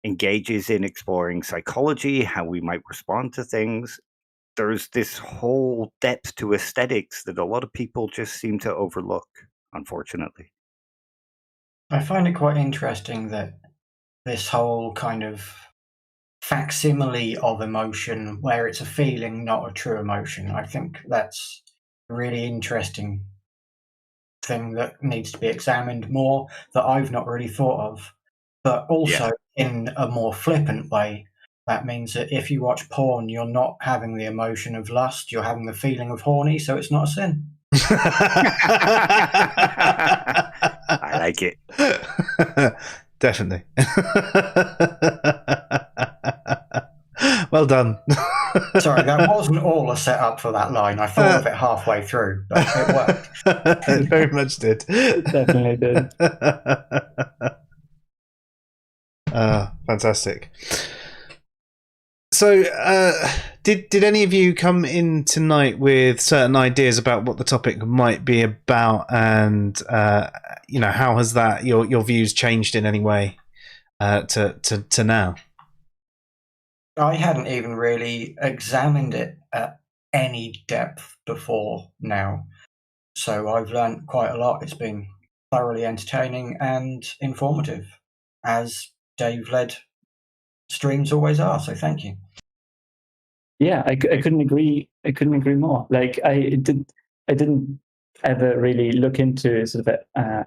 B: engages in exploring psychology, how we might respond to things. There's this whole depth to aesthetics that a lot of people just seem to overlook, unfortunately.
C: I find it quite interesting that this whole kind of facsimile of emotion, where it's a feeling, not a true emotion, I think that's a really interesting thing that needs to be examined more, that I've not really thought of. But also, in a more flippant way, that means that if you watch porn, you're not having the emotion of lust, you're having the feeling of horny, so it's not a sin.
B: I like it.
A: Definitely. Well done.
C: Sorry, that wasn't all a setup for that line. I thought of it halfway through, but it worked.
A: It very much did.
D: It definitely did.
A: Fantastic. So, did any of you come in tonight with certain ideas about what the topic might be about, and how has that your views changed in any way to now?
C: I hadn't even really examined it at any depth before now, so I've learned quite a lot. It's been thoroughly entertaining and informative, as Dave-led streams always are. So thank you.
D: Yeah, I couldn't agree. I couldn't agree more. Like I didn't ever really look into sort of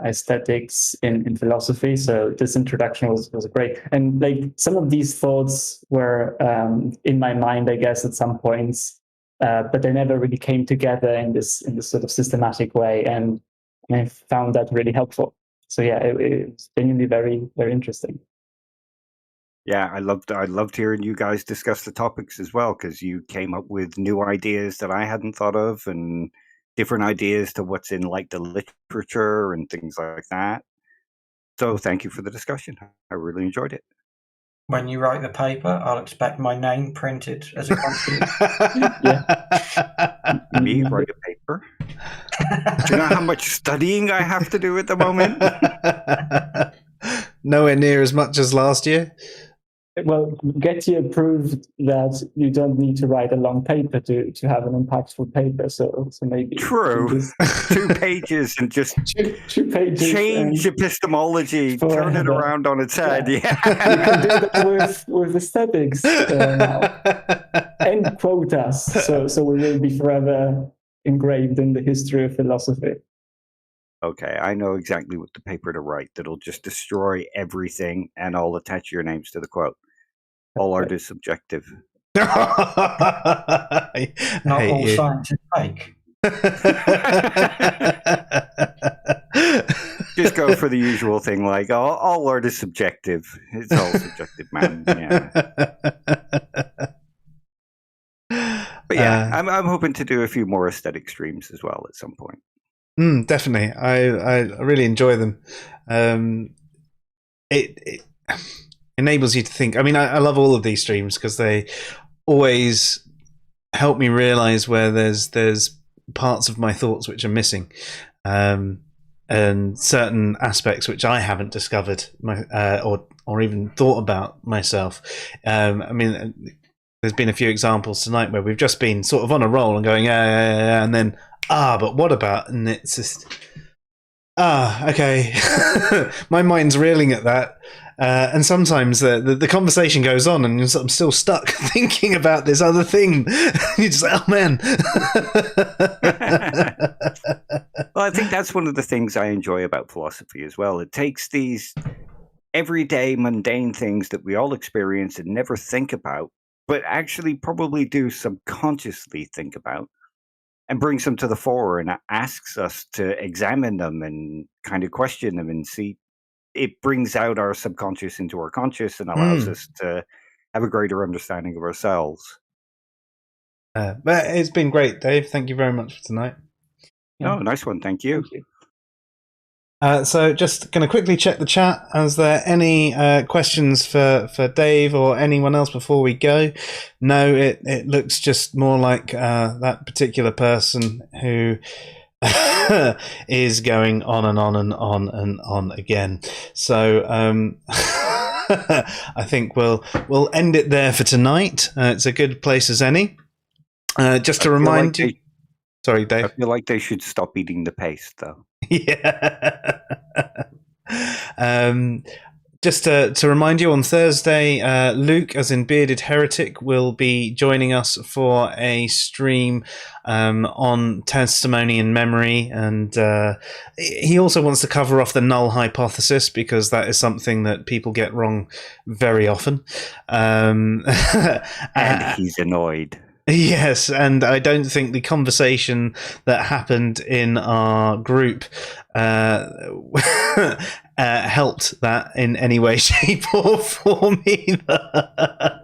D: aesthetics in philosophy. So this introduction was great. And like some of these thoughts were in my mind, I guess, at some points, but they never really came together in this sort of systematic way. And I found that really helpful. So yeah, it's genuinely very, very interesting.
B: Yeah, I loved hearing you guys discuss the topics as well, because you came up with new ideas that I hadn't thought of and different ideas to what's in like the literature and things like that. So thank you for the discussion. I really enjoyed it.
C: When you write the paper, I'll expect my name printed as a contribution.
B: Me write a paper? Do you know how much studying I have to do at the moment?
A: Nowhere near as much as last year.
D: Well, Getty proved that you don't need to write a long paper to have an impactful paper. So maybe
B: true. 2 pages and just
D: two pages
B: change epistemology, turn it around on its head. Yeah.
D: You can do that with aesthetics now. And quote us, so we will be forever engraved in the history of philosophy.
B: Okay, I know exactly what the paper to write that'll just destroy everything, and I'll attach your names to the quote. All art is subjective.
C: Not all science is fake.
B: Just go for the usual thing, like all art is subjective. It's all subjective, man. Yeah. But yeah, I'm hoping to do a few more aesthetic streams as well at some point.
A: Definitely. I really enjoy them. It enables you to think. I mean, I love all of these streams because they always help me realize where there's parts of my thoughts which are missing, and certain aspects which I haven't discovered or even thought about myself. I mean, there's been a few examples tonight where we've just been sort of on a roll and going, yeah, and then, but what about? And it's just, okay. My mind's reeling at that. And sometimes the conversation goes on and I'm still stuck thinking about this other thing. You're just like, oh, man.
B: Well, I think that's one of the things I enjoy about philosophy as well. It takes these everyday mundane things that we all experience and never think about, but actually probably do subconsciously think about, and brings them to the fore and asks us to examine them and kind of question them and see. It brings out our subconscious into our conscious and allows us to have a greater understanding of ourselves.
A: But it's been great, Dave. Thank you very much for tonight.
B: Oh, nice one. Thank you.
D: Thank you.
A: So just going to quickly check the chat. Is there any questions for Dave or anyone else before we go? No, it looks just more like that particular person who is going on and on and on and on again. So I think we'll end it there for tonight. It's a good place as any. Just to remind you. Sorry, Dave.
B: I feel like they should stop eating the paste, though.
A: Yeah. Just to remind you, on Thursday, Luke, as in Bearded Heretic, will be joining us for a stream on testimony and memory, and he also wants to cover off the null hypothesis, because that is something that people get wrong very often.
B: And he's annoyed.
A: Yes, and I don't think the conversation that happened in our group helped that in any way, shape, or form either.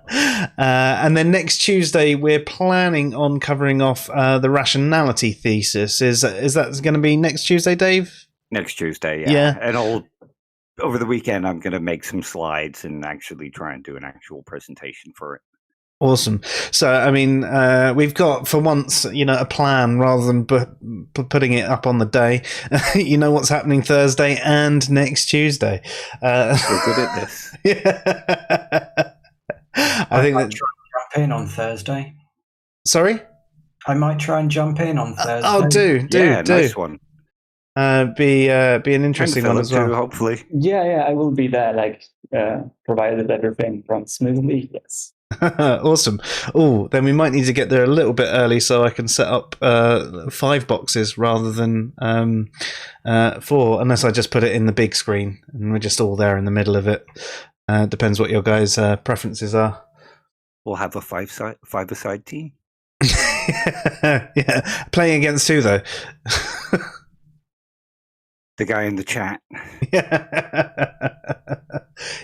A: And then next Tuesday, we're planning on covering off the rationality thesis. Is that going to be next Tuesday, Dave?
B: Next Tuesday, yeah. And over the weekend, I'm going to make some slides and actually try and do an actual presentation for it.
A: Awesome. So, I mean, we've got, for once, a plan rather than putting it up on the day. You know what's happening Thursday and next Tuesday.
B: We're good at this.
A: Yeah. I think
C: might try and jump in on Thursday.
A: Sorry?
C: I might try and jump in on Thursday.
A: Oh, do.
B: Nice one.
A: Be an interesting one as well.
B: Too, hopefully.
D: Yeah, I will be there, provided everything runs smoothly, yes.
A: Awesome. Oh, then we might need to get there a little bit early so I can set up 5 boxes rather than 4, unless I just put it in the big screen and we're just all there in the middle of it. Depends what your guys' preferences are.
B: We'll have a five-a-side team.
A: Yeah, playing against who though?
B: The guy in the chat.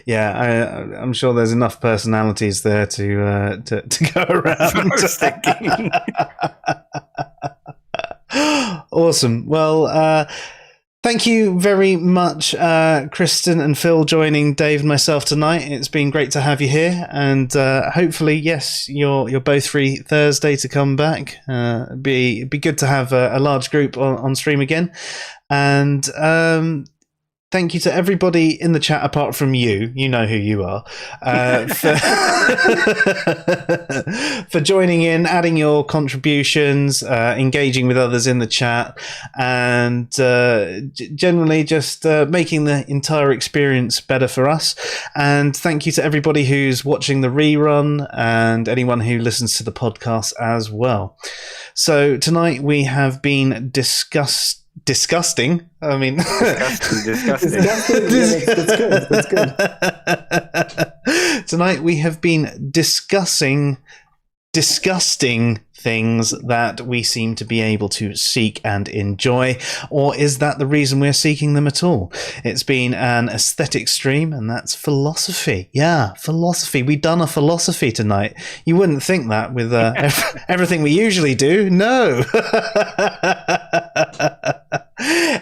A: Yeah, I'm sure there's enough personalities there to go around.
B: That's what I was thinking.
A: Awesome. Well, thank you very much, Kristen and Phil, joining Dave and myself tonight. It's been great to have you here, and hopefully, yes, you're both free Thursday to come back. Be good to have a large group on stream again. And thank you to everybody in the chat apart from you. You know who you are. For joining in, adding your contributions, engaging with others in the chat, and generally just making the entire experience better for us. And thank you to everybody who's watching the rerun and anyone who listens to the podcast as well. So tonight we have been disgusting. I mean,
B: disgusting.
D: Yeah, that's good.
A: Tonight we have been discussing disgusting things that we seem to be able to seek and enjoy, or is that the reason we're seeking them at all? It's been an aesthetic stream, and that's philosophy. Yeah, philosophy. We've done a philosophy tonight. You wouldn't think that with everything we usually do. No.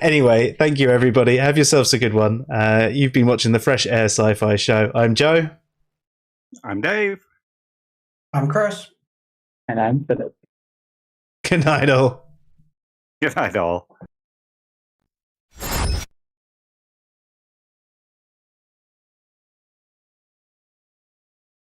A: Anyway, thank you, everybody. Have yourselves a good one. You've been watching the Fresh Air Sci-Fi Show. I'm Joe.
B: I'm Dave.
C: I'm Chris.
D: And I'm Philip.
A: Good night, all.
B: Good night, all.